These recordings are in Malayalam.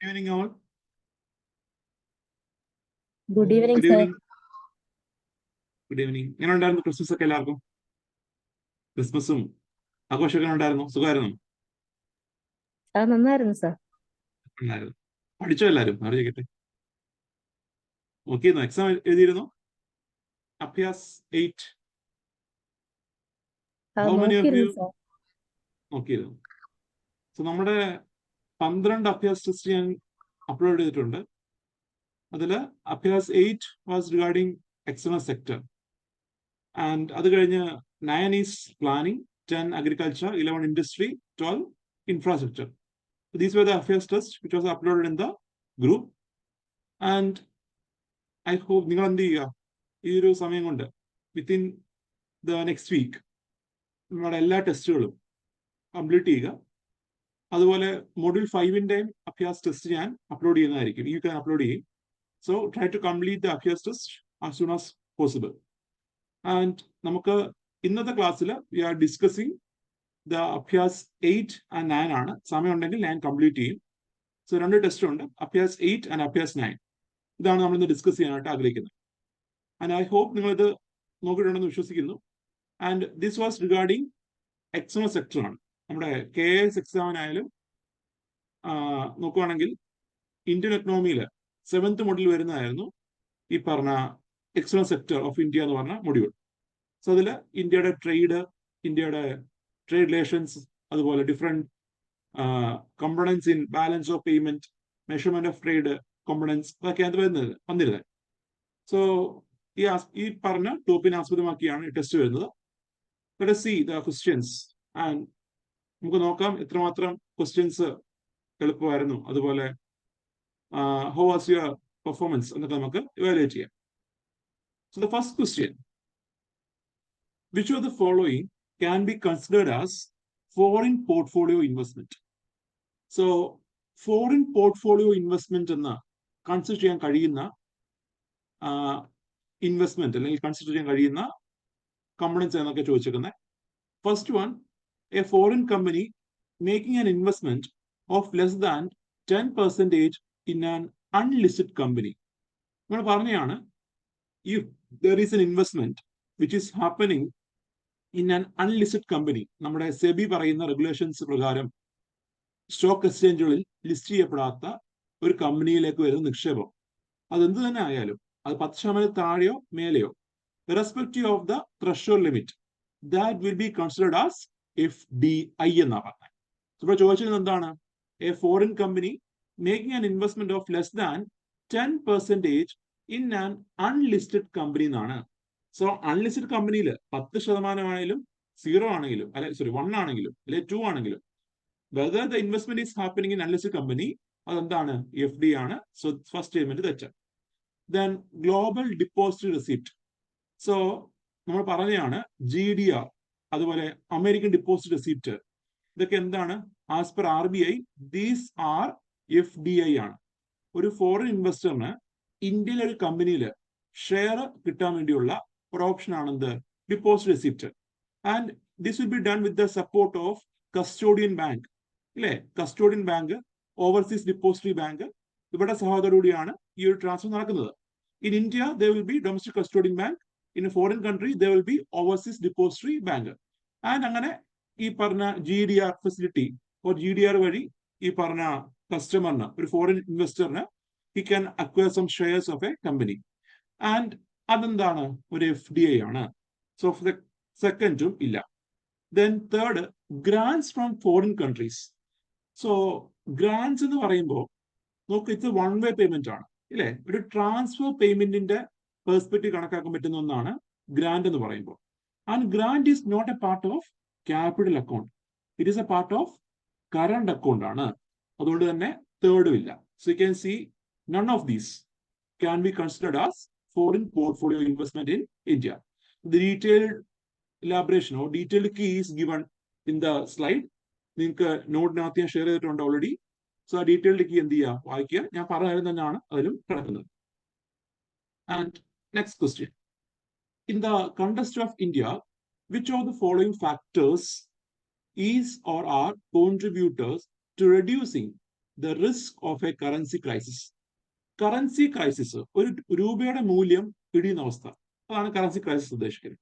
Good evening, all. Good evening, Good sir. evening. Good evening. എങ്ങനെ ഉണ്ടായിരുന്നു ക്രിസ്മസ് ഒക്കെ എല്ലാവർക്കും? ക്രിസ്മസും ആഘോഷമൊക്കെ ഉണ്ടായിരുന്നു? സുഖമായിരുന്നു? നന്നായിരുന്നു സർ. ഉണ്ടായിരുന്നു. പഠിച്ചോ എല്ലാവരും? അറിയിക്കട്ടെ. നോക്കിയിരുന്നു, എക്സാം എഴുതിയിരുന്നു. അഭ്യാസ് 8. How many of നോക്കിയിരുന്നു you സർ. നോക്കിയിരുന്നു? സോ നമ്മുടെ 12 അഭ്യാസ് ടെസ്റ്റ് ഞാൻ അപ്ലോഡ് ചെയ്തിട്ടുണ്ട്. അതിൽ അഭ്യാസ് 8 was regarding external sector. And അത് കഴിഞ്ഞ് 9 is planning, 10 agriculture, 11 industry, 12 infrastructure. These were the affairs test which was uploaded in the group. And I hope നിങ്ങൾ എന്ത് ചെയ്യുക, ഈ ഒരു സമയം കൊണ്ട് വിത്തിൻ ദ നെക്സ്റ്റ് വീക്ക് നമ്മുടെ എല്ലാ ടെസ്റ്റുകളും കംപ്ലീറ്റ് ചെയ്യുക. അതുപോലെ മൊഡ്യൂൾ 5-ന്റെയും അഭ്യാസ് ടെസ്റ്റ് ഞാൻ അപ്ലോഡ് ചെയ്യുന്നതായിരിക്കും. യു ക്യാൻ അപ്ലോഡ് ചെയ്യും. So try to complete the Abhyas test as soon as possible. And നമുക്ക് ഇന്നത്തെ ക്ലാസ്സിൽ we are discussing the Abhyas 8 and 9 ആണ്. സമയം ഉണ്ടെങ്കിൽ ഞാൻ കംപ്ലീറ്റ് ചെയ്യും. സോ 2 ടെസ്റ്റ് ഉണ്ട്, അഭ്യാസ് 8 and അഭ്യാസ് 9. ഇതാണ് നമ്മൾ ഇന്ന് ഡിസ്കസ് ചെയ്യാനായിട്ട് ആഗ്രഹിക്കുന്നത്. ആൻഡ് ഐ ഹോപ്പ് നിങ്ങൾ ഇത് നോക്കിയിട്ടുണ്ടെന്ന് വിശ്വസിക്കുന്നു. And this was regarding external sector ആണ്. നമ്മുടെ KAS എക്സാമിനായാലും നോക്കുവാണെങ്കിൽ ഇന്ത്യൻ എക്കണോമിയിൽ 7th മൊഡ്യൂൾ വരുന്നതായിരുന്നു ഈ പറഞ്ഞ എക്സ്റ്റേണൽ സെക്ടർ ഓഫ് ഇന്ത്യ എന്ന് പറഞ്ഞ മൊഡ്യൂൾ. സോ അതിൽ ഇന്ത്യയുടെ ട്രേഡ് റിലേഷൻസ്, അതുപോലെ different components in balance of payment, measurement of trade components, അതൊക്കെയാണ് വന്നിരുന്നത്. സോ ഈ പറഞ്ഞ ടോപ്പിനെ ആസ്പദമാക്കിയാണ് ഈ ടെസ്റ്റ് വരുന്നത്. Let us see the questions and നമുക്ക് നോക്കാം എത്രമാത്രം ക്വസ്റ്റ്യൻസ് എളുപ്പമായിരുന്നു, അതുപോലെ how was your performance എന്നൊക്കെ നമുക്ക് evaluate ചെയ്യാം. So the first question, which of the following can be considered as foreign portfolio investment? So foreign portfolio investment എന്ന് കൺസിഡർ ചെയ്യാൻ കഴിയുന്ന ഇൻവെസ്റ്റ്മെന്റ് അല്ലെങ്കിൽ കൺസിഡർ ചെയ്യാൻ കഴിയുന്ന കമ്പണൻസ് എന്നൊക്കെ ചോദിച്ചിരിക്കുന്നത്. First one, A foreign company making an investment of less than 10% in an unlisted company. നമ്മൾ പറഞ്ഞതാണ്, if there is N investment which is happening in an unlisted company, നമ്മുടെ സെബി പറയുന്ന റെഗുലേഷൻസ് പ്രകാരം സ്റ്റോക്ക് എക്സ്ചേഞ്ചുകളിൽ ലിസ്റ്റ് ചെയ്യപ്പെടാത്ത ഒരു കമ്പനിയിലേക്ക് വരുന്ന നിക്ഷേപം, അതെന്ത് തന്നെ ആയാലും, അത് 10% താഴെയോ മേലെയോ, irrespective of the threshold limit, that will be considered as FDI എന്നാ പറഞ്ഞത്. ഇവിടെ ചോദിച്ചത് എന്താണ്? A foreign company making an investment of less than 10% in an unlisted company എന്നാണ്. സോ അൺലിസ്റ്റഡ് കമ്പനിയിൽ 10% ആണെങ്കിലും 0 ആണെങ്കിലും, അല്ലെ 1 ആണെങ്കിലും അല്ലെ 2 ആണെങ്കിലും, whether the investment is happening in unlisted company, അതെന്താണ്? FD ആണ്. സോ ഫസ്റ്റ് സ്റ്റേറ്റ്മെന്റ് തെറ്റാണ്. Then global depository receipt. So നമ്മൾ പറഞ്ഞതാണ് GDR, അതുപോലെ അമേരിക്കൻ ഡിപ്പോസിറ്റ് റെസിപ്റ്റ്, ഇതൊക്കെ എന്താണ്? As per RBI these are FDI ആണ്. ഒരു ഫോറിൻ ഇൻവെസ്റ്ററിന് ഇന്ത്യയിലെ ഒരു കമ്പനിയിൽ ഷെയർ കിട്ടാൻ വേണ്ടിയുള്ള ഒരു ഓപ്ഷൻ ആണ് എന്ത്? Deposit receipt. And this will be done with the support of custodian bank, ഇല്ലേ? Custodian bank, overseas depository bank, ഇവിടെ സഹോദരൂടെയാണ് ഈ ഒരു ട്രാൻസ്ഫർ നടക്കുന്നത്. In India there will be domestic custodian bank, in a foreign country there will be overseas depository bank. And അങ്ങനെ ഈ പറഞ്ഞ GDR ഫെസിലിറ്റി or GDR വഴി ഈ പറഞ്ഞ കസ്റ്റമറിന്, ഒരു foreign ഇൻവെസ്റ്ററിന്, he can acquire some shares of a company. And അതെന്താണ്? ഒരു FDI ആണ്. സോ സെക്കൻഡും ഇല്ല. Then third, grants from foreign countries. So grants എന്ന് പറയുമ്പോൾ നോക്ക്, ഇത് വൺ വേ പേയ്മെന്റ് ആണ്, ഇല്ലേ? ഒരു ട്രാൻസ്ഫർ പേയ്മെന്റിന്റെ പെർസ്പെക്റ്റീവ് കണക്കാക്കാൻ പറ്റുന്ന ഒന്നാണ് ഗ്രാന്റ് എന്ന് പറയുമ്പോൾ. And grant is not a part of capital account, it is a part of current account ആണ്. അതുകൊണ്ട് തന്നെ തേർഡും ഇല്ല. So you can see none of these can be considered as foreign portfolio investment in India. The detailed elaboration or detailed key is given in the slide. നിങ്ങൾക്ക് നോട്ടിനകത്ത് ഞാൻ ഷെയർ ചെയ്തിട്ടുണ്ട് ഓൾറെഡി. സോ ആ ഡീറ്റെയിൽഡ് കീ എന്ത് ചെയ്യുക, വായിക്കുക. ഞാൻ പറഞ്ഞ കാര്യം തന്നെയാണ് അതിലും കിടക്കുന്നത്. And next question, in the context of India, which of the following factors is or are contributors to reducing the risk of a currency crisis. Currency crisis, ഒരു രൂപയുടെ മൂല്യം ഇടിയുന്ന അവസ്ഥ, അതാണ് കറൻസി ക്രൈസിസ് ഉദ്ദേശിക്കുന്നത്.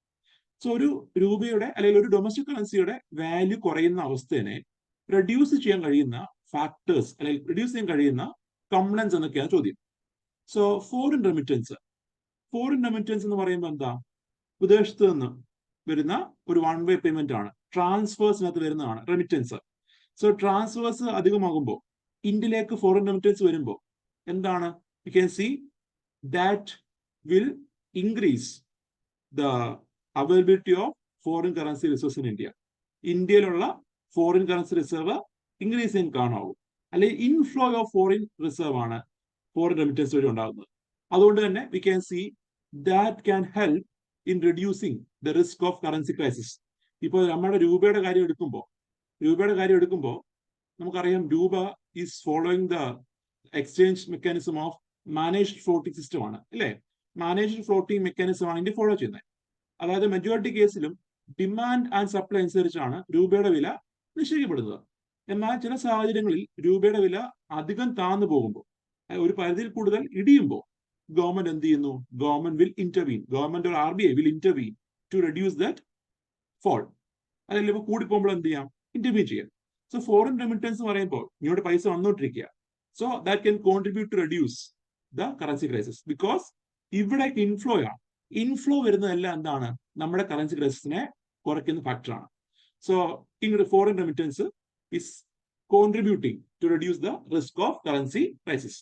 സോ ഒരു രൂപയുടെ അല്ലെങ്കിൽ ഒരു ഡൊമസ്റ്റിക് കറൻസിയുടെ വാല്യൂ കുറയുന്ന അവസ്ഥയെ റെഡ്യൂസ് ചെയ്യാൻ കഴിയുന്ന ഫാക്ടേഴ്സ് അല്ലെങ്കിൽ റെഡ്യൂസ് ചെയ്യാൻ കഴിയുന്ന കംപ്ലൈൻസ് എന്നൊക്കെയാണ് ചോദ്യം. സോ ഫോറിൻ റെമിറ്റൻസ് എന്ന് പറയുമ്പോൾ എന്താ, വിദേശത്ത് നിന്ന് വരുന്ന ഒരു വൺ വേ പേയ്മെന്റ് ആണ്, ട്രാൻസ്ഫേഴ്സിനകത്ത് വരുന്നതാണ് റെമിറ്റൻസ്. സോ ട്രാൻസ്ഫേഴ്സ് അധികമാകുമ്പോൾ, ഇന്ത്യയിലേക്ക് ഫോറിൻ റെമിറ്റൻസ് വരുമ്പോൾ എന്താണ്, you can see that will increase the availability of foreign currency reserves in India. ഇന്ത്യയിലുള്ള ഫോറിൻ കറൻസി റിസർവ് ഇൻക്രീസ് ചെയ്യാൻ കാണാവൂ, അല്ലെങ്കിൽ ഇൻഫ്ലോ ഓഫ് ഫോറിൻ റിസർവ് ആണ് ഫോറിൻ റെമിറ്റൻസ് വഴി ഉണ്ടാകുന്നത്. അതുകൊണ്ട് തന്നെ we can see that can help in reducing the risk of currency crisis. ഇപ്പോൾ നമ്മുടെ രൂപയുടെ കാര്യം എടുക്കുമ്പോൾ നമുക്കറിയാം, രൂപ is following the exchange mechanism of managed floating system ആണ്, അല്ലേ? മാനേജ്ഡ് ഫ്ലോട്ടിംഗ് മെക്കാനിസം ആണ് ഇന്ത്യ ഫോളോ ചെയ്യുന്നത്. അതായത് മെജോറിറ്റി കേസിലും ഡിമാൻഡ് ആൻഡ് സപ്ലൈ അനുസരിച്ചാണ് രൂപയുടെ വില നിശ്ചയിക്കപ്പെടുന്നത്. എന്നാൽ ചില സാഹചര്യങ്ങളിൽ രൂപയുടെ വില അധികം താഴ്ന്നു പോകുമ്പോൾ, ഒരു പരിധിയിൽ കൂടുതൽ ഇടിയുമ്പോൾ, ഗവൺമെന്റ് എന്ത് ചെയ്യുന്നു? Government will intervene, government or RBI will intervene to reduce that fall. അല്ലെങ്കിൽ ഇപ്പോൾ കൂടിപ്പോകുമ്പോൾ എന്ത് ചെയ്യാം? ഇന്റർവീൻ ചെയ്യാം. സോ ഫോറിൻ റെമിറ്റൻസ് എന്ന് പറയുമ്പോൾ ഇങ്ങോട്ട് പൈസ വന്നോണ്ടിരിക്കുക. So that can contribute to reduce the currency crisis, because ഇവിടേക്ക് ഇൻഫ്ലോ ആണ്. ഇൻഫ്ലോ വരുന്നതെല്ലാം എന്താണ്? നമ്മുടെ കറൻസി ക്രൈസിസിനെ കുറയ്ക്കുന്ന ഫാക്ടറാണ്. So foreign remittance is contributing to reduce the risk of currency crisis.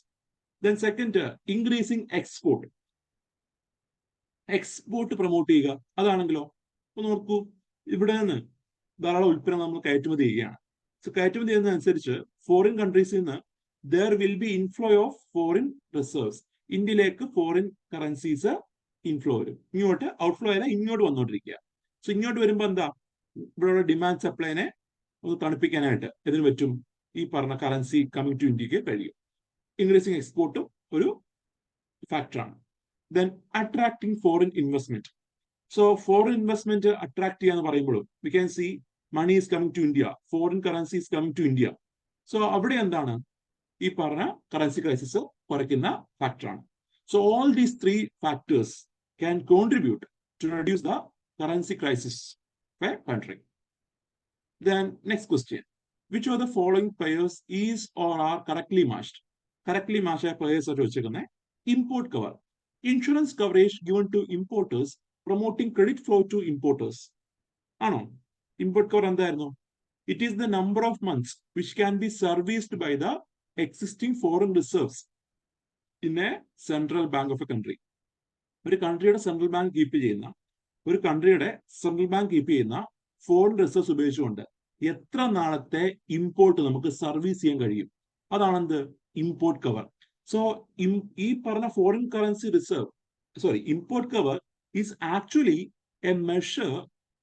Then second, increasing export. Export promote ചെയ്യുക. അതാണെങ്കിലോ, ഒന്ന് നോക്കൂ, ഇവിടെ നിന്ന് ധാരാളം ഉൽപ്പന്നം നമ്മൾ കയറ്റുമതി ചെയ്യുകയാണ്. സോ കയറ്റുമതി ചെയ്യുന്നതനുസരിച്ച് ഫോറിൻ കൺട്രീസിൽ നിന്ന് there will be inflow of foreign reserves. ഇന്ത്യയിലേക്ക് ഫോറിൻ കറൻസീസ് ഇൻഫ്ലോ വരും. ഇങ്ങോട്ട് ഔട്ട്ഫ്ലോ അല്ല, ഇങ്ങോട്ട് വന്നുകൊണ്ടിരിക്കുക. സോ ഇങ്ങോട്ട് വരുമ്പോൾ എന്താ, ഇവിടെയുള്ള ഡിമാൻഡ് സപ്ലൈനെ ഒന്ന് തണുപ്പിക്കാനായിട്ട് ഇതിന് പറ്റും, ഈ പറഞ്ഞ കറൻസി കമ്മിങ് ടു ഇന്ത്യക്ക് കഴിയും. ഇൻക്രീസിങ് എക്സ്പോർട്ടും ഒരു ഫാക്ടറാണ്. Then attracting foreign investment. So foreign investment attract ചെയ്യാന്ന് പറയുമ്പോഴും we can see money is coming to India, foreign currency is coming to India. So അവിടെ എന്താണ്, ഈ പറഞ്ഞ കറൻസി ക്രൈസിസ് കുറയ്ക്കുന്ന ഫാക്ടറാണ്. So all these three factors can contribute to reduce the currency crisis of a country. Then next question, which of the following pairs is or are correctly matched? Correctly matched pairs are ചോദിച്ചിരിക്കുന്നത്. Import cover, insurance coverage given to importers promoting credit flow to importers. ആണോ? ഇമ്പോർട്ട് കവർ എന്തായിരുന്നു? It is the number of months which can be serviced by the existing foreign reserves in a central bank of a country. ഒരു കൺട്രിയുടെ സെൻട്രൽ ബാങ്ക് കീപ്പ് ചെയ്യുന്ന ഫോറിൻ റിസർവ്സ് ഉപയോഗിച്ചുകൊണ്ട് എത്ര നാളത്തെ ഇമ്പോർട്ട് നമുക്ക് സർവീസ് ചെയ്യാൻ കഴിയും, അതാണെന്ത്? Import cover. സോ ഈ പറഞ്ഞ foreign currency import cover is actually A measure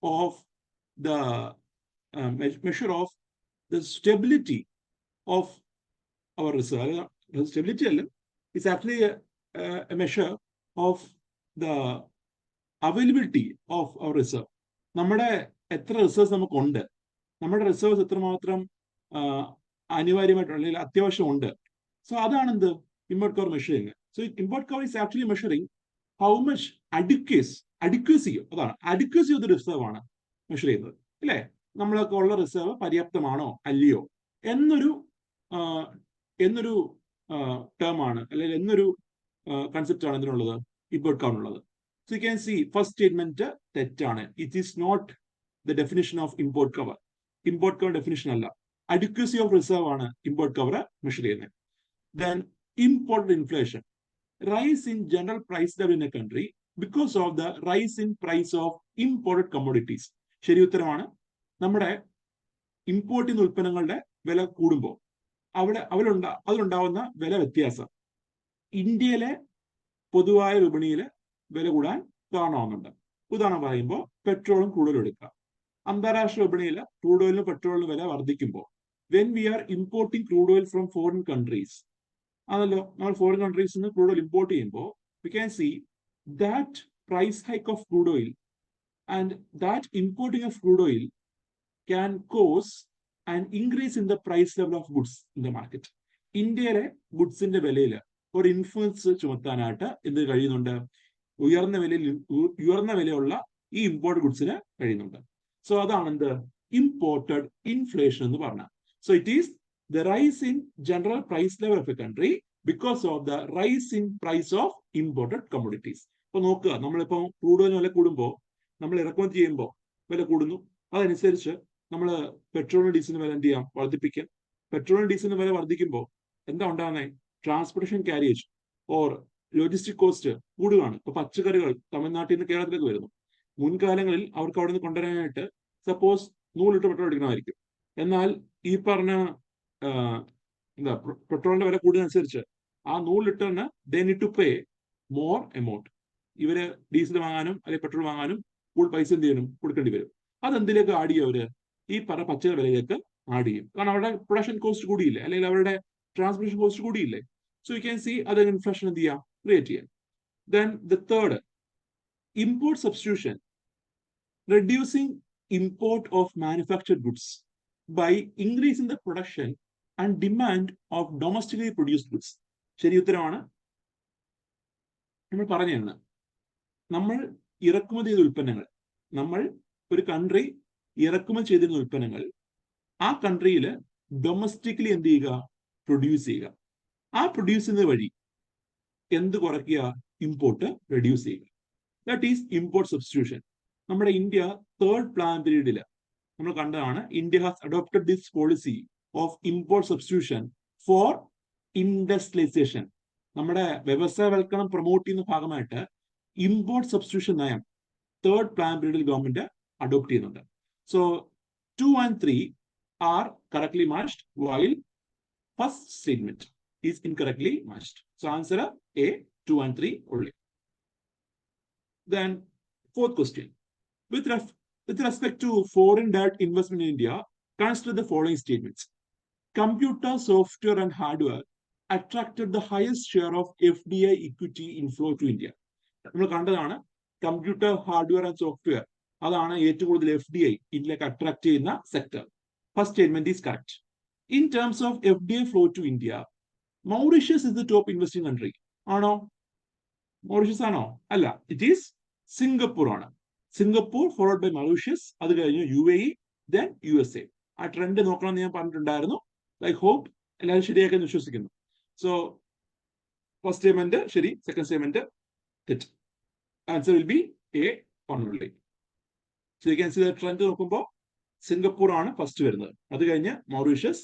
of the stability of our reserve. Stability is actually a measure of the availability of our reserve. നമ്മുടെ എത്ര റിസർവ്സ് നമുക്കുണ്ട്, നമ്മുടെ റിസർവ്സ് എത്രമാത്രം അനിവാര്യമായിട്ടുള്ള അല്ലെങ്കിൽ അത്യാവശ്യമുണ്ട്. സോ അതാണ് എന്ത്? Import cover measuring. So import cover is actually measuring how much adequacy, അതാണ് അഡിക്വസി ഓഫ് ദ റിസർവ് ആണ് മെഷർ ചെയ്യുന്നത്, അല്ലേ? നമ്മളൊക്കെ ഉള്ള റിസർവ് പര്യാപ്തമാണോ അല്ലയോ എന്നൊരു ടേം ആണ്, അല്ലെങ്കിൽ എന്നൊരു കൺസെപ്റ്റ് ആണ് ഇതിനുള്ളത്, ഇമ്പോർട്ട് കവറിനുള്ളത്. So you can see first statement തെറ്റാണ്. It is not the definition of import cover. Import cover definition അല്ല, അഡിക്വസി ഓഫ് റിസർവ് ആണ് ഇമ്പോർട്ട് കവർ മെഷർ ചെയ്യുന്നത്. Then imported inflation, rise in general price level in a country because of the rise in price of imported commodities. ശരി ഉത്തരമാണ്. നമ്മുടെ ഇമ്പോർട്ട് ചെയ്യുന്ന ഉൽപ്പന്നങ്ങളുടെ വില കൂടുമ്പോൾ അതിലുണ്ടാവുന്ന വില വ്യത്യാസം ഇന്ത്യയിലെ പൊതുവായ വിപണിയിൽ വില കൂടാൻ കാരണമാകുന്നുണ്ട്. ഉദാഹരണം പറയുമ്പോൾ പെട്രോളും ക്രൂഡ് ഓയിലും എടുക്കുക. അന്താരാഷ്ട്ര വിപണിയിൽ ക്രൂഡ് ഓയിലിനും പെട്രോളിനും വില വർദ്ധിക്കുമ്പോൾ, when we are importing crude oil from foreign countries, ആണല്ലോ, നമ്മൾ ഫോറിൻ കൺട്രീസിൽ നിന്ന് ക്രൂഡ് ഓയിൽ ഇമ്പോർട്ട് ചെയ്യുമ്പോൾ we can see that price hike of crude oil and that importing of crude oil can cause an increase in the price level of goods in the market. ഇന്ത്യയിലെ ഗുഡ്സിന്റെ വിലയിൽ ഒരു ഇൻഫ്ലുവൻസ് ചുമത്താനായിട്ട് എന്ത് കഴിയുന്നുണ്ട്? ഉയർന്ന വിലയുള്ള ഈ ഇമ്പോർട്ട് ഗുഡ്സിന് കഴിയുന്നുണ്ട്. സോ അതാണ് എന്ത് ഇമ്പോർട്ടഡ് ഇൻഫ്ലേഷൻ എന്ന് പറഞ്ഞാൽ. So it is the rise in general price level of a country because of the rise in price of imported commodities. ഇപ്പൊ നോക്കുക, നമ്മളിപ്പോ ക്രൂഡ് ഓയിൽ വില കൂടുമ്പോൾ, നമ്മൾ ഇറക്കുമതി ചെയ്യുമ്പോൾ വില കൂടുന്നു, അതനുസരിച്ച് നമ്മൾ പെട്രോളിനും ഡീസലിനും വില എന്ത് ചെയ്യാം? വർദ്ധിപ്പിക്കാം. പെട്രോളിനും ഡീസലിനും വില വർദ്ധിക്കുമ്പോൾ എന്താ ഉണ്ടാകുന്നത്? Transportation carriage or logistic cost കൂടുകയാണ്. ഇപ്പൊ പച്ചക്കറികൾ തമിഴ്നാട്ടിൽ നിന്ന് കേരളത്തിലേക്ക് വരുന്നു. മുൻകാലങ്ങളിൽ അവർക്ക് അവിടെ നിന്ന് കൊണ്ടുവരാനായിട്ട് സപ്പോസ് 100 ലിറ്റർ പെട്രോൾ അടിക്കണമായിരിക്കും. എന്നാൽ ഈ പറഞ്ഞ എന്താ പെട്രോളിന്റെ വില കൂടുന്നതനുസരിച്ച് ആ 100 ലിറ്ററിന് they need to pay more amount. ഇവര് ഡീസൽ വാങ്ങാനും അല്ലെങ്കിൽ പെട്രോൾ വാങ്ങാനും കൂടുതൽ പൈസ എന്ത് ചെയ്യണം? കൊടുക്കേണ്ടി വരും. അതെന്തിലേക്ക് ആഡ് ചെയ്യും? അവര് ഈ പറഞ്ഞ പച്ചക്കറി വിലയിലേക്ക് ആഡ് ചെയ്യും. കാരണം അവരുടെ പ്രൊഡക്ഷൻ കോസ്റ്റ് കൂടിയില്ലേ, അല്ലെങ്കിൽ അവരുടെ ട്രാൻസ്പോർട്ടേഷൻ കോസ്റ്റ് കൂടിയില്ലേ. സോ യു ക്യാൻ സി അത് ഇൻഫ്ലേഷൻ എന്ത് ചെയ്യാം? ക്രിയേറ്റ് ചെയ്യാം. Then the third, import substitution, reducing import of manufactured goods by increasing the production and demand of domestically produced goods. ശരി ഉത്തരമാണ്. നമ്മൾ പറഞ്ഞതാണ്, നമ്മൾ ഇറക്കുമതി ചെയ്ത ഉൽപ്പന്നങ്ങൾ, നമ്മൾ ഒരു കൺട്രി ഇറക്കുമതി ചെയ്തിരുന്ന ഉൽപ്പന്നങ്ങൾ ആ കൺട്രിയിൽ ഡൊമസ്റ്റിക്കലി എന്ത് ചെയ്യുക? പ്രൊഡ്യൂസ് ചെയ്യുക. ആ പ്രൊഡ്യൂസ് ചെയ്യുന്നത് വഴി എന്ത് കുറയ്ക്കുക? ഇമ്പോർട്ട് റെഡ്യൂസ് ചെയ്യുക. That is import substitution. നമ്മുടെ ഇന്ത്യ തേർഡ് പ്ലാൻ പീരീഡിൽ നമ്മൾ കണ്ടതാണ്, India has adopted this policy of import substitution for industrialization. നമ്മുടെ വ്യവസായവൽക്കരണം പ്രൊമോട്ട് ചെയ്യുന്ന ഭാഗമായിട്ട് ഇമ്പോർട്ട് സബ്സ്റ്റിറ്റ്യൂഷൻ നയം തേർഡ് പ്ലാൻ പീരീഡിൽ ഗവൺമെന്റ് അഡോപ്റ്റ് ചെയ്യുന്നുണ്ട്. So 2 and 3 are correctly matched, while first statement is incorrectly matched. So answer A, 2 and 3 only. Then fourth question. With respect to foreign direct investment in India, consider the following statements. Computer, software and hardware attracted the highest share of FDI equity inflow to India. നമ്മൾ കണ്ടതാണ്, കമ്പ്യൂട്ടർ, ഹാർഡ്വെയർ ആൻഡ് സോഫ്റ്റ്വെയർ അതാണ് ഏറ്റവും കൂടുതൽ FDI ഇന്ത്യയിലേക്ക് അട്രാക്ട് ചെയ്യുന്ന sector. First statement is correct. In terms of FDI flow to India, Mauritius is the top investing country. ആണോ? മൗറീഷ്യസ് ആണോ? അല്ല, ഇറ്റ് ഈസ് സിംഗപ്പൂർ ആണ്. സിംഗപ്പൂർ ഫോളോഡ് ബൈ മൗറീഷ്യസ്, അത് കഴിഞ്ഞു UAE, ദെൻ USA. ആ ട്രെൻഡ് നോക്കണമെന്ന് ഞാൻ പറഞ്ഞിട്ടുണ്ടായിരുന്നു. ഐ ഹോപ്പ് എല്ലാവരും ശരിയാക്കാൻ വിശ്വസിക്കുന്നു. സോ ഫസ്റ്റ് സ്റ്റേറ്റ്മെന്റ് ശരി, സെക്കൻഡ് സ്റ്റേറ്റ്മെന്റ് തെറ്റ്. Answer will be A only. So you can see the trend നോക്കുമ്പോൾ സിംഗപ്പൂർ ആണ് ഫസ്റ്റ് വരുന്നത്, അത് കഴിഞ്ഞ് Mauritius,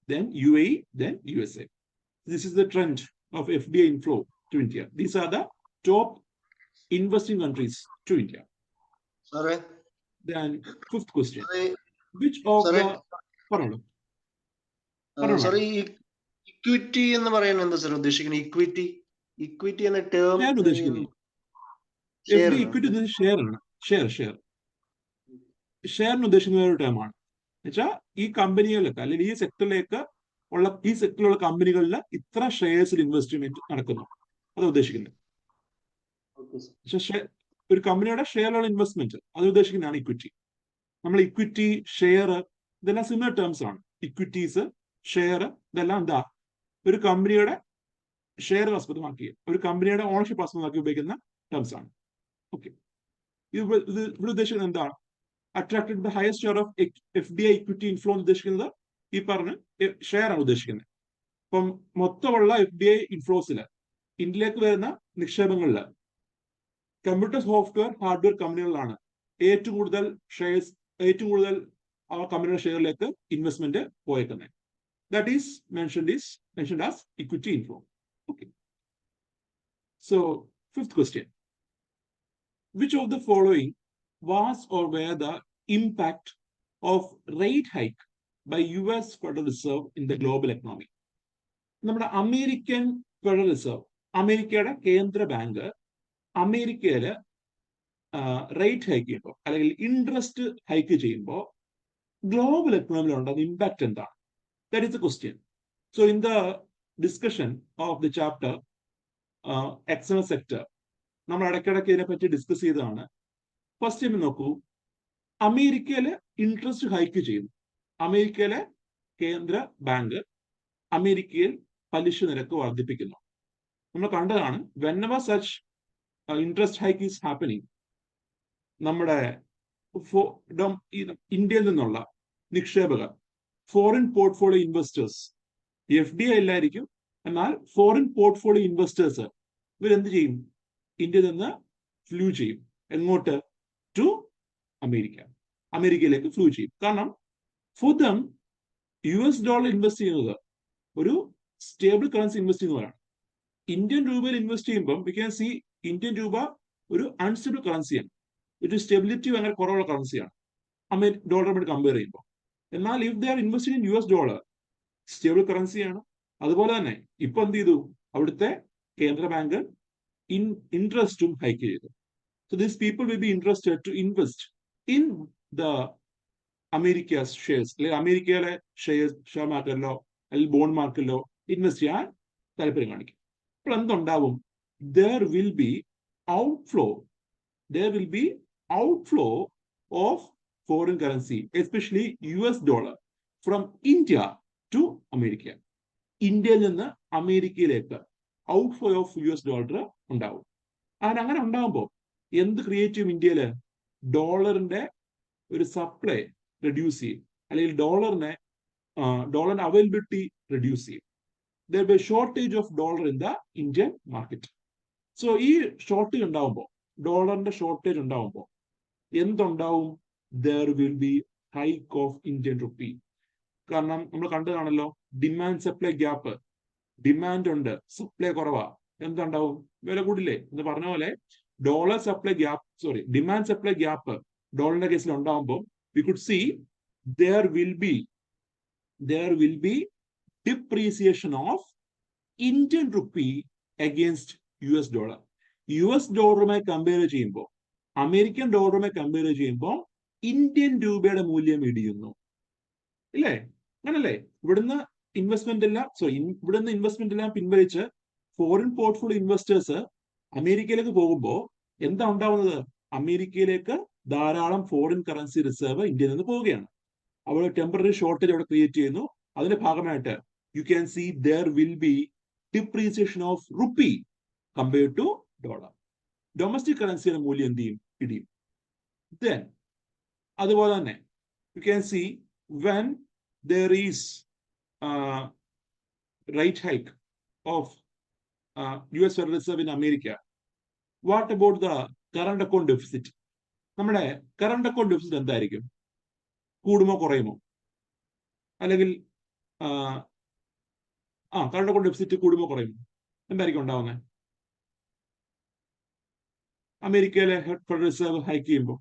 then UAE, then USA. This is the trend of FDI inflow to India. These are the top investing countries to India. Sorry. Then fifth question. Sorry. Which of Sorry. the sorry, equity എന്ന് പറയാൻ എന്താ സാർ ഉദ്ദേശിക്കുന്നത്? ഇക്വിറ്റി എന്ന ടേം ഷെയർ ഉദ്ദേശിക്കുന്നത്. FDI ഇക്വിറ്റി ഷെയർ ആണ്. ഷെയറിന് ഉദ്ദേശിക്കുന്ന ഒരു ടേമാണ്. എന്നുവെച്ചാൽ ഈ കമ്പനികളിലേക്ക് അല്ലെങ്കിൽ ഈ സെക്ടറിലുള്ള കമ്പനികളിൽ ഇത്ര ഷെയർസിൽ ഇൻവെസ്റ്റ്മെന്റ് നടക്കുന്നു, അത് ഉദ്ദേശിക്കുന്നത്. ഒരു കമ്പനിയുടെ ഷെയറിലുള്ള ഇൻവെസ്റ്റ്മെന്റ് അത് ഉദ്ദേശിക്കുന്നതാണ് ഇക്വിറ്റി. നമ്മൾ ഇക്വിറ്റി, ഷെയർ ഇതെല്ലാം സിമിലർ ടേംസ് ആണ്. ഇക്വിറ്റീസ്, ഷെയർ ഇതെല്ലാം എന്താ? ഒരു കമ്പനിയുടെ ഷെയർ ആസ്പദമാക്കി, ഒരു കമ്പനിയുടെ ഓണർഷിപ്പ് ആസ്പദമാക്കി ഉപയോഗിക്കുന്ന ടേംസ് ആണ്. ഓക്കെ, ഇവിടെ ഉദ്ദേശിക്കുന്നത് എന്താണ്? Attracted the highest share of FDI equity inflow എന്ന് ഉദ്ദേശിക്കുന്നത് ഈ പറഞ്ഞ ഷെയർ ആണ് ഉദ്ദേശിക്കുന്നത്. അപ്പം മൊത്തമുള്ള FDI ഇൻഫ്ലോസിൽ ഇന്ത്യയിലേക്ക് വരുന്ന നിക്ഷേപങ്ങളിൽ കമ്പ്യൂട്ടർ, സോഫ്റ്റ്വെയർ, ഹാർഡ്വെയർ കമ്പനികളിലാണ് ഏറ്റവും കൂടുതൽ ഷെയർസ്, ഏറ്റവും കൂടുതൽ ആ കമ്പനിയുടെ ഷെയറിലേക്ക് ഇൻവെസ്റ്റ്മെന്റ് പോയേക്കുന്നത്. That is mentioned as equity inflow. Okay, so fifth question. Which of the following was or were the impact of rate hike by US Federal Reserve in the global economy? നമ്മുടെ അമേരിക്കൻ ഫെഡറൽ റിസർവ്, അമേരിക്കയുടെ കേന്ദ്ര ബാങ്ക് അമേരിക്കയില് റേറ്റ് ഹൈക്ക് ചെയ്യുമ്പോൾ അല്ലെങ്കിൽ ഇൻട്രസ്റ്റ് ഹൈക്ക് ചെയ്യുമ്പോൾ ഗ്ലോബൽ എക്കണോമിയിൽ ഉണ്ടാകുന്ന ഇമ്പാക്ട് എന്താണ്? That is the question. So in the discussion of the chapter external sector നമ്മൾ ഇടയ്ക്കിടയ്ക്ക് ഇതിനെപ്പറ്റി ഡിസ്കസ് ചെയ്തതാണ്. ഫസ്റ്റ് ടൈം നോക്കൂ, അമേരിക്കയിലെ ഇൻട്രസ്റ്റ് ഹൈക്ക് ചെയ്യുന്നു. അമേരിക്കയിലെ കേന്ദ്ര ബാങ്ക് അമേരിക്കയിൽ പലിശ നിരക്ക് വർദ്ധിപ്പിക്കുന്നു. നമ്മൾ കണ്ടതാണ്, whenever such interest hike is happening, നമ്മുടെ ഇന്ത്യയിൽ നിന്നുള്ള നിക്ഷേപകർ, ഫോറിൻ പോർട്ട്ഫോളിയോ ഇൻവെസ്റ്റേഴ്സ്, FDI അല്ലായിരിക്കും, എന്നാൽ ഫോറിൻ പോർട്ട്ഫോളിയോ ഇൻവെസ്റ്റേഴ്സ് ഇവരെന്ത് ചെയ്യും? ഇന്ത്യയിൽ നിന്ന് ഫ്ലൂ ചെയ്യും. എങ്ങോട്ട്? To America. അമേരിക്കയിലേക്ക് ഫ്ലൂ ചെയ്യും. കാരണം for them US dollar invest ചെയ്യുന്നത് ഒരു സ്റ്റേബിൾ കറൻസി ഇൻവെസ്റ്റ് ചെയ്യുന്നവരാണ്. ഇന്ത്യൻ രൂപയിൽ ഇൻവെസ്റ്റ് ചെയ്യുമ്പോൾ വി ക്യാൻ സി ഇന്ത്യൻ രൂപ ഒരു അൺസ്റ്റേബിൾ കറൻസിയാണ്, ഒരു സ്റ്റെബിലിറ്റി ഭയങ്കര കുറവുള്ള കറൻസിയാണ് ഡോളറുമായിട്ട് കമ്പയർ ചെയ്യുമ്പോൾ. എന്നാൽ if they are investing in US dollar, stable കറൻസിയാണ്. അതുപോലെ തന്നെ ഇപ്പൊ എന്ത് ചെയ്തു? അവിടുത്തെ കേന്ദ്ര ബാങ്ക് ഇൻട്രസ്റ്റും ഹൈക്ക് ചെയ്തു. So these people will be interested to invest in the America's shares, അല്ലെങ്കിൽ അമേരിക്കയിലെ ഷെയർ മാർക്കറ്റിലോ അല്ലെങ്കിൽ ബോണ്ട് മാർക്കറ്റിലോ ഇൻവെസ്റ്റ് ചെയ്യാൻ താല്പര്യം കാണിക്കും. അപ്പോൾ എന്തുണ്ടാവും? there will be outflow of foreign currency, especially US dollar, from India to America. ഇന്ത്യയിൽ നിന്ന് അമേരിക്കയിലേക്ക് ഔട്ട്ഫ്ലോ ഓഫ് US ഡോളർ ഉണ്ടാവും. അങ്ങനെ ഉണ്ടാകുമ്പോൾ എന്ത് ക്രിയേറ്റ് ചെയ്യും? ഇന്ത്യയില് ഡോളറിന്റെ ഒരു സപ്ലൈ റെഡ്യൂസ് ചെയ്യും, അല്ലെങ്കിൽ ഡോളറിന്റെ അവൈലബിലിറ്റി റെഡ്യൂസ് ചെയ്യും. there will be a shortage of dollar in the Indian market. So ഈ ഷോർട്ടേജ് ഉണ്ടാവുമ്പോൾ, ഡോളറിന്റെ ഷോർട്ടേജ് ഉണ്ടാവുമ്പോൾ എന്തുണ്ടാവും? there will be hike of Indian rupee. കാരണം നമ്മൾ കണ്ടതാണല്ലോ, ഡിമാൻഡ് സപ്ലൈ ഗ്യാപ്പ്. ഡിമാൻഡ് ഉണ്ട്, സപ്ലൈ കുറവാ, എന്തുണ്ടാവും? വില കൂടില്ലേ എന്ന് പറഞ്ഞ പോലെ ഡിമാൻഡ് സപ്ലൈ ഗ്യാപ്പ് ഡോളറിന്റെ കേസിൽ ഉണ്ടാവുമ്പോൾ we could see there will be depreciation of Indian rupee against US dollar. US ഡോളറുമായി കമ്പയർ ചെയ്യുമ്പോൾ, അമേരിക്കൻ ഡോളറുമായി കമ്പയർ ചെയ്യുമ്പോൾ ഇന്ത്യൻ രൂപയുടെ മൂല്യം ഇടിയുന്നു, ഇല്ലേ? അങ്ങനല്ലേ? ഇവിടുന്ന് ഇൻവെസ്റ്റ്മെന്റ് എല്ലാം പിൻവലിച്ച് ഫോറിൻ പോർട്ട്ഫോളിയോ ഇൻവെസ്റ്റേഴ്സ് അമേരിക്കയിലേക്ക് പോകുമ്പോൾ എന്താ ഉണ്ടാവുന്നത്? അമേരിക്കയിലേക്ക് ധാരാളം ഫോറിൻ കറൻസി റിസർവ് ഇന്ത്യയിൽ നിന്ന് പോവുകയാണ്. അവിടെ ടെമ്പററി ഷോർട്ടേജ് അവിടെ ക്രിയേറ്റ് ചെയ്യുന്നു. അതിന്റെ ഭാഗമായിട്ട് you can see there will be depreciation of rupee compared to dollar. Domestic കറൻസിയുടെ മൂല്യം എന്ത് ചെയ്യും? ഇടിയും. Then അതുപോലെ തന്നെ you can see when there is rate hike of US Federal Reserve in America, what about the current account deficit? നമ്മുടെ കറണ്ട് അക്കൗണ്ട് ഡെഫിസിറ്റ് എന്തായിരിക്കും? കൂടുമോ കുറയുമോ? അല്ലെങ്കിൽ കറണ്ട് അക്കൗണ്ട് ഡെഫിസിറ്റ് കൂടുമോ കുറയുമോ? എന്തായിരിക്കും ഉണ്ടാവുന്നത്? അമേരിക്കയിലെ ഫെഡറൽ റിസർവ് ഹൈക്ക് ചെയ്യുമ്പോൾ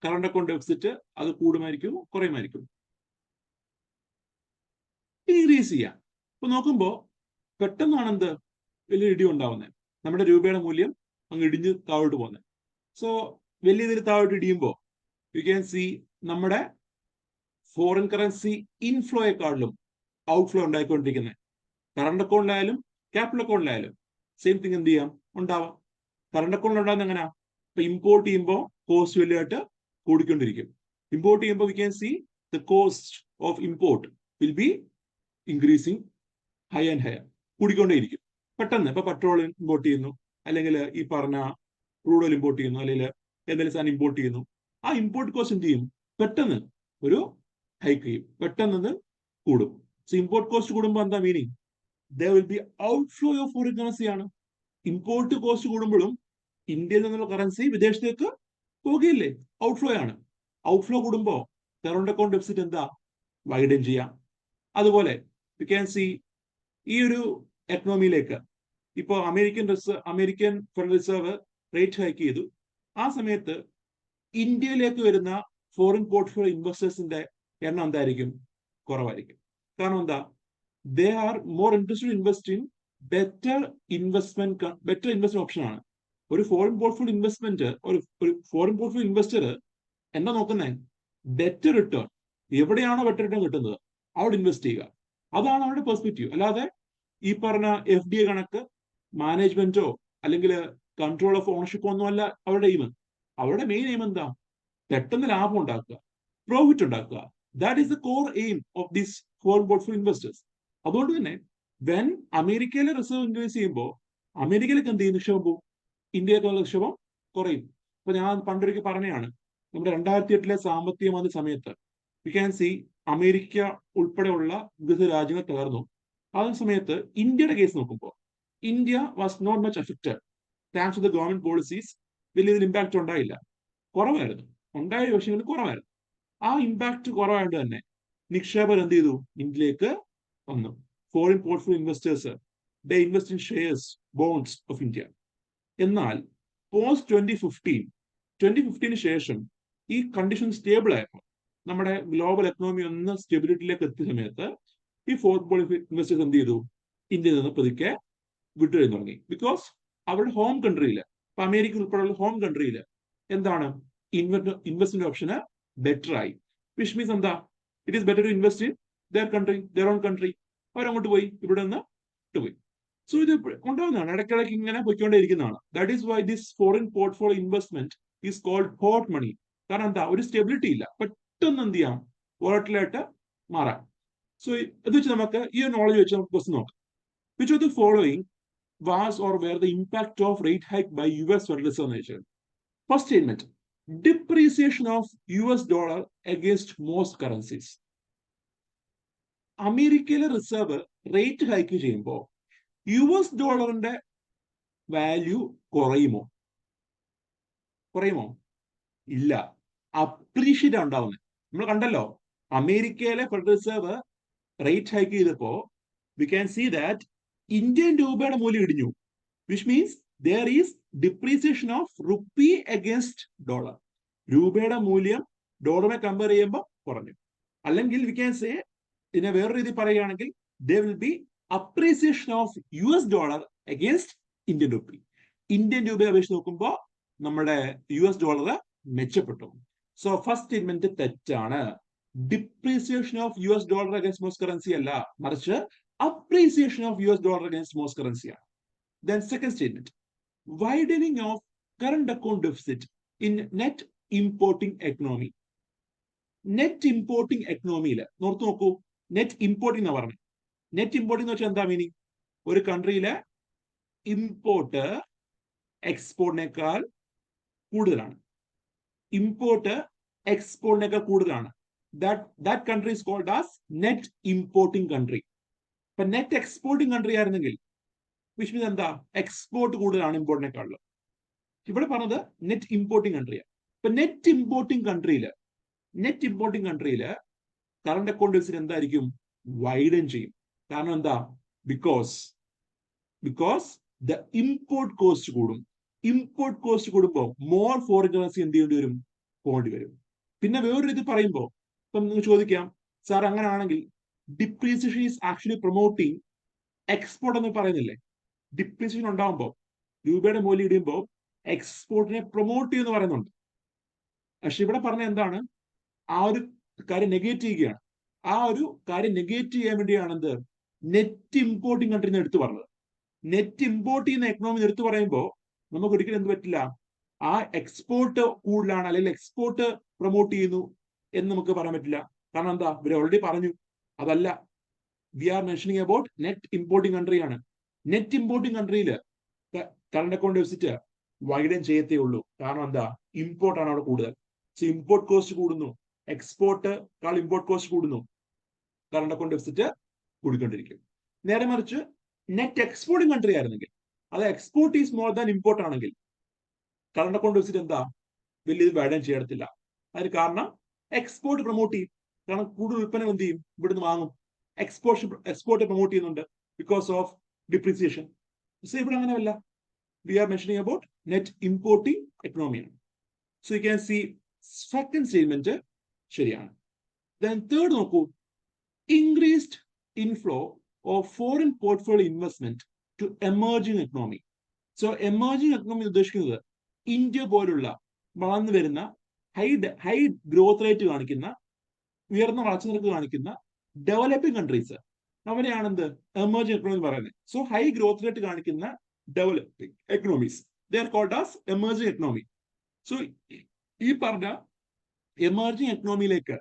കറണ്ട് അക്കൗണ്ട് ഡെഫിസിറ്റ് അത് കൂടുമായിരിക്കും കുറയുമായിരിക്കും? ഇൻക്രീസ് ചെയ്യാം. ഇപ്പൊ നോക്കുമ്പോൾ പെട്ടെന്നാണ് എന്ത് വലിയ ഇടി ഉണ്ടാവുന്നത്? നമ്മുടെ രൂപയുടെ മൂല്യം അങ്ങ് ഇടിഞ്ഞ് താഴോട്ട് പോകുന്നത്. സോ വലിയ രീതിയിൽ താഴോട്ട് ഇടിയുമ്പോൾ യു ക്യാൻ സി നമ്മുടെ ഫോറിൻ കറൻസി ഇൻഫ്ലോയെക്കാളിലും ഔട്ട്ഫ്ലോ ഉണ്ടായിക്കൊണ്ടിരിക്കുന്നത്. കറണ്ട് അക്കൗണ്ടിലായാലും ക്യാപിറ്റൽ അക്കൗണ്ടിലായാലും സെയിം തിങ് എന്ത് ചെയ്യാം? ഉണ്ടാവാം. കറണ്ട് അക്കൗണ്ടിൽ ഉണ്ടാകുന്ന എങ്ങനെയാ? ഇപ്പൊ ഇമ്പോർട്ട് ചെയ്യുമ്പോൾ കോസ്റ്റ് വലിയതായിട്ട് കൂടിക്കൊണ്ടിരിക്കും. ഇമ്പോർട്ട് ചെയ്യുമ്പോൾ we can see the cost of import will be increasing high and higher, കൂടിക്കൊണ്ടേയിരിക്കും. പെട്ടെന്ന് ഇപ്പൊ പെട്രോൾ ഇമ്പോർട്ട് ചെയ്യുന്നു, അല്ലെങ്കിൽ ഈ പറഞ്ഞ ക്രൂഡ് ഓയിൽ ഇമ്പോർട്ട് ചെയ്യുന്നു, അല്ലെങ്കിൽ എന്തെങ്കിലും സാധനം ഇമ്പോർട്ട് ചെയ്യുന്നു. ആ ഇമ്പോർട്ട് കോസ്റ്റ് എന്ത് ചെയ്യും? പെട്ടെന്ന് ഒരു ഹൈക്ക് ചെയ്യും, പെട്ടെന്ന് കൂടും. സോ ഇമ്പോർട്ട് കോസ്റ്റ് കൂടുമ്പോൾ എന്താ meaning? there will be outflow of foreign currency ആണ്. ഇമ്പോർട്ട് കോസ്റ്റ് കൂടുമ്പോഴും ഇന്ത്യയിൽ നിന്നുള്ള കറൻസി വിദേശത്തേക്ക് പോകുകയില്ലേ? ഔട്ട്ഫ്ലോ ആണ്. ഔട്ട്ഫ്ലോ കൂടുമ്പോൾ കറണ്ട് അക്കൗണ്ട് ഡെഫിസിറ്റ് എന്താ? വൈഡൻ ചെയ്യാം. അതുപോലെ യു ക്യാൻ സി ഈ ഒരു എക്കണോമിയിലേക്ക് ഇപ്പോ American federal reserve rate hike ചെയ്തു. ആ സമയത്ത് ഇന്ത്യയിലേക്ക് വരുന്ന ഫോറിൻ പോർട്ട്ഫോളിയോ ഇൻവെസ്റ്റേഴ്സിന്റെ എണ്ണം എന്തായിരിക്കും? കുറവായിരിക്കും. കാരണം എന്താ? they are more interested in investing better investment option ആണ്. ഒരു ഫോറിൻ പോർട്ട്ഫോളിയോ ഇൻവെസ്റ്റർ എന്താ നോക്കുന്നത്? Better return. എവിടെയാണോ ബെറ്റർ റിട്ടേൺ കിട്ടുന്നത് അവിടെ ഇൻവെസ്റ്റ് ചെയ്യുക. അതാണ് അവരുടെ പെർസ്പെക്റ്റീവ്. അല്ലാതെ ഈ പറഞ്ഞ FDI കണക്ക് മാനേജ്മെന്റോ അല്ലെങ്കിൽ കൺട്രോൾ ഓഫ് ഓണർഷിപ്പോ ഒന്നും അല്ല അവരുടെ എയിം. അവരുടെ മെയിൻ എയിം എന്താ? പെട്ടെന്ന് ലാഭം ഉണ്ടാക്കുക. പ്രോഫിറ്റ് ഉണ്ടാക്കുക. That is the core aim of this foreign portfolio investors. അതുകൊണ്ട് തന്നെ വെൻ അമേരിക്കയിലെ റിസർവ് ഇൻക്രീസ് ചെയ്യുമ്പോൾ അമേരിക്കയിലേക്ക് എന്ത് ചെയ്യും? നിക്ഷേപം പോകും, ഇന്ത്യയിലേക്കുള്ള നിക്ഷേപം കുറയും. അപ്പൊ ഞാൻ പണ്ടൊരിക്കൽ പറഞ്ഞതാണ്, നമ്മുടെ 2008 സാമ്പത്തിക മാന്ദ്യ സമയത്ത് വി ക്യാൻ സി അമേരിക്ക ഉൾപ്പെടെയുള്ള വിവിധ രാജ്യങ്ങൾ തകർന്നു. ആ സമയത്ത് ഇന്ത്യയുടെ കേസ് നോക്കുമ്പോൾ India was not much affected thanks to the government policies. വലിയ ഇമ്പാക്ട് ഉണ്ടായില്ല, കുറവായിരുന്നു, ഉണ്ടായ പക്ഷേ കുറവായിരുന്നു. ആ ഇമ്പാക്ട് കുറവായതുകൊണ്ട് തന്നെ നിക്ഷേപകർ എന്ത് ചെയ്തു? ഇന്ത്യയിലേക്ക് വന്നു. Foreign portfolio investors they invest in shares, bonds of India. എന്നാൽ പോസ്റ്റ് 2015 ശേഷം ഈ കണ്ടീഷൻ സ്റ്റേബിൾ ആയപ്പോൾ, നമ്മുടെ ഗ്ലോബൽ എക്കണോമി ഒന്ന് സ്റ്റെബിലിറ്റിയിലേക്ക് എത്തിയ സമയത്ത് ഈ ഫോറിൻ പോർട്ട്ഫോളിയോ ഇൻവെസ്റ്റേഴ്സ് എന്ത് ചെയ്തു? ഇന്ത്യയിൽ നിന്ന് പതുക്കെ വിട്ടുകഴിഞ്ഞു തുടങ്ങി. ബിക്കോസ് അവരുടെ ഹോം കൺട്രിയിൽ, ഇപ്പൊ അമേരിക്ക ഉൾപ്പെടെയുള്ള ഹോം കൺട്രിയിൽ എന്താണ് ഇൻവെസ്റ്റ്മെന്റ് ഓപ്ഷന് ബെറ്റർ ആയി. വിച്ച് മീൻസ് എന്താ? It is better to invest in their country, their own country. അവരങ്ങോട്ട് പോയി, ഇവിടെ നിന്ന് വിട്ടുപോയി. സോ ഇത് ഉണ്ടാവുന്നതാണ്, ഇടയ്ക്കിടയ്ക്ക് ഇങ്ങനെ പൊയ്ക്കൊണ്ടേയിരിക്കുന്നതാണ്. That is why this foreign portfolio investment is called hot money. കാരണം എന്താ? ഒരു സ്റ്റെബിലിറ്റി ഇല്ല, പെട്ടെന്ന് എന്ത് ചെയ്യാം? വോളറ്റിലായിട്ട് മാറാം. സോ ഇത് വെച്ച് നമുക്ക് ഈ ഒരു നോളജ് വെച്ച് നമുക്ക് ക്വസ്റ്റ്യൻ നോക്കാം. Which of the following was or were the impact of rate hike by US Federal Reserve Nation? First statement, depreciation of US dollar against most currencies. അമേരിക്കയിലെ റിസർവ് റേറ്റ് ഹൈക്ക് ചെയ്യുമ്പോൾ US ഡോളറിന്റെ വാല്യൂ കുറയുമോ? ഇല്ല, അപ്രീഷിയേറ്റ് ഉണ്ടാവുന്നത്. നമ്മൾ കണ്ടല്ലോ, അമേരിക്കയിലെ ഫെഡറൽ റിസർവ് റേറ്റ് ഹൈക്ക് ചെയ്തപ്പോ we can see that Indian രൂപയുടെ മൂല്യം ഇടിഞ്ഞു. Which means there is depreciation of rupee against dollar. രൂപയുടെ മൂല്യം ഡോളറുമായി കമ്പയർ ചെയ്യുമ്പോൾ കുറഞ്ഞു. അല്ലെങ്കിൽ വി ക്യാൻ സേ, ഇതിനെ വേറൊരു രീതി പറയുകയാണെങ്കിൽ, there will B appreciation of US dollar against Indian rupee. Indian രൂപയെ അപേക്ഷിച്ച് നോക്കുമ്പോൾ നമ്മുടെ US ഡോളർ മെച്ചപ്പെട്ടു. സോ ഫസ്റ്റ് സ്റ്റേറ്റ്മെന്റ് തെറ്റാണ്. Depreciation of US dollar against most currency അല്ല, മറിച്ച് appreciation of US dollar against most currency. Then second statement, widening of current account deficit in net importing economy. Net importing economy north നോക്കൂ, നെറ്റ് ഇമ്പോർട്ടിംഗ് എന്ന് പറഞ്ഞു. നെറ്റ് ഇമ്പോർട്ടിംഗ് എന്ന് വെച്ചാൽ എന്താ മീനിങ്? ഒരു കൺട്രിയിലെ ഇമ്പോർട്ട് എക്സ്പോർട്ടിനേക്കാൾ കൂടുതലാണ്. ഇമ്പോർട്ട് എക്സ്പോർട്ടിനേക്കാൾ കൂടുതലാണ്. That country is called as net importing country. ഇപ്പൊ നെറ്റ് എക്സ്പോർട്ടിംഗ് കൺട്രി ആയിരുന്നെങ്കിൽ വിച്ച് മീൻസ് എന്താ? എക്സ്പോർട്ട് കൂടുതലാണ് ഇമ്പോർട്ടിനേക്കാളും. ഇവിടെ പറഞ്ഞത് നെറ്റ് ഇമ്പോർട്ടിംഗ് കൺട്രിയാണ്. ഇപ്പൊ നെറ്റ് ഇമ്പോർട്ടിംഗ് കൺട്രിയില് കറണ്ട് അക്കൗണ്ട് ഡെഫിസിറ്റ് എന്തായിരിക്കും? വൈഡൻ ചെയ്യും. കാരണം എന്താ? ബിക്കോസ് ദ ഇമ്പോർട്ട് കോസ്റ്റ് കൂടും. ഇമ്പോർട്ട് കോസ്റ്റ് കൂടുമ്പോൾ മോർ ഫോറിൻ കറൻസി എന്ത് ചെയ്യേണ്ടി വരും? പോകേണ്ടി വരും. പിന്നെ വേറൊരു ഇത് പറയുമ്പോൾ ഇപ്പം നിങ്ങൾ ചോദിക്കാം, സാർ അങ്ങനെയാണെങ്കിൽ depreciation is actually promoting export എന്ന് പറയുന്നില്ലേ? ഡിപ്രീസിയേഷൻ ഉണ്ടാകുമ്പോൾ, രൂപയുടെ മൂല്യം ഇടുമ്പോൾ എക്സ്പോർട്ടിനെ പ്രൊമോട്ട് ചെയ്യുമെന്ന് പറയുന്നുണ്ട്. പക്ഷെ ഇവിടെ പറഞ്ഞ എന്താണ്? ആ ഒരു കാര്യം നെഗേറ്റ് ചെയ്യുകയാണ്. ആ ഒരു കാര്യം നെഗേറ്റ് ചെയ്യാൻ വേണ്ടിയാണ് എന്ത്? നെറ്റ് ഇമ്പോർട്ടിംഗ് കൺട്രി എടുത്തു പറഞ്ഞത്. നെറ്റ് ഇമ്പോർട്ട് ചെയ്യുന്ന എക്കണോമി എടുത്തു പറയുമ്പോൾ നമുക്ക് ഒരിക്കലും എന്ത് പറ്റില്ല? ആ എക്സ്പോർട്ട് കൂടുതലാണ് അല്ലെങ്കിൽ എക്സ്പോർട്ട് പ്രൊമോട്ട് ചെയ്യുന്നു എന്ന് നമുക്ക് പറയാൻ പറ്റില്ല. കാരണം എന്താ? ഇവർ ഓൾറെഡി പറഞ്ഞു അതല്ല. We are mentioning about net importing കൺട്രിയാണ്. നെറ്റ് ഇമ്പോർട്ടിംഗ് കൺട്രിയിൽ കറണ്ട് അക്കൗണ്ട് ഡെഫിസിറ്റ് വൈഡൻ ചെയ്യത്തേ ഉള്ളൂ. കാരണം എന്താ? ഇമ്പോർട്ടാണ് അവിടെ കൂടുതൽ. സോ ഇമ്പോർട്ട് കോസ്റ്റ് കൂടുന്നു, എക്സ്പോർട്ട് ഇമ്പോർട്ട് കോസ്റ്റ് കൂടുന്നു, കറണ്ട് അക്കൗണ്ട് ഡെഫിസിറ്റ് കൂടിക്കൊണ്ടിരിക്കും. നേരെ മറിച്ച് നെറ്റ് എക്സ്പോർട്ടിംഗ് കൺട്രി ആയിരുന്നെങ്കിൽ, അത് export is more than import ആണെങ്കിൽ കറണ്ട് അക്കൗണ്ട് ഡെഫിസിറ്റ് എന്താ? വലിയത് വൈഡൻ ചെയ്യത്തില്ല. അതിന് കാരണം എക്സ്പോർട്ട് പ്രൊമോട്ട് ചെയ്യും. കാരണം കൂടുതൽ ഉൽപ്പന്നം എന്ത് ചെയ്യും? ഇവിടുന്ന് വാങ്ങും. എക്സ്പോർട്ട് പ്രൊമോട്ട് ചെയ്യുന്നുണ്ട് ബിക്കോസ് ഓഫ് ഡിപ്രീസിയേഷൻ. ഇവിടെ അങ്ങനെയല്ല. We are mentioning about net importing എക്കണോമിയാണ്. So you can see second statement ശരിയാണ്. ദെൻ തേർഡ് നോക്കൂ, increased inflow of foreign portfolio investment to emerging economy. So emerging economy ഉദ്ദേശിക്കുന്നത് ഇന്ത്യ പോലുള്ള വളർന്നു വരുന്ന ഹൈ ഗ്രോത്ത് റേറ്റ് കാണിക്കുന്ന, ഉയർന്ന വളർച്ച നിരക്ക് കാണിക്കുന്ന ഡെവലപ്പിംഗ് കൺട്രീസ്, അവരെയാണ് എന്ത്? എമർജിംഗ് എക്കണോമി പറയുന്നത്. സോ ഹൈ ഗ്രോത്ത് റേറ്റ് കാണിക്കുന്ന developing economies, they are called as emerging economy. So ഈ പറഞ്ഞ എമർജിങ് എക്കണോമിയിലേക്ക്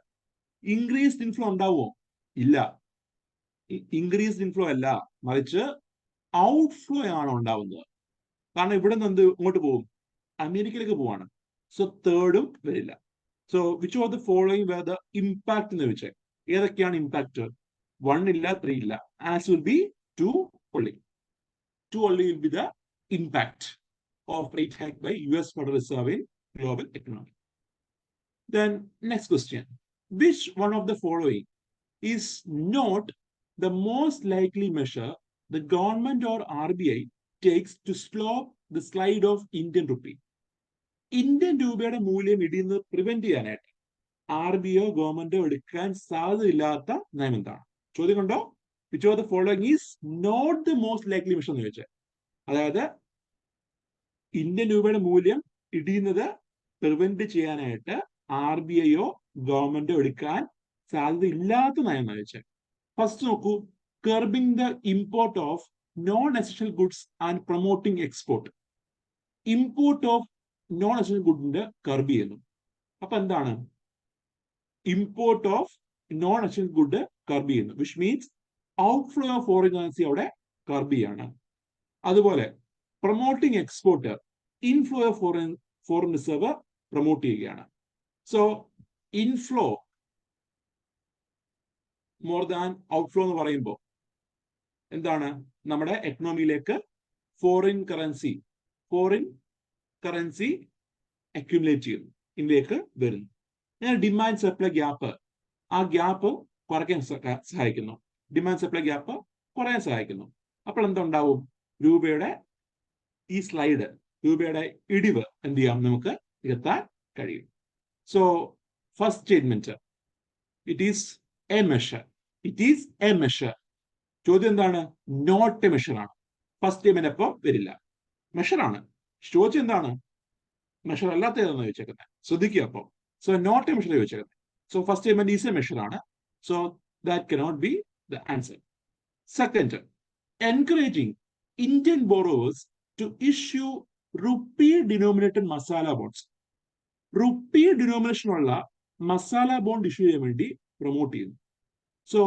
ഇൻക്രീസ്ഡ് ഇൻഫ്ലോ ഉണ്ടാവുമോ? ഇല്ല. ഇൻക്രീസ്ഡ് ഇൻഫ്ലോ അല്ല, മറിച്ച് ഔട്ട്ഫ്ലോ ആണ് ഉണ്ടാവുന്നത്. കാരണം ഇവിടെ നിന്ന് എന്ത് ഇങ്ങോട്ട് പോകും? അമേരിക്കയിലേക്ക് പോവാണ്. സോ തേർഡും വരില്ല. So which of the following where the impact എന്ന് വെച്ചാൽ ഏതൊക്കെയാണ് ഇമ്പാക്ട്? 1 ഇല്ല, 3 ഇല്ല. Answer will be 2 only. 2 only will be the impact of rate hike by US Federal Reserve in global economy. Then next question. Which one of the following is not the most likely measure the government or RBI takes to slow the slide of Indian rupee? Indian രൂപയുടെ മൂല്യം ഇടിയുന്നത് പ്രിവെന്റ് ചെയ്യാനായിട്ട് RBIയോ ഗവൺമെന്റോ എടുക്കാൻ സാധ്യതയില്ലാത്ത നയം എന്താണ്? ചോദ്യം കണ്ടോ? Which of the following is not the most likely measure എന്ന് ചോദിച്ചാൽ, അതായത് ഇന്ത്യൻ രൂപയുടെ മൂല്യം ഇടിയുന്നത് പ്രിവെന്റ് ചെയ്യാനായിട്ട് RBIയോ ഗവൺമെന്റോ എടുക്കാൻ സാധ്യതയില്ലാത്ത നയം എന്ന് ചോദിച്ചാൽ, ഫസ്റ്റ് നോക്കൂ, curbing the import of non essential goods and promoting export. Import of non essential ഗുഡിന്റെ കർബ് ചെയ്യുന്നു. അപ്പൊ എന്താണ്? Import of non essential good curb ചെയ്യുന്നു, which means outflow of foreign currency അവിടെ കർബ് ചെയ്യാണ്. അതുപോലെ promoting export, inflow of foreign reserve promote ചെയ്യുകയാണ്. So inflow more than outflow എന്ന് പറയുമ്പോൾ എന്താണ്? നമ്മുടെ എക്കണോമിയിലേക്ക് ഫോറിൻ കറൻസി അക്യുമുലേറ്റ് ചെയ്യുന്നു, ഇന്ത്യക്ക് വരുന്നു. ഡിമാൻഡ് സപ്ലൈ ഗ്യാപ്പ്, ആ ഗ്യാപ്പ് കുറയ്ക്കാൻ സഹായിക്കുന്നു. ഡിമാൻഡ് സപ്ലൈ ഗ്യാപ്പ് കുറയാൻ സഹായിക്കുന്നു. അപ്പോൾ എന്തുണ്ടാവും? രൂപയുടെ ഈ സ്ലൈഡ്, രൂപയുടെ ഇടിവ് എന്ത് ചെയ്യാം? നമുക്ക് നികത്താൻ കഴിയും. So first statement, it is a measure. ചോദ്യം എന്താണ്? നോട്ട് എ മെഷർ ആണ്. ഫസ്റ്റ് സ്റ്റേറ്റ്മെന്റ് അപ്പോൾ വരില്ല, മെഷറാണ്. ചോദ്യം എന്താണ്? മെഷർ അല്ലാത്ത ഏതാണെന്ന് ചോദിച്ചേക്കുന്നത്. ശ്രദ്ധിക്കുക അപ്പോൾ. സോ നോട്ട് എ മെഷർ ചോദിച്ചേക്കുന്നത്. So first statement is a measure ആണ്. So that cannot be the answer. Second, encouraging Indian borrowers to issue rupee denominated masala bonds. Rupee ഡിനോമിനേഷനുള്ള മസാല ബോണ്ട് ഇഷ്യൂ ചെയ്യാൻ വേണ്ടി പ്രൊമോട്ട് ചെയ്യുന്നു. സോ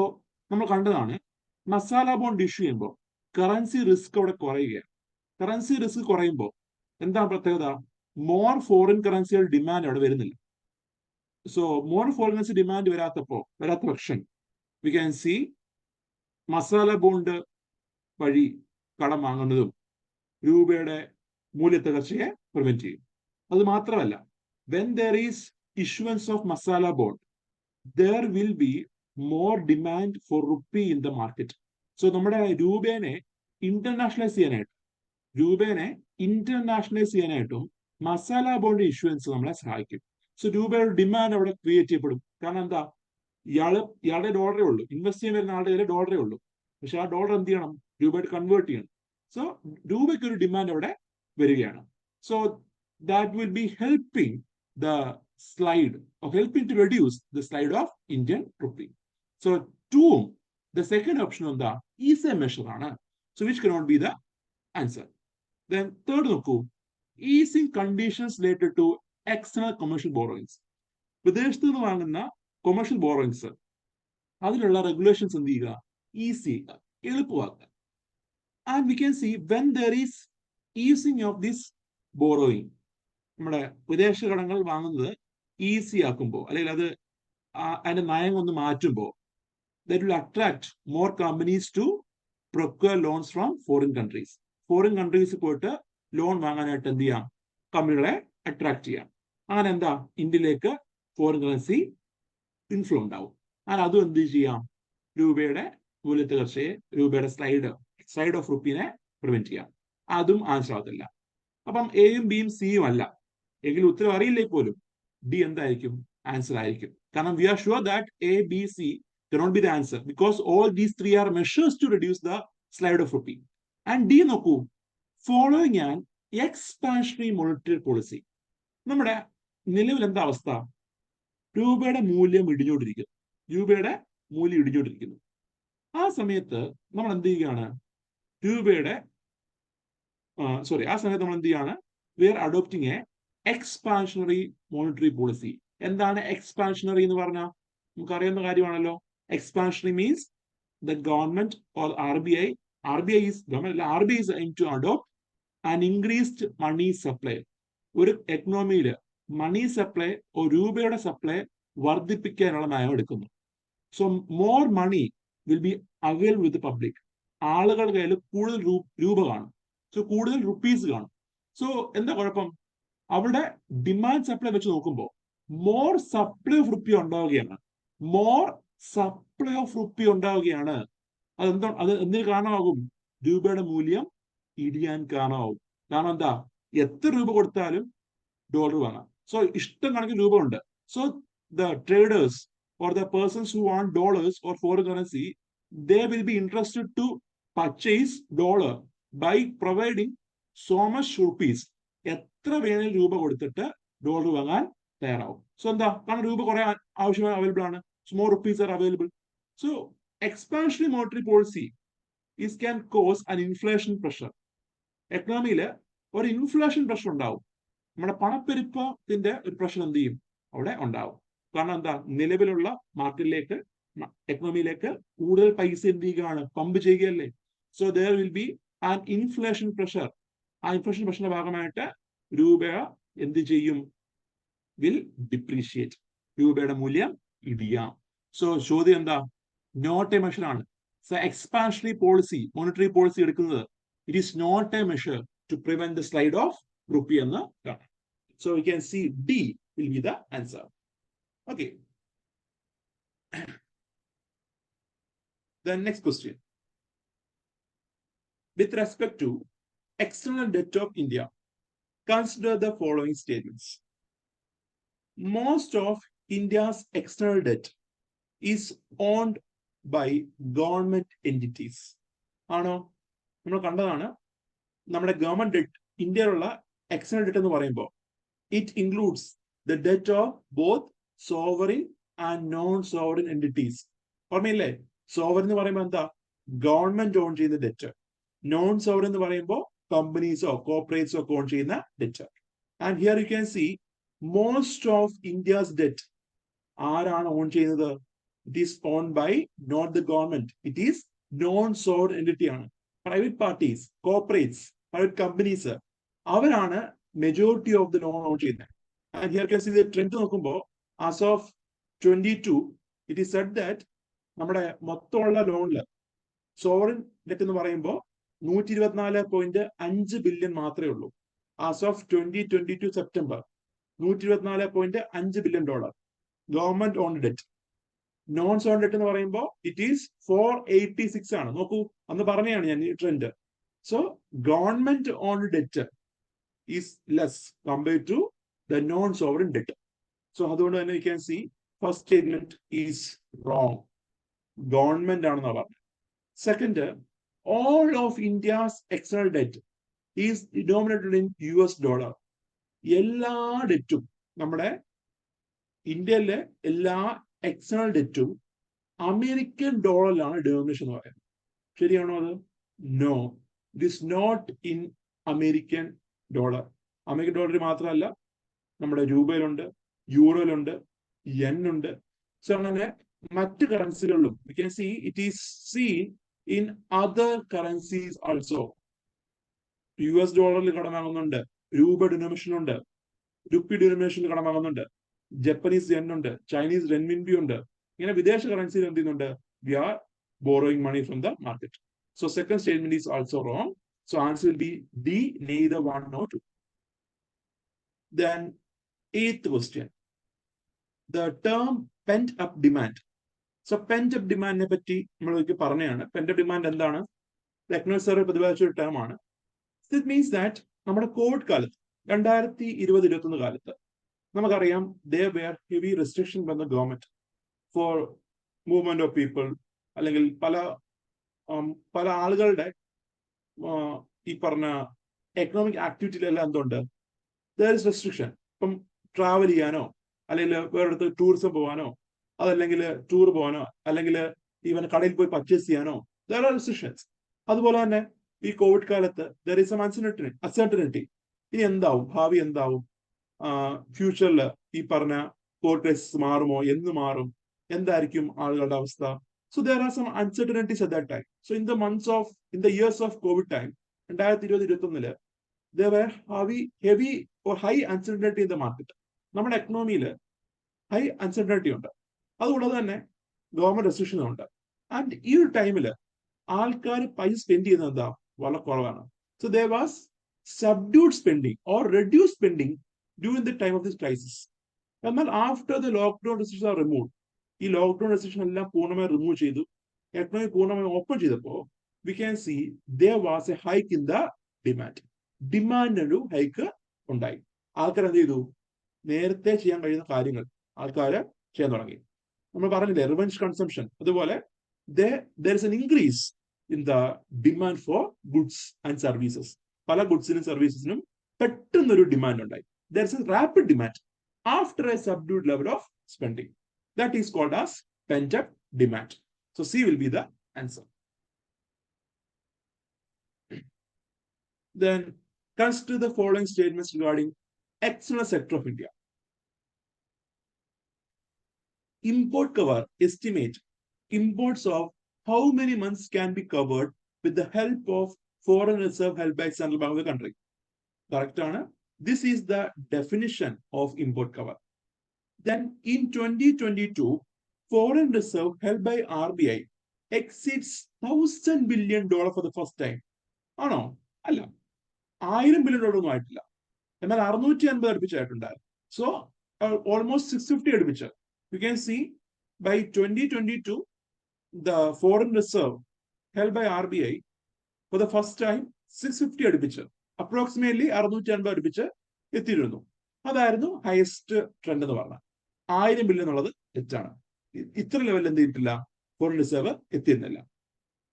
നമ്മൾ കണ്ടതാണ്, മസാല ബോണ്ട് ഇഷ്യൂ ചെയ്യുമ്പോൾ കറൻസി റിസ്ക് അവിടെ കുറയുകയാണ്. കറൻസി റിസ്ക് കുറയുമ്പോൾ എന്താണ് പ്രത്യേകത? മോർ ഫോറിൻ കറൻസികൾ ഡിമാൻഡ് അവിടെ വരുന്നില്ല. So more foreign currency demand വരാത്ത പക്ഷം V can C masala bond വഴി കടം വാങ്ങുന്നതും രൂപയുടെ മൂല്യത്തകർച്ചയെ പ്രിവെന്റ് ചെയ്യും. അത് മാത്രമല്ല, when there is issuance of masala bond, there will be more demand for rupee in the market. So നമ്മുടെ രൂപേനെ ഇന്റർനാഷണലൈസ് ചെയ്യാനായിട്ടും മസാല ബോണ്ട് ഇഷ്യൂവൻസ് നമ്മളെ സഹായിക്കും. സോ രൂപയുടെ ഡിമാൻഡ് അവിടെ ക്രിയേറ്റ് ചെയ്യപ്പെടും. കാരണം എന്താ? ഇയാളുടെ ഡോളറേ ഉള്ളൂ, ഇൻവെസ്റ്റ് ചെയ്യാൻ വരുന്ന ആളുടെ ഡോളറേ ഉള്ളൂ. പക്ഷെ ആ ഡോളർ എന്ത് ചെയ്യണം? രൂപയായിട്ട് കൺവേർട്ട് ചെയ്യണം. സോ രൂപയ്ക്ക് ഒരു ഡിമാൻഡ് അവിടെ വരികയാണ്. So that will be helping the slide of helping to reduce the slide of Indian rupee. So the second option on the is a measure ആണ്. So which cannot be the answer. Then third നോക്കൂ, easing conditions related to external commercial borrowings. വിദേശത്ത് നിന്ന് വാങ്ങുന്ന കൊമേഴ്ഷ്യൽ ബോറോയിങ്സ്, അതിലുള്ള റെഗുലേഷൻസ് എന്ത് ചെയ്യുക? ഈസി ചെയ്യുക, എളുപ്പമാക്കുക. And we can see when there is easing of this borrowing, നമ്മുടെ വിദേശ കടങ്ങൾ വാങ്ങുന്നത് ഈസി ആക്കുമ്പോൾ, അല്ലെങ്കിൽ അതിന്റെ നയം ഒന്ന് മാറ്റുമ്പോൾ, that will attract more companies to procure loans from foreign countries. Foreign countries പോയിട്ട് ലോൺ വാങ്ങാനായിട്ട് എന്ത് ചെയ്യാം? കമ്പനികളെ അട്രാക്ട് ചെയ്യാം. അങ്ങനെ എന്താ? ഇന്ത്യയിലേക്ക് ഫോറിൻ കറൻസി ഇൻഫ്ലോ ഉണ്ടാവും. അങ്ങനെ അതും എന്ത് ചെയ്യാം? രൂപയുടെ മൂല്യത്തകർച്ചയെ, രൂപയുടെ സ്ലൈഡ് ഓഫ് റുപ്പീനെ പ്രിവെന്റ് ചെയ്യാം. അതും ആൻസർ ആവത്തില്ല. അപ്പം എയും ബിയും സിയും അല്ല എങ്കിലും ഉത്തരം അറിയില്ലേ പോലും ഡി എന്തായിരിക്കും? ആൻസർ ആയിരിക്കും. കാരണം we are sure that A B C cannot be the answer because all these three are measures to reduce the slide of rupee. And D നോക്കൂ, following an expansionary monetary policy. നമ്മുടെ നിലവിൽ എന്താ അവസ്ഥ? രൂപയുടെ മൂല്യം ഇടിഞ്ഞുകൊണ്ടിരിക്കുന്നു. ആ സമയത്ത് നമ്മൾ എന്ത് ചെയ്യുകയാണ്? we are adopting a expansionary monetary policy. എന്താണ് എക്സ്പാൻഷണറി എന്ന് പറഞ്ഞാൽ? നമുക്കറിയുന്ന കാര്യമാണല്ലോ. എക്സ്പാൻഷണറി means the government or RBI is government, RBI is aimed to adopt an increased money supply. ഒരു എക്കണോമിയില് മണി സപ്ലൈ, ഒരു രൂപയുടെ സപ്ലൈ വർദ്ധിപ്പിക്കാനുള്ള നയം എടുക്കുന്നു. So more money will be available with public. ആളുകളുടെ കയ്യിൽ കൂടുതൽ രൂപ കാണും. സോ കൂടുതൽ റുപ്പീസ് കാണും. സോ എന്താ കുഴപ്പം? അവിടെ ഡിമാൻഡ് സപ്ലൈ വെച്ച് നോക്കുമ്പോൾ മോർ സപ്ലൈ ഓഫ് റുപ്പി ഉണ്ടാവുകയാണ്. മോർ സപ്ലൈ ഓഫ് റുപ്പി ഉണ്ടാവുകയാണ്. അത് എന്തിന് കാരണമാകും? രൂപയുടെ മൂല്യം ഇടിയാൻ കാരണമാകും. കാരണം എന്താ? എത്ര രൂപ കൊടുത്താലും ഡോളർ വാങ്ങാം. സോ ഇഷ്ടം കണക്കിന് രൂപ ഉണ്ട്. So the traders or the persons who want dollars or foreign currency, they will be interested to purchase dollar by providing so much rupees. എത്ര വേണേലും രൂപ കൊടുത്തിട്ട് ഡോളർ വാങ്ങാൻ തയ്യാറാവും. സോ എന്താ? കാരണം രൂപ കുറെ ആവശ്യമായി അവൈലബിൾ ആണ്. More rupees are available. So expansionary monetary policy can cause an inflation pressure. എക്കണോമിയില് ഒരു ഇൻഫ്ലേഷൻ പ്രഷർ ഉണ്ടാവും. നമ്മുടെ പണപ്പെരുപ്പത്തിന്റെ ഒരു പ്രശ്നം എന്ത് ചെയ്യും? അവിടെ ഉണ്ടാവും. കാരണം എന്താ? നിലവിലുള്ള മാർക്കറ്റിലേക്ക്, എക്കണോമിയിലേക്ക് കൂടുതൽ പൈസ എന്ത് ചെയ്യുകയാണ്? പമ്പ് ചെയ്യുകയല്ലേ. So there will be an inflation pressure. ആ ഇൻഫ്ലേഷൻ പ്രഷറിന്റെ ഭാഗമായിട്ട് രൂപ എന്ത് ചെയ്യും? will depreciate. രൂപയുടെ മൂല്യം ഇടിയാം. സോ ചോദ്യം എന്താ? നോട്ട് എ മെഷർ ആണ്. So expansionary policy, monetary policy എടുക്കുന്നത് it is not a measure to prevent the slide of rupee എന്ന് കാണാം. So you can see D will be the answer. Okay, the next question. With respect to external debt of India, consider the following statements. Most of India's external debt is owned by government entities. ആണോ? നമ്മൾ കണ്ടതാണ്. നമ്മുടെ ഗവൺമെന്റ് ഡെറ്റ്, ഇന്ത്യയിലുള്ള എക്സ്റ്റേണൽ ഡെറ്റ് എന്ന് പറയുമ്പോൾ it includes the debt of both sovereign and non sovereign entities. ഓർമ്മയില്ലേ? സോവറിൻ എന്ന് പറയുമ്പോൾ എന്താ? ഗവൺമെന്റ് ഓൺ ചെയ്യുന്ന ഡെറ്റ്. നോൺ സോവറിൻ എന്ന് പറയുമ്പോൾ കമ്പനീസോ കോർപ്പറേറ്റ്സോ ഒക്കെ ഓൺ ചെയ്യുന്ന debt. And here you can see most of India's debt ആരാണ് ഓൺ ചെയ്യുന്നത്? It is own by not the government, it is non sovereign entity ആണ്. Private parties, corporates, private companies, അവരാണ് majority of the loan own ചെയ്യുന്നത്. And here can see the trend നോക്കുമ്പോൾ as of 22 it is said that നമ്മുടെ മൊത്തമുള്ള ലോണില് സോവറിൻ ഡെറ്റ് എന്ന് പറയുമ്പോൾ 124.5 ബില്യൺ മാത്രമേ ഉള്ളൂ. As of 2022 September 124.5 billion dollar government on debt. Non zone debt എന്ന് പറയുമ്പോൾ ഇറ്റ് ഈസ് 486 ആണ്. നോക്കൂ, അന്ന് പറഞ്ഞതാണ് ഞാൻ ഈ trend. So government on debt is less compared to the non sovereign debt. So അതുകൊണ്ട് തന്നെ you can see first statement is wrong. Government ആണെന്നാണ് പറഞ്ഞത്. Second, all of India's external debt is denominated in US dollar. എല്ലാ ഡെറ്റും, നമ്മുടെ ഇന്ത്യയിലെ എല്ലാ എക്സ്റ്റേണൽ ഡെറ്റും അമേരിക്കൻ ഡോളറിലാണ് ഡിനോമിനേഷൻ എന്ന് പറയുന്നത്. ശരിയാണോ അത്? No, it is not in American dollar. American ഡോളറിൽ മാത്രമല്ല, നമ്മുടെ രൂപയിലുണ്ട്, യൂറോയിലുണ്ട്, യെൻ ഉണ്ട്. സോ അങ്ങനെ മറ്റ് കറൻസികളിലും we can see it is seen in other currencies also. US ഡോളറിൽ കടം വാങ്ങുന്നുണ്ട്, രൂപ ഡിനോമിനേഷൻ ഉണ്ട്, റുപ്പി ഡിനോമിനേഷനിൽ കടം വാങ്ങുന്നുണ്ട്, ജപ്പനീസ് യെൻ ഉണ്ട്, ചൈനീസ് റെൻമിൻബി ഉണ്ട്. ഇങ്ങനെ വിദേശ കറൻസിയിൽ എന്ത് ചെയ്യുന്നുണ്ട്? We are borrowing money from the market. So second statement is also wrong. So answer will B D, neither 1 nor 2. Then 8th question. The term pent up demand. So pent up ഡിമാൻഡിനെ പറ്റി നമ്മൾ പറഞ്ഞതാണ്. പെന്റ് അപ്പ് ഡിമാൻഡ് എന്താണ്? എക്കണോമിക് സർവേ പ്രതിപാദിച്ച ഒരു ടേം ആണ്. ഇറ്റ് മീൻസ് ദാറ്റ് നമ്മുടെ കോവിഡ് കാലത്ത് 2020-21 കാലത്ത് നമുക്കറിയാം there were heavy restriction from the government for movement of people. അല്ലെങ്കിൽ പല ആളുകളുടെ ഈ പറഞ്ഞ എക്കണോമിക് ആക്ടിവിറ്റിയിലെല്ലാം എന്തുണ്ട്? there is restriction. ഇപ്പം ട്രാവൽ ചെയ്യാനോ അല്ലെങ്കിൽ വേറെടുത്ത് ടൂറിസം പോകാനോ, അതല്ലെങ്കിൽ ടൂർ പോകാനോ, അല്ലെങ്കിൽ ഈവൻ കടയിൽ പോയി പർച്ചേസ് ചെയ്യാനോ there are restrictions. അതുപോലെ തന്നെ ഈ കോവിഡ് കാലത്ത് there is some uncertainty. ഇനി എന്താവും, ഭാവി എന്താവും, ഫ്യൂച്ചറിൽ ഈ പറഞ്ഞ കോർട്ട് കേസസ് മാറുമോ, എന്ന് മാറും, എന്തായിരിക്കും ആളുകളുടെ അവസ്ഥ. So there are some uncertainties at that time. So in the years of COVID time, 2020-2021, there were heavy or high uncertainty in the market. നമ്മുടെ എക്കണോമിയിൽ ഹൈ അൺസർട്ടനിറ്റി ഉണ്ട്. അതുകൂടാതെ തന്നെ ഗവൺമെന്റ് റെസ്ട്രിക്ഷൻ ഉണ്ട്. ആൻഡ് ഈ ഒരു ടൈമിൽ ആൾക്കാർ പൈസ സ്പെൻഡ് ചെയ്യുന്നത് എന്താ, വളരെ കുറവാണ്. So there was subdued spending or reduced spending during the time of this crisis. എന്നാൽ after the lockdown restriction are remove, ഈ ലോക്ക്ഡൌൺ റെസ്ട്രിക്ഷൻ എല്ലാം പൂർണ്ണമായി റിമൂവ് ചെയ്തു, എക്കണോമി പൂർണ്ണമായി ഓപ്പൺ ചെയ്തപ്പോൾ we can see there was a hike in the demand. Demand ഒരു ഹൈക്ക് ഉണ്ടായി. ആൾക്കാർ എന്ത് ചെയ്തു, നേരത്തെ ചെയ്യാൻ കഴിയുന്ന കാര്യങ്ങൾ ആൾക്കാർ ചെയ്യാൻ തുടങ്ങി. നമ്മൾ പറഞ്ഞില്ലേ റിവെഞ്ച് കൺസംഷൻ, അതുപോലെ there is an increase in the demand for goods and services. പല ഗുഡ്സിനും സർവീസസിനും പെട്ടെന്നൊരു ഡിമാൻഡ് ഉണ്ടായി. There is a rapid demand after a subdued level of spending. That is called as pent-up demand. So C will be the answer. Then consider the following statements regarding external sector of India. Import cover estimate imports of how many months can be covered with the help of foreign reserve held by central bank of the country. Correct, Anna? This is the definition of import cover. Then in 2022, foreign reserve held by RBI exceeds $1,000 billion for the first time. ആണോ? അല്ല, $1000 billion ഒന്നും ആയിട്ടില്ല. എന്നാൽ 650 അടുപ്പിച്ചായിട്ടുണ്ടായിരുന്നു. സോ ഓൾമോസ്റ്റ് 650 അടുപ്പിച്ച്. You can see by 2022, the foreign reserve held by RBI for the first time 650 അടുപ്പിച്ച്, അപ്രോക്സിമേറ്റ്ലി 650 അടുപ്പിച്ച് എത്തിയിരുന്നു. അതായിരുന്നു ഹയസ്റ്റ് ട്രെൻഡ് എന്ന് പറഞ്ഞാൽ. 1000 ബില്യൺ എന്നുള്ളത് തെറ്റാണ്. ഇത്ര ലെവലിൽ എന്ത് ചെയ്തിട്ടില്ല, ഫോറിൻ റിസർവ് എത്തിയിരുന്നില്ല.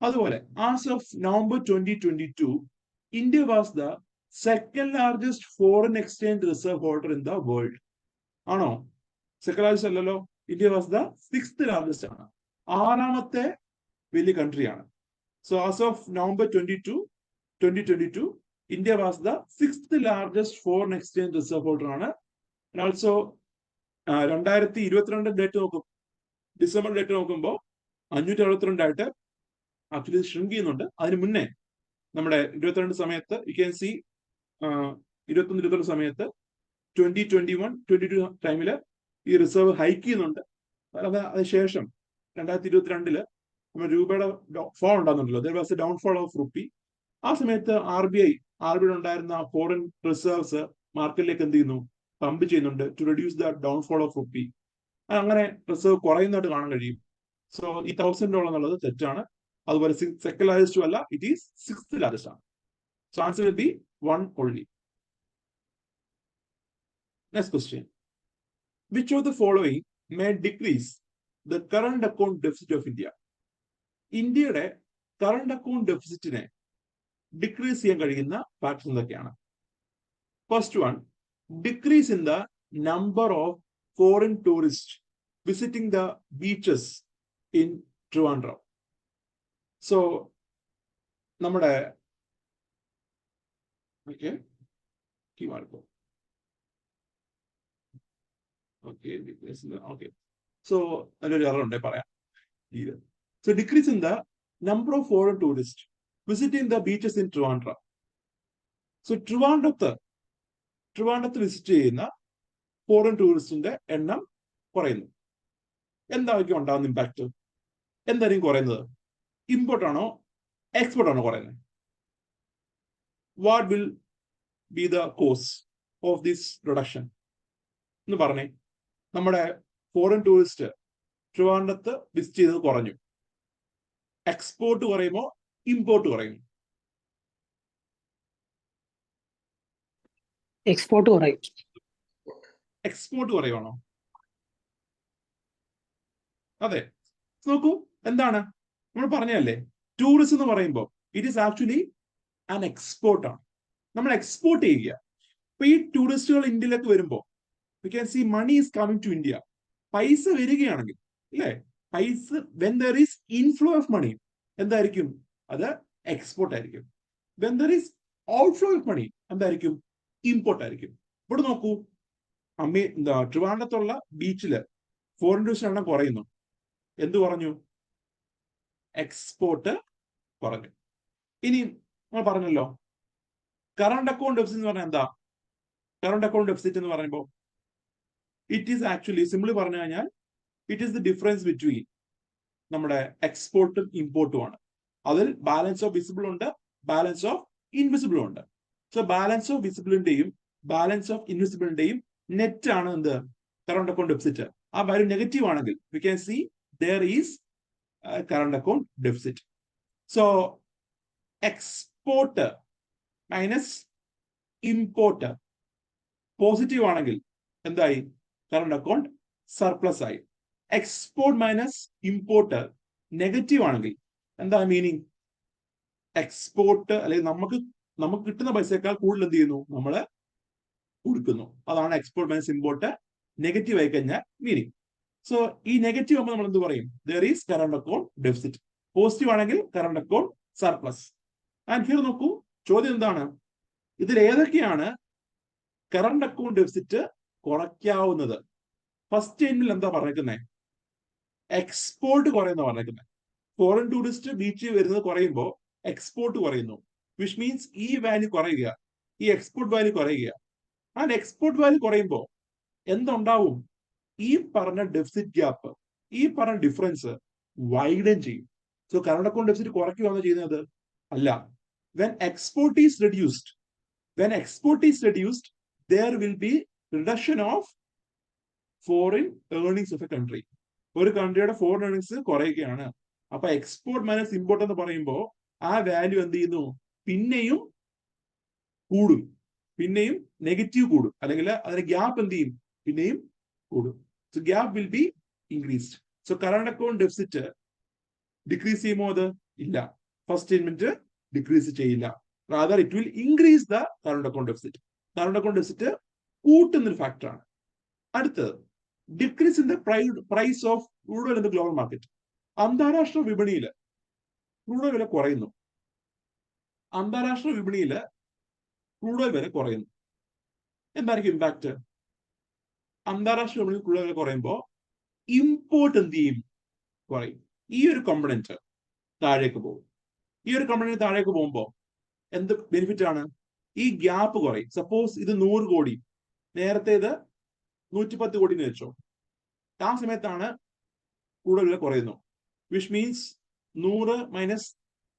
അതുപോലെ as of November 2022, India was the second largest foreign exchange reserve holder in the world. ആണോ? സെക്കൻഡ് ലാർജസ്റ്റ് അല്ലല്ലോ, India was the 6th largest ആണ്, 6ാമത്തെ വലിയ കൺട്രിയാണ്. So as of November 2022, India was the 6th largest foreign exchange reserve holder ആണ്. ഓൾസോ 2022 ഡേറ്റ് നോക്കും, ഡിസംബർ ഡേറ്റ് നോക്കുമ്പോൾ 562 ആയിട്ട് ആക്ച്വലി ഷ്രിങ്ക് ചെയ്യുന്നുണ്ട്. അതിന് മുന്നേ നമ്മുടെ 22 സമയത്ത് യു ക്യാൻ സി 21-22 സമയത്ത് 2021-22 ടൈമില് ഈ റിസർവ് ഹൈക്ക് ചെയ്യുന്നുണ്ട്. അതിനുശേഷം 2022 നമ്മുടെ രൂപയുടെ fall ഉണ്ടാകുന്നുണ്ടല്ലോ, there was a downfall of rupee. ആ സമയത്ത് RBI ഉണ്ടായിരുന്ന ഫോറിൻ റിസർവ്സ് മാർക്കറ്റിലേക്ക് എന്ത് ചെയ്യുന്നു, പമ്പ് ചെയ്യുന്നുണ്ട് to reduce the downfall of rupee. അങ്ങനെ റിസർവ് കുറയുന്നതായിട്ട് കാണാൻ കഴിയും. സോ ഈ $1,000 എന്നുള്ളത് തെറ്റാണ്. അതുപോലെ സെക്കൻഡ് ലാർജസ്റ്റ് അല്ല, ഇറ്റ് ഈസ് 6th ലാർജസ്റ്റ് ആണ്. So answer will be 1 only. Next question. Which of the following may decrease the current account deficit of India? ഇന്ത്യയുടെ കറണ്ട് അക്കൗണ്ട് ഡെഫിസിറ്റിനെ ഡിക്രീസ് ചെയ്യാൻ കഴിയുന്ന ഫാക്ടേഴ്സ് എന്തൊക്കെയാണ്? First one, decrease in the number of foreign tourist visiting the beaches in Trivandrum. So നമ്മുടെ സോ അതിലൊരു എററുണ്ട്, പറയാം. So decrease in the number of foreign tourists visiting the beaches in Trivandrum. So ട്രിവാൻഡ്രത്ത് വിസിറ്റ് ചെയ്യുന്ന ഫോറിൻ ടൂറിസ്റ്റിന്റെ എണ്ണം കുറയുന്നു. എന്തായിരിക്കും ഉണ്ടാകുന്ന ഇമ്പാക്ട്? എന്തായിരിക്കും കുറയുന്നത്? ഇമ്പോർട്ട് ആണോ എക്സ്പോർട്ട് ആണോ കുറയുന്നത്? What will be the cause of this reduction എന്ന് പറഞ്ഞേ. നമ്മുടെ ഫോറിൻ ടൂറിസ്റ്റ് ട്രിവാൻഡ്രത്ത് വിസിറ്റ് ചെയ്തത് കുറഞ്ഞു. എക്സ്പോർട്ട് കുറയുമോ ഇമ്പോർട്ട് കുറയും? എക്സ്പോർട്ട് കുറയും. എക്സ്പോർട്ട് കുറയുവാണോ? അതെ. നോക്കൂ, എന്താണ് നമ്മൾ പറഞ്ഞല്ലേ, ടൂറിസം എന്ന് പറയുമ്പോൾ ഇറ്റ് ഈസ് ആക്ച്വലി ആൻ എക്സ്പോർട്ടാണ്. നമ്മൾ എക്സ്പോർട്ട് ചെയ്യുക. ഇപ്പൊ ഈ ടൂറിസ്റ്റുകൾ ഇന്ത്യയിലേക്ക് വരുമ്പോൾ we can see money is coming to India. പൈസ വരികയാണെങ്കിൽ അല്ലേ, പൈസ when there is inflow of money എന്തായിരിക്കും? അത് എക്സ്പോർട്ട് ആയിരിക്കും. When there is outflow of money എന്തായിരിക്കും? ഇമ്പോർട്ട് ആയിരിക്കും. ഇവിടെ നോക്കൂ, എന്താ ട്രിവാൻഡ്രത്തുള്ള ബീച്ചില് ഫോറിൻ ടൂറിസ്റ്റ് എണ്ണം കുറയുന്നു. എന്ത് കുറഞ്ഞു? എക്സ്പോർട്ട് കുറഞ്ഞു. ഇനി നമ്മൾ പറഞ്ഞല്ലോ കറണ്ട് അക്കൗണ്ട് ഡെഫിസിറ്റ് എന്ന് പറഞ്ഞാൽ എന്താ? കറണ്ട് അക്കൗണ്ട് ഡെഫിസിറ്റ് എന്ന് പറയുമ്പോൾ ഇറ്റ് ഈസ് ആക്ച്വലി സിംപ്ലി പറഞ്ഞു കഴിഞ്ഞാൽ it is the difference between നമ്മുടെ എക്സ്പോർട്ടും ഇമ്പോർട്ടും ആണ്. അതിൽ ബാലൻസ് ഓഫ് വിസിബിൾ ഉണ്ട്, ബാലൻസ് ഓഫ് ഇൻവിസിബിൾ ഉണ്ട്. സോ ബാലൻസ് ഓഫ് വിസിബിളിന്റെയും ബാലൻസ് ഓഫ് ഇൻവിസിബിളിന്റെയും നെറ്റ് ആണ് എന്ത്? Current account deficit. ആ വാല്യൂ നെഗറ്റീവ് ആണെങ്കിൽ we can see there is current account deficit. So export minus import positive ആണെങ്കിൽ എന്തായി? കറണ്ട് അക്കൗണ്ട് സർപ്ലസ് ആയി. എക്സ്പോർട്ട് മൈനസ് ഇമ്പോർട്ട് നെഗറ്റീവ് ആണെങ്കിൽ എന്താ മീനിങ്? എക്സ്പോർട്ട് അല്ലെങ്കിൽ നമുക്ക് കിട്ടുന്ന പൈസയേക്കാൾ കൂടുതൽ എന്ത് ചെയ്യുന്നു? നമ്മള് കൊടുക്കുന്നു. അതാണ് എക്സ്പോർട്ട് മൈനസ് ഇമ്പോർട്ട് നെഗറ്റീവ് ആയി കഴിഞ്ഞാൽ മീനിങ്. സോ ഈ നെഗറ്റീവ് ആകുമ്പോൾ നമ്മൾ എന്ത് പറയും? There is current account deficit. Positive ആണെങ്കിൽ current account surplus. And here നോക്കൂ, ചോദ്യം എന്താണ്? ഇതിൽ ഏതൊക്കെയാണ് കറണ്ട് അക്കൗണ്ട് ഡെഫിസിറ്റ് കുറയ്ക്കാവുന്നത്? ഫസ്റ്റ് സ്റ്റേറ്റ്മെന്റിൽ എന്താ പറഞ്ഞേക്കുന്നത്? എക്സ്പോർട്ട് കുറയുന്ന പറഞ്ഞേക്കുന്നത്. ഫോറിൻ ടൂറിസ്റ്റ് ബീച്ചിൽ വരുന്നത് കുറയുമ്പോൾ എക്സ്പോർട്ട് കുറയുന്നു, വിച്ച് മീൻസ് ഈ വാല്യൂ കുറയുക, ഈ എക്സ്പോർട്ട് വാല്യൂ കുറയുക. ആൻഡ് എക്സ്പോർട്ട് വാല്യൂ കുറയുമ്പോൾ എന്തുണ്ടാവും? ഈ പറഞ്ഞ ഡെഫിസിറ്റ് ഗ്യാപ്പ്, ഈ പറഞ്ഞ ഡിഫറൻസ് വൈഡൻ ചെയ്യും. സോ കറണ്ട് അക്കൗണ്ട് ഡെഫിസിറ്റ് കുറയ്ക്കുകയാണോ ചെയ്യുന്നത്? അല്ല. When export is reduced, there will be reduction of foreign earnings of a country. ഒരു കൺട്രിയുടെ ഫോറിൻ ഏർണിങ്സ് കുറയുകയാണ്. അപ്പൊ എക്സ്പോർട്ട് മൈനസ് ഇമ്പോർട്ട് എന്ന് പറയുമ്പോൾ ആ വാല്യൂ എന്ത് ചെയ്യുന്നു? പിന്നെയും കൂടും, പിന്നെയും നെഗറ്റീവ് കൂടും, അല്ലെങ്കിൽ അതിന്റെ ഗ്യാപ്പ് എന്ത് ചെയ്യും? പിന്നെയും കൂടും. So gap will be increased. So current account deficit decrease ചെയ്യുമോ? അത് ഇല്ല. ഫസ്റ്റ് സ്റ്റേറ്റ്മെന്റ് ഡിക്രീസ് ചെയ്യില്ല. Rather it will increase the current account deficit. Current account deficit കൂട്ടുന്നൊരു ഫാക്ടറാണ്. അടുത്തത് decrease in the price of crude oil in the global market. അന്താരാഷ്ട്ര വിപണിയിൽ ക്രൂഡ് ഓയിൽ വില കുറയുന്നു. അന്താരാഷ്ട്ര വിപണിയിൽ ക്രൂഡ് ഓയിൽ വില കുറയുന്നു. എന്തായിരിക്കും ഇമ്പാക്ട്? അന്താരാഷ്ട്ര വിപണിയിൽ ക്രൂഡ് ഓയിൽ വില കുറയുമ്പോൾ ഇമ്പോർട്ട് എന്ത് ചെയ്യും? കുറയും. ഈ ഒരു കമ്പണന്റ് താഴേക്ക് പോകും. ഈ ഒരു കമ്പണന്റ് താഴേക്ക് പോകുമ്പോൾ എന്ത് ബെനിഫിറ്റ് ആണ്? ഈ ഗ്യാപ്പ് കുറയും. സപ്പോസ് ഇത് 100 കോടി, നേരത്തെ ഇത് 110 കോടി എന്ന് വെച്ചോ. ആ സമയത്താണ് കൂടുതൽ വില കുറയുന്നു, വിച്ച് മീൻസ് 100 മൈനസ്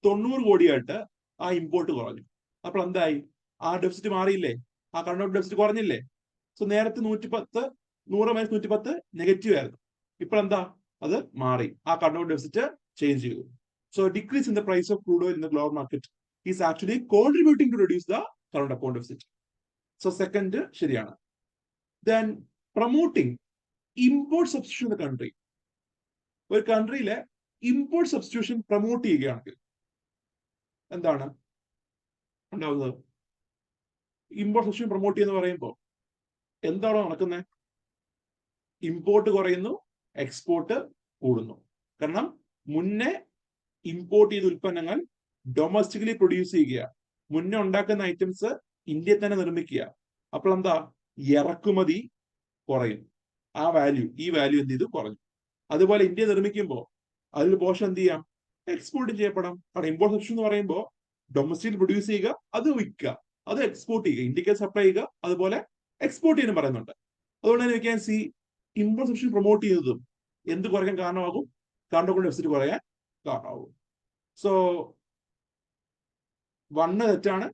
90 കോടിയായിട്ട് ആ ഇമ്പോർട്ട് കുറഞ്ഞു. അപ്പോൾ എന്തായി? ആ ഡെഫിസിറ്റ് മാറിയില്ലേ? ആ കറണ്ട് ഡെഫിസിറ്റ് കുറഞ്ഞില്ലേ? സോ നേരത്തെ 110, 100 മൈനസ് 110 നെഗറ്റീവ് ആയിരുന്നു. ഇപ്പോൾ എന്താ? അത് മാറി. ആ കറണ്ട് ഡെഫിസിറ്റ് ചേഞ്ച് ചെയ്തു. So decrease in the price of crude oil in the global market is actually contributing to reduce the current account deficit. So second ശരിയാണ്. Then promoting import substitution in the country. ഒരു കൺട്രിയിലെ ഇമ്പോർട്ട് സബ്സ്റ്റിറ്റ്യൂഷൻ പ്രൊമോട്ട് ചെയ്യുകയാണെങ്കിൽ എന്താണ് ഉണ്ടാവുന്നത്? ഇമ്പോർട്ട് സബ്സ്റ്റിറ്റ്യൂഷൻ പ്രൊമോട്ട് ചെയ്യുന്ന പറയുമ്പോൾ എന്താണോ നടക്കുന്നത്? ഇമ്പോർട്ട് കുറയുന്നു, എക്സ്പോർട്ട് കൂടുന്നു. കാരണം മുന്നേ ഇമ്പോർട്ട് ചെയ്ത ഉൽപ്പന്നങ്ങൾ ഡൊമസ്റ്റിക്കലി പ്രൊഡ്യൂസ് ചെയ്യുക, മുന്നേ ഉണ്ടാക്കുന്ന ഐറ്റംസ് ഇന്ത്യയിൽ തന്നെ നിർമ്മിക്കുക. അപ്പോൾ എന്താ? ഇറക്കുമതി കുറയും. ആ വാല്യൂ, ഈ വാല്യൂ എന്ത് ചെയ്തു? കുറഞ്ഞു. അതുപോലെ ഇന്ത്യ നിർമ്മിക്കുമ്പോൾ അതിൽ പോഷൻ എന്ത് ചെയ്യാം? എക്സ്പോർട്ട് ചെയ്യപ്പെടാം. കാരണം ഇമ്പോർട്ട് സബ്സ്റ്റിറ്റ്യൂഷൻ എന്ന് പറയുമ്പോൾ ഡൊമസ്റ്റിക് പ്രൊഡ്യൂസ് ചെയ്യുക, അത് വിൽക്കുക, അത് എക്സ്പോർട്ട് ചെയ്യുക, ഇന്ത്യക്ക് സപ്ലൈ ചെയ്യുക, അതുപോലെ എക്സ്പോർട്ട് ചെയ്യാനും പറയുന്നുണ്ട്. അതുകൊണ്ട് തന്നെ V can C import substitution promote ചെയ്യുന്നതും എന്ത് കുറയ്ക്കാൻ കാരണമാകും? കറണ്ട് അക്കൗണ്ട് ഡെഫിസിറ്റ് കുറയാൻ കാരണമാകും. സോ 1 തെറ്റാണ്,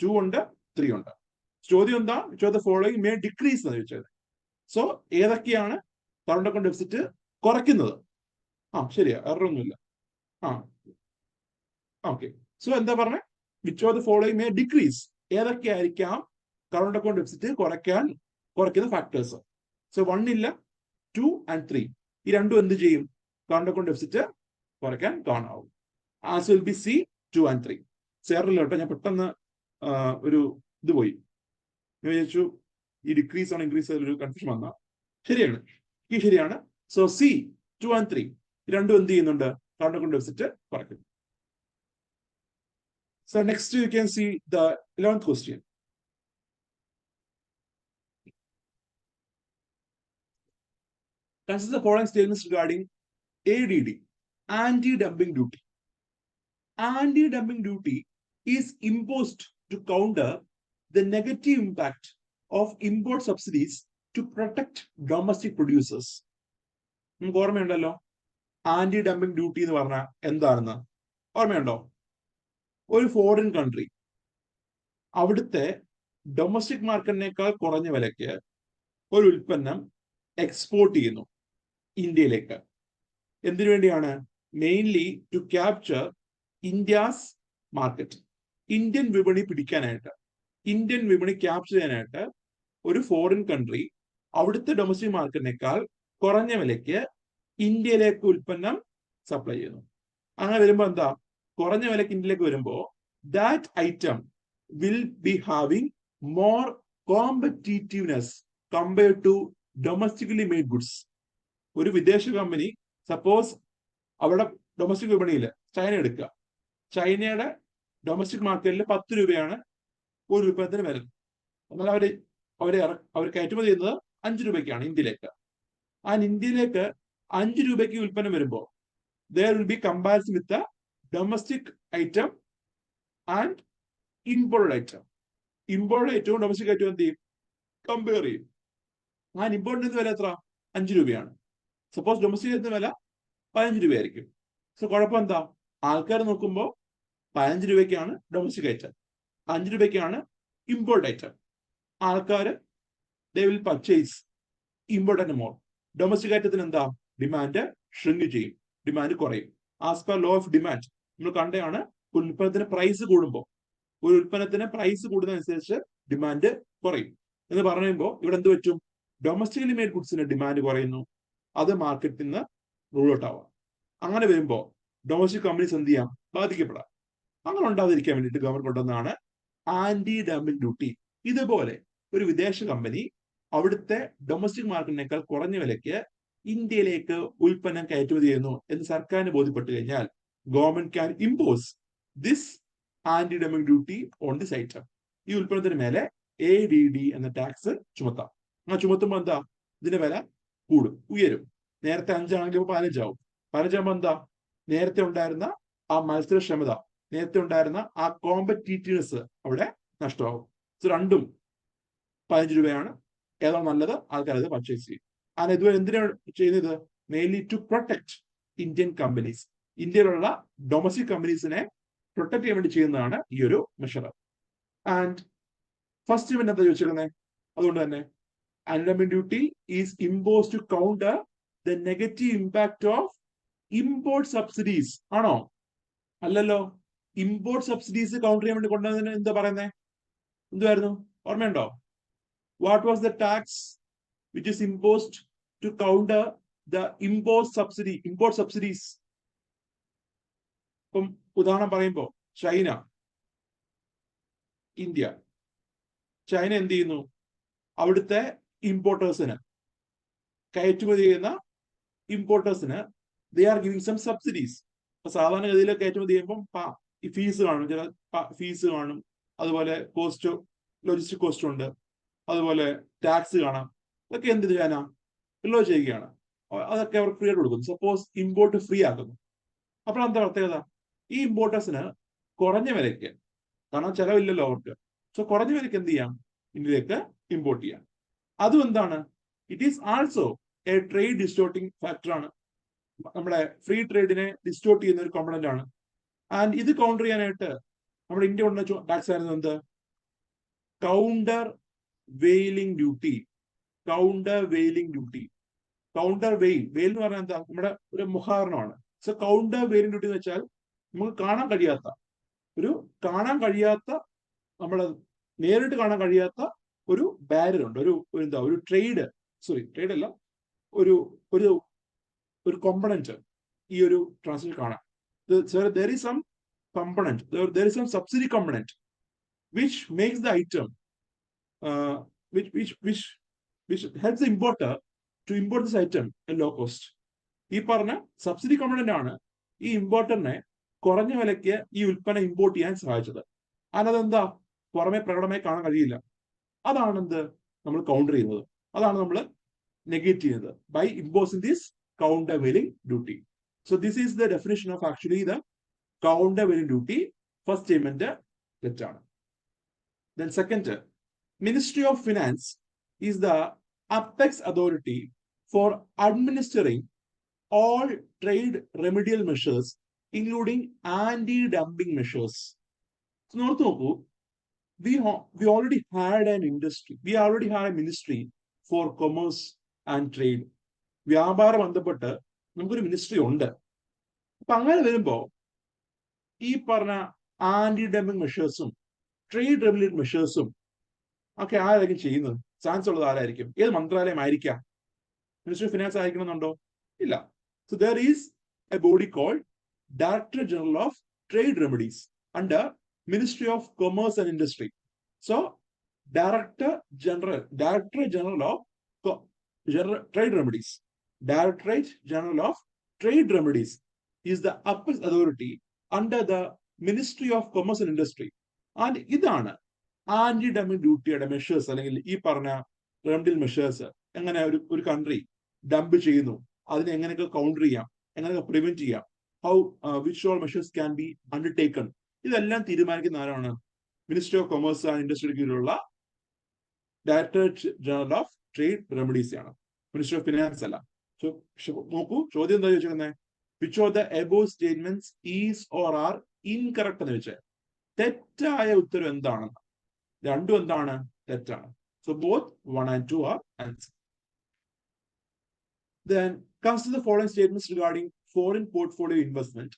2 ഉണ്ട്, 3 ഉണ്ട്. ചോദ്യം എന്താ? ചോദ്യം ഫോളോയിങ് മേ ഡിക്രീസ് എന്ന് ചോദിച്ചത്. സോ ഏതൊക്കെയാണ് കറണ്ട് അക്കൗണ്ട് ഡെഫിസിറ്റ് കുറയ്ക്കുന്നത്? ശരിയാ, എററൊന്നുമില്ല. ഓക്കെ. സോ എന്താ പറഞ്ഞത്? Which of the following may decrease. ഏതൊക്കെയായിരിക്കാം കറണ്ട് അക്കൗണ്ട് ഡെഫിസിറ്റ് കുറയ്ക്കുന്ന ഫാക്ടേഴ്സ്? സോ 1 ഇല്ല, 2 and 3. ഈ രണ്ടും എന്ത് ചെയ്യും? കറണ്ട് അക്കൗണ്ട് ഡെഫിസിറ്റ് കുറയ്ക്കാൻ കാണാവും. Answer will be C, 2 and 3. ചേർന്നില്ല കേട്ടോ, ഞാൻ പെട്ടെന്ന് ഒരു ഇത് പോയി, ഞാൻ വിചാരിച്ചു ഈ ഡിക്രീസ് ആണ് ഇൻക്രീസ് ഒരു കൺഫ്യൂഷൻ വന്ന. ശരിയാണ്, ഈ ശരിയാണ്. സോ സി, 2 and 3 രണ്ടും എന്ത് ചെയ്യുന്നുണ്ട്? കറണ്ട് അക്കൗണ്ട് ഡെഫിസിറ്റ് കുറയ്ക്കും. So next you can see the 11th question. consider the following statements regarding ADD, anti-dumping duty. Anti-dumping duty is imposed to counter the negative impact of import subsidies to protect domestic producers. നമുക്ക് ഓർമ്മയുണ്ടല്ലോ ആന്റി ഡംപിംഗ് ഡ്യൂട്ടി എന്ന് പറഞ്ഞാൽ എന്താണെന്ന് ഓർമ്മയുണ്ടോ? ഒരു ഫോറിൻ കൺട്രി അവിടുത്തെ ഡൊമസ്റ്റിക് മാർക്കറ്റിനേക്കാൾ കുറഞ്ഞ വിലയ്ക്ക് ഒരു ഉൽപ്പന്നം എക്സ്പോർട്ട് ചെയ്യുന്നു ഇന്ത്യയിലേക്ക്. എന്തിനു വേണ്ടിയാണ്? Mainly to capture India's market, Indian വിപണി പിടിക്കാനായിട്ട്, ഇന്ത്യൻ വിപണി ക്യാപ്ചർ ചെയ്യാനായിട്ട് ഒരു ഫോറിൻ കൺട്രി അവിടുത്തെ ഡൊമസ്റ്റിക് മാർക്കറ്റിനേക്കാൾ കുറഞ്ഞ വിലയ്ക്ക് ഇന്ത്യയിലേക്ക് ഉൽപ്പന്നം സപ്ലൈ ചെയ്യുന്നു. അങ്ങനെ വരുമ്പോൾ എന്താ? കുറഞ്ഞ വിലയ്ക്ക് ഇന്ത്യയിലേക്ക് വരുമ്പോൾ that item will be having more competitiveness compared to domestically made goods. ഒരു വിദേശ കമ്പനി സപ്പോസ് അവിടെ ഡൊമസ്റ്റിക് വിപണിയിൽ ചൈന എടുക്കുക, ചൈനയുടെ ഡൊമസ്റ്റിക് മാർക്കറ്റിൽ 10 രൂപയാണ് ഒരു ഉൽപ്പന്നത്തിന് വില. എന്നാൽ അവർ കയറ്റുമതി ചെയ്യുന്നത് 5 രൂപയ്ക്കാണ് ഇന്ത്യയിലേക്ക്. ആ ഇന്ത്യയിലേക്ക് 5 രൂപയ്ക്ക് ഉൽപ്പന്നം വരുമ്പോൾ there will be comparison with the domestic item and imported item. Imported ഐറ്റവും ഡൊമസ്റ്റിക് ഐറ്റവും എന്ത് ചെയ്യും? കമ്പയർ ചെയ്യും. ആ ഇമ്പോർട്ടിന്റെ വില എത്ര? 5 രൂപയാണ്. സപ്പോസ് ഡൊമസ്റ്റിക് ഐറ്റത്തിന് വില 15 രൂപയായിരിക്കും. സോ കുഴപ്പം എന്താ? ആൾക്കാർ നോക്കുമ്പോൾ 15 രൂപയ്ക്കാണ് ഡൊമസ്റ്റിക് ഐറ്റം, 5 രൂപയ്ക്കാണ് ഇമ്പോർട്ട് ഐറ്റം. ആൾക്കാർ they will purchase imported more. Domestic ഐറ്റത്തിന് എന്താ? ഡിമാൻഡ് ഷ്രിങ്ക് ചെയ്യും, ഡിമാൻഡ് കുറയും. As per law of demand നമ്മൾ കണ്ടതാണ്, ഉൽപ്പന്നത്തിന് പ്രൈസ് കൂടുമ്പോൾ, ഒരു ഉൽപ്പന്നത്തിന് പ്രൈസ് കൂടുന്നതനുസരിച്ച് ഡിമാൻഡ് കുറയും എന്ന് പറയുമ്പോൾ ഇവിടെ എന്ത് പറ്റും? ഡൊമസ്റ്റിക്കലി മെയ്ഡ് ഗുഡ്സിന് ഡിമാൻഡ് കുറയുന്നു, അത് മാർക്കറ്റിൽ നിന്ന് റൂൾ ഔട്ട് ആവാം. അങ്ങനെ വരുമ്പോൾ ഡൊമസ്റ്റിക് കമ്പനീസ് എന്ത് ചെയ്യാം? ബാധിക്കപ്പെടാം. അങ്ങനെ ഉണ്ടാതിരിക്കാൻ വേണ്ടിയിട്ട് ഗവൺമെന്റ് കൊണ്ടുവന്നാണ് ആന്റി ഡംപിംഗ് ഡ്യൂട്ടി. ഇതുപോലെ ഒരു വിദേശ കമ്പനി അവിടുത്തെ ഡൊമസ്റ്റിക് മാർക്കറ്റിനേക്കാൾ കുറഞ്ഞ വിലയ്ക്ക് ഇന്ത്യയിലേക്ക് ഉൽപ്പന്നം കയറ്റുമതി ചെയ്യുന്നു എന്ന് സർക്കാരിന് ബോധ്യപ്പെട്ടു കഴിഞ്ഞാൽ government can impose this anti dumping duty on this item. ഈ ഉൽപ്പന്നത്തിന് മേലെ ADD എന്ന ടാക്സ് ചുമത്താം. ആ ചുമത്തുമ്പോൾ എന്താ? ഇതിന്റെ വില കൂടും, ഉയരും. നേരത്തെ 5 ആണെങ്കിൽ 15 ആവും. 15 ആകുമ്പോൾ എന്താ? നേരത്തെ ഉണ്ടായിരുന്ന ആ മത്സരക്ഷമത, നേരത്തെ ഉണ്ടായിരുന്ന ആ കോമ്പറ്റീറ്റീവ്നെസ് അവിടെ നഷ്ടമാവും. രണ്ടും 15 രൂപയാണ്. ഏതാണ് നല്ലത്? ആൾക്കാർ അത് പർച്ചേസ് ചെയ്യും. അത് ഇതുവരെ എന്തിനാണ് ചെയ്യുന്നത്? Mainly to protect Indian companies. ഇന്ത്യയിലുള്ള ഡൊമസ്റ്റിക് കമ്പനീസിനെ പ്രൊട്ടക്ട് ചെയ്യാൻ വേണ്ടി ചെയ്യുന്നതാണ് ഈ ഒരു മെഷർ. ആൻഡ് ഫസ്റ്റ് പിന്നെ എന്താ ചോദിച്ചിരിക്കുന്നത്? അതുകൊണ്ട് തന്നെ anti dumping duty is impose to counter the negative impact of import subsidies. ആണോ? അല്ലല്ലോ. ഇമ്പോർട്ട് സബ്സിഡീസ് കൗണ്ടർ ചെയ്യാൻ വേണ്ടി കൊണ്ടുവന്നതിന് എന്താ പറയുന്നത്? എന്തുവായിരുന്നു? ഓർമ്മയുണ്ടോ? What was the tax which is imposed to counter the import subsidies? ഇപ്പം ഉദാഹരണം പറയുമ്പോൾ ചൈന, ഇന്ത്യ. ചൈന എന്ത് ചെയ്യുന്നു? അവിടുത്തെ ഇമ്പോർട്ടേഴ്സിന്, കയറ്റുമതി ചെയ്യുന്ന ഇമ്പോർട്ടേഴ്സിന് they are giving some subsidies. ഇപ്പൊ സാധാരണഗതിയിൽ കയറ്റുമതി ചെയ്യുമ്പം ഈ ഫീസ് കാണും, ചില ഫീസ് കാണും, അതുപോലെ കോസ്റ്റ്, ലോജിസ്റ്റിക് കോസ്റ്റ് ഉണ്ട്, അതുപോലെ ടാക്സ് കാണാം. ഇതൊക്കെ എന്ത് ചെയ്യാനാ? എല്ലോ ചെയ്യുകയാണ്. അതൊക്കെ അവർ ഫ്രീ ആയിട്ട് കൊടുക്കുന്നു. സപ്പോസ് ഇമ്പോർട്ട് ഫ്രീ ആക്കുന്നു. അപ്പോൾ എന്താ പ്രത്യേകത? ഈ ഇമ്പോർട്ടേഴ്സിന് കുറഞ്ഞ വിലയ്ക്ക്, കാരണം ചെലവില്ലല്ലോ അവർക്ക്, സോ കുറഞ്ഞ വിലയ്ക്ക് എന്ത് ചെയ്യാം? ഇന്ത്യയിലേക്ക് ഇമ്പോർട്ട് ചെയ്യാം. അതും എന്താണ്? It is also a trade distorting factor ആണ്. നമ്മുടെ ഫ്രീ ട്രേഡിനെ ഡിസ്റ്റോർട്ട് ചെയ്യുന്ന ഒരു കോമ്പണന്റ് ആണ്. ആൻഡ് ഇത് കൗണ്ടർ ചെയ്യാനായിട്ട് നമ്മുടെ ഇന്ത്യ കൊണ്ടുവന്ന ടാക്സ് ആയിരുന്നു എന്ത്? Counter vailing duty. Counter vailing duty. Counter വെയിൽ എന്ന് പറഞ്ഞാൽ എന്താ? നമ്മുടെ ഒരു മുഖാവരണമാണ്. സോ കൗണ്ടർ വെയിലിംഗ് ഡ്യൂട്ടി എന്ന് വെച്ചാൽ നമുക്ക് കാണാൻ കഴിയാത്ത നമ്മളെ നേരിട്ട് കാണാൻ കഴിയാത്ത ഒരു ബാരിയർ ഉണ്ട്, ഒരു ട്രേഡ് അല്ല, ഒരു കോമ്പണന്റ് ഈ ഒരു ട്രാൻസാക്ഷൻ കാണാം. there is some component, there is some subsidy component which makes the item which helps the importer to import this item at low cost. ഈ പറഞ്ഞ സബ്സിഡി കമ്പണന്റ് ആണ് ഈ ഇമ്പോർട്ടറിനെ കുറഞ്ഞ വിലയ്ക്ക് ഈ ഉൽപ്പന്നം ഇമ്പോർട്ട് ചെയ്യാൻ സഹായിച്ചത്. അതെന്താ? പുറമെ പ്രകടമായി കാണാൻ കഴിയില്ല. അതാണ് എന്ത് നമ്മൾ കൗണ്ടർ ചെയ്യുന്നത്. അതാണ് നമ്മൾ negate ചെയ്യുന്നത് by imposing this countervailing duty. So this is the definition of actually the countervailing duty. First statement തെറ്റാണ്. Then second, Ministry of Finance is the apex authority for administering all trade remedial measures, including anti-dumping measures. So നോക്കൂ, we already had an industry. We already had a ministry for commerce and trade. വ്യാപാരം ബന്ധപ്പെട്ട് നമുക്കൊരു മിനിസ്ട്രി ഉണ്ട്. അപ്പൊ അങ്ങനെ വരുമ്പോ ഈ പറഞ്ഞ ആന്റി ഡംപിംഗ് മെഷേഴ്സും ട്രേഡ് റെഗുലേറ്ററി മെഷേഴ്സും ഒക്കെ ആരായിരിക്കും ചെയ്യുന്നത്? ചാൻസ് ഉള്ളത് ആരായിരിക്കും? ഏത് മന്ത്രാലയം ആയിരിക്കാം? മിനിസ്ട്രി ഓഫ് ഫിനാൻസ് ആയിരിക്കണമെന്നുണ്ടോ? ഇല്ല. So there is a body called Director General of Trade Remedies under Ministry of Commerce and Industry. So Director General of Trade Remedies, Directorate General of Trade Remedies is the apex authority under the Ministry of Commerce and Industry. And ഇതാണ് ആന്റി ഡംപിംഗ് ഡ്യൂട്ടിയുടെ മെഷേഴ്സ് അല്ലെങ്കിൽ ഈ പറഞ്ഞ റെമഡിയൽ മെഷേഴ്സ്. എങ്ങനെ ഒരു കൺട്രി ഡംപ് ചെയ്യുന്നു, അതിനെ എങ്ങനെയൊക്കെ കൗണ്ടർ ചെയ്യാം, എങ്ങനെയൊക്കെ പ്രിവെന്റ് ചെയ്യാം, how which all measures can be undertaken, ഇതെല്ലാം തീരുമാനിക്കുന്ന ആരാണ്? മിനിസ്ട്രി ഓഫ് കൊമേഴ്സ് ആൻഡ് ഇൻഡസ്ട്രിയുടെ കീഴിലുള്ള directorate general of trade remedies ആണ്, മിനിസ്ട്രി ഓഫ് ഫിനാൻസ് അല്ല. നോക്കൂ, ചോദ്യം എന്താ ചോദിച്ചിരിക്കുന്നത്? Which of the above statements is or are incorrect എന്ന് വെച്ചാൽ തെറ്റായ ഉത്തരം എന്താണെന്ന്. രണ്ടും എന്താണ്? തെറ്റാണ്. So both 1 and 2 are answered. Then comes to the following statements regarding foreign portfolio investment.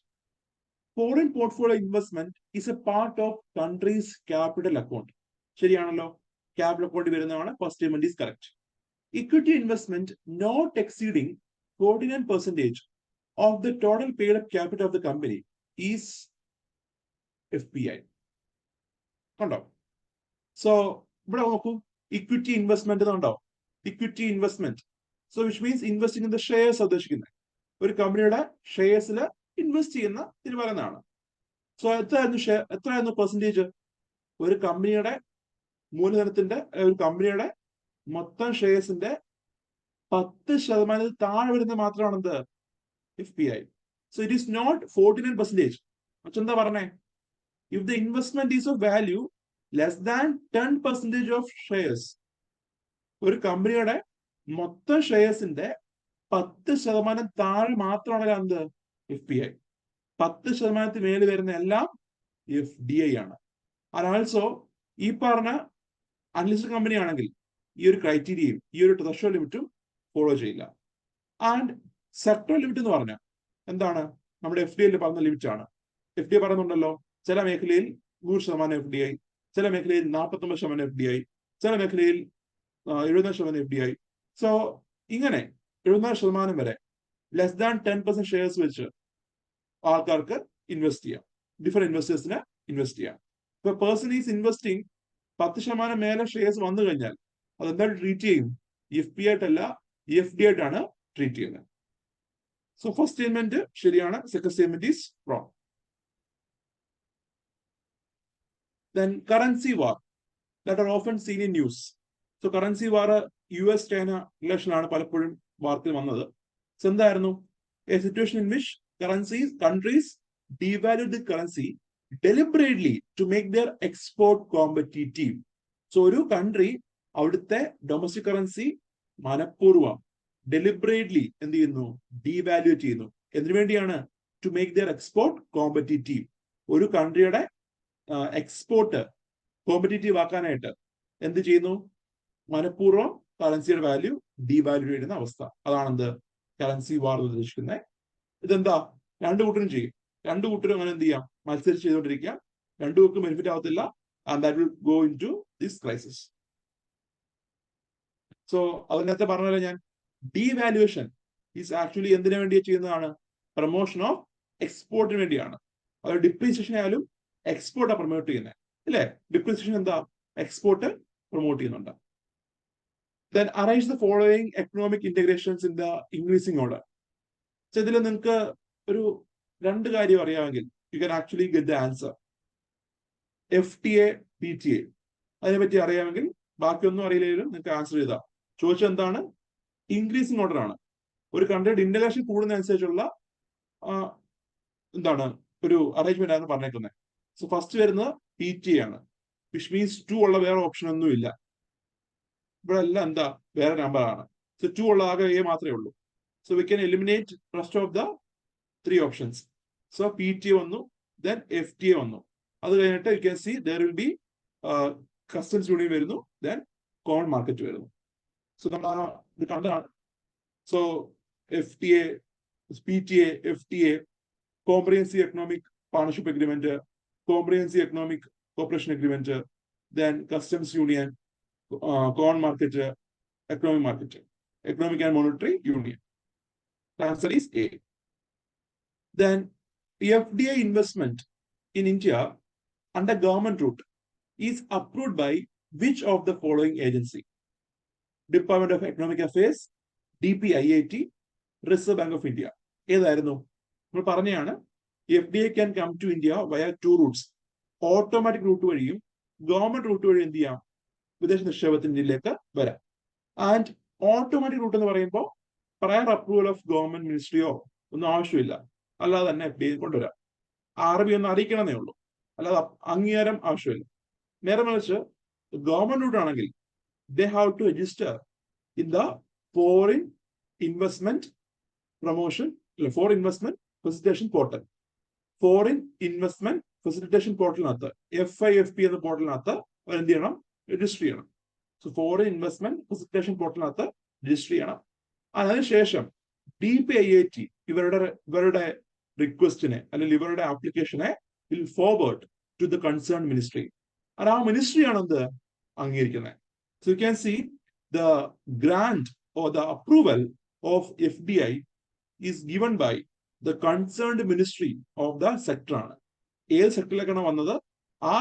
Foreign portfolio investment is a part of country's capital account. ശരിയാണല്ലോ? Capital account വരുന്നതാണ്. First statement is correct. Equity investment not exceeding 49% of the total paid up capital of the company is FPI. കണ്ടോ? So ഇവിടെ നോക്കൂ, ഇക്വിറ്റി ഇൻവെസ്റ്റ്മെന്റ് എന്നുണ്ടോ? Equity investment, so which means investing in the shares ഉദ്ദേശിക്കുന്നത്. ഒരു കമ്പനിയുടെ ഷെയർസിൽ ഇൻവെസ്റ്റ് ചെയ്യുന്ന പറയുന്നതാണ്. സോ എത്രയായിരുന്നു പെർസെന്റേജ്? ഒരു കമ്പനിയുടെ മൂലധനത്തിന്റെ, ഒരു കമ്പനിയുടെ മൊത്തം ഷെയർസിന്റെ 10% താഴെ വരുന്നത് മാത്രമാണ് എന്ത്? FPI. So it is not 49%. മറ്റെന്താ പറഞ്ഞേ? If the investment is of value less than 10% of shares, ഒരു കമ്പനിയുടെ മൊത്തം ഷെയർസിന്റെ 10% താഴെ മാത്രമാണ് എന്ത്? FPI. 10% മേലെ വരുന്ന എല്ലാം FDI ആണ്. ആൻഡ് ആൾസോ ഈ പറഞ്ഞ അൺലിസ്റ്റഡ് കമ്പനി ആണെങ്കിൽ ഈ ഒരു ക്രൈറ്റീരിയയും ഈ ഒരു ത്രെഷോൾഡ് ലിമിറ്റും ഫോളോ ചെയ്യില്ല. ആൻഡ് സെക്ടർ ലിമിറ്റ് എന്ന് പറഞ്ഞാൽ എന്താണ്? നമ്മുടെ FDI പറഞ്ഞ ലിമിറ്റ് ആണ്. FDI പറയുന്നുണ്ടല്ലോ, ചില മേഖലയിൽ 100% FDI, ചില മേഖലയിൽ 49% FDI, ചില മേഖലയിൽ 70% FDI. സോ ഇങ്ങനെ 74% വരെ ലെസ് ദാൻ 10% ഷെയർസ് വെച്ച് ആൾക്കാർക്ക് ഇൻവെസ്റ്റ് ചെയ്യാം, ഡിഫറെന്റ് ഇൻവെസ്റ്റേഴ്സിന് ഇൻവെസ്റ്റ് ചെയ്യാം. ഇപ്പൊ പേഴ്സൺ ഈസ് ഇൻവെസ്റ്റിംഗ് 10% മേലെ ഷെയർസ് വന്നു കഴിഞ്ഞാൽ അതെന്താണ് ട്രീറ്റ് ചെയ്യും? FPI ആയിട്ടല്ല, FDI ആയിട്ടാണ് ട്രീറ്റ് ചെയ്യുന്നത്. സോ ഫസ്റ്റ് സ്റ്റേറ്റ്മെന്റ് ശരിയാണ്, second statement is wrong. Then currency war that are often seen in news. So currency war US-China relation ആണ് പലപ്പോഴും വാർത്തയിൽ വന്നത്. So എന്തായിരുന്നു? A situation in which countries devalued the currency deliberately to make their export competitive. So ഒരു കൺട്രി അവിടുത്തെ ഡൊമസ്റ്റിക് കറൻസി മനഃപൂർവ്വം ഡെലിബറേറ്റ്ലി എന്ത് ചെയ്യുന്നു? ഡീവാലുവേറ്റ് ചെയ്യുന്നു. എന്തിനു വേണ്ടിയാണ്? To make their export competitive. ഒരു കൺട്രിയുടെ എക്സ്പോർട്ട് കോമ്പറ്റീറ്റീവ് ആക്കാനായിട്ട് എന്ത് ചെയ്യുന്നു? മനഃപൂർവ്വം കറൻസിയുടെ വാല്യൂ ഡീവാല്യൂ ചെയ്യുന്ന അവസ്ഥ. അതാണെന്ത്? കറൻസി വാർ ഉദ്ദേശിക്കുന്നത്. ഇതെന്താ? രണ്ടു കൂട്ടരും ചെയ്യും. രണ്ടു കൂട്ടരും അങ്ങനെ എന്ത് ചെയ്യാം? മത്സരിച്ച് ചെയ്തുകൊണ്ടിരിക്കുക. രണ്ടു പേർക്കും ബെനിഫിറ്റ് ആവത്തില്ല. And that will go into this crisis. So അതിനകത്ത് പറഞ്ഞല്ലോ ഞാൻ, ഡീവാലുവേഷൻ ഈസ് ആക്ച്വലി എന്തിനു വേണ്ടി ചെയ്യുന്നതാണ്? പ്രൊമോഷൻ ഓഫ് എക്സ്പോർട്ടിന് വേണ്ടിയാണ്. അത് ഡിപ്രീസിയേഷൻ ആയാലും എക്സ്പോർട്ടാ പ്രൊമോട്ട് ചെയ്യുന്നത്, അല്ലേ? ഡിപ്രീസിയേഷൻ എന്താ? എക്സ്പോർട്ട് പ്രൊമോട്ട് ചെയ്യുന്നുണ്ട്. Then arrange the following economic integrations in the increasing order. So ഇതിൽ നിങ്ങൾക്ക് ഒരു രണ്ട് കാര്യം അറിയാമെങ്കിൽ you can actually get the answer. FTA, PTA അതിനെ പറ്റി അറിയാമെങ്കിൽ ബാക്കിയൊന്നും അറിയില്ലെങ്കിലും നിങ്ങൾക്ക് ആൻസർ ചെയ്താൽ. ചോദിച്ചത് എന്താണ്? ഇൻക്രീസിങ് ഓർഡർ ആണ്. ഒരു കൺട്രിയുടെ ഇന്റഗ്രേഷൻ കൂടുന്നതനുസരിച്ചുള്ള എന്താണ് ഒരു അറേഞ്ച്മെന്റ് ആണ് പറഞ്ഞേക്കുന്നത്. സോ ഫസ്റ്റ് വരുന്നത് PT ആണ്, വിച്ച് മീൻസ് 2 ഉള്ള വേറെ ഓപ്ഷൻ ഒന്നും ഇല്ല. ഇവിടെ എല്ലാം എന്താ വേറെ നമ്പർ ആണ്. സോ 2 ഉള്ള ആകെ A മാത്രമേ ഉള്ളൂ. So we can eliminate rest of the 3 options. So PTA വന്നു, ദെൻ FTA വന്നു. അത് കഴിഞ്ഞിട്ട് U can see there will B customs union വരുന്നു, ദെൻ കോമൺ മാർക്കറ്റ് വരുന്നു. സോ നമ്മൾ ഇത് കണ്ടതാണ്. So FTA, PTA, FTA, Comprehensive Economic Partnership Agreement, Comprehensive Economic Cooperation Agreement, then Customs Union, Common Market, Economic and Monetary Union. The answer is A. Then FDI investment in India under government route is approved by which of the following agency? Department of Economic Affairs, DPIIT, Reserve Bank of India. ഏതായിരുന്നു? നമ്മൾ പറഞ്ഞതാണ് FDI can come to India via 2 routes. Automatic route വഴിയും ഗവൺമെന്റ് റൂട്ട് വഴി എന്ത് ചെയ്യാം? വിദേശ നിക്ഷേപത്തിന് ഇന്ത്യയിലേക്ക് വരാം. ആൻഡ് ഓട്ടോമാറ്റിക് റൂട്ട് എന്ന് പറയുമ്പോൾ പ്രയർ അപ്രൂവൽ ഓഫ് ഗവൺമെന്റ് മിനിസ്ട്രിയോ ഒന്നും ആവശ്യമില്ല, അല്ലാതെ തന്നെ FDI കൊണ്ടുവരാം. RBI ഒന്ന് അറിയിക്കണമെന്നേ ഉള്ളൂ, അല്ലാതെ അംഗീകാരം ആവശ്യമില്ല. നേരെ മറിച്ച് ഗവൺമെന്റ് റൂട്ട് ആണെങ്കിൽ they have to register in the foreign investment promotion, foreign investment facilitation portal. Foreign investment facilitation പോർട്ടലിനകത്ത് FIFP എന്ന പോർട്ടലിനകത്ത് എന്ത് ചെയ്യണം? രജിസ്റ്റർ ചെയ്യണം. സോ ഫോറിൻ ഇൻവെസ്റ്റ്മെന്റ് ഫെസിലിറ്റേഷൻ പോർട്ടലിനകത്ത് രജിസ്റ്റർ ചെയ്യണം. അതിനുശേഷം DPIIT ഇവരുടെ റിക്വസ്റ്റിനെ അല്ലെങ്കിൽ ഇവരുടെ ആപ്ലിക്കേഷനെ will forward to the concern ministry. ആ മിനിസ്ട്രിയാണ് എന്ത് അംഗീകരിക്കുന്നത്. So you can see the grant or the approval of FDI is given by the concerned ministry of the sector ആണ്. ഏത് സെക്ടറിലേക്കാണ് വന്നത്, ആ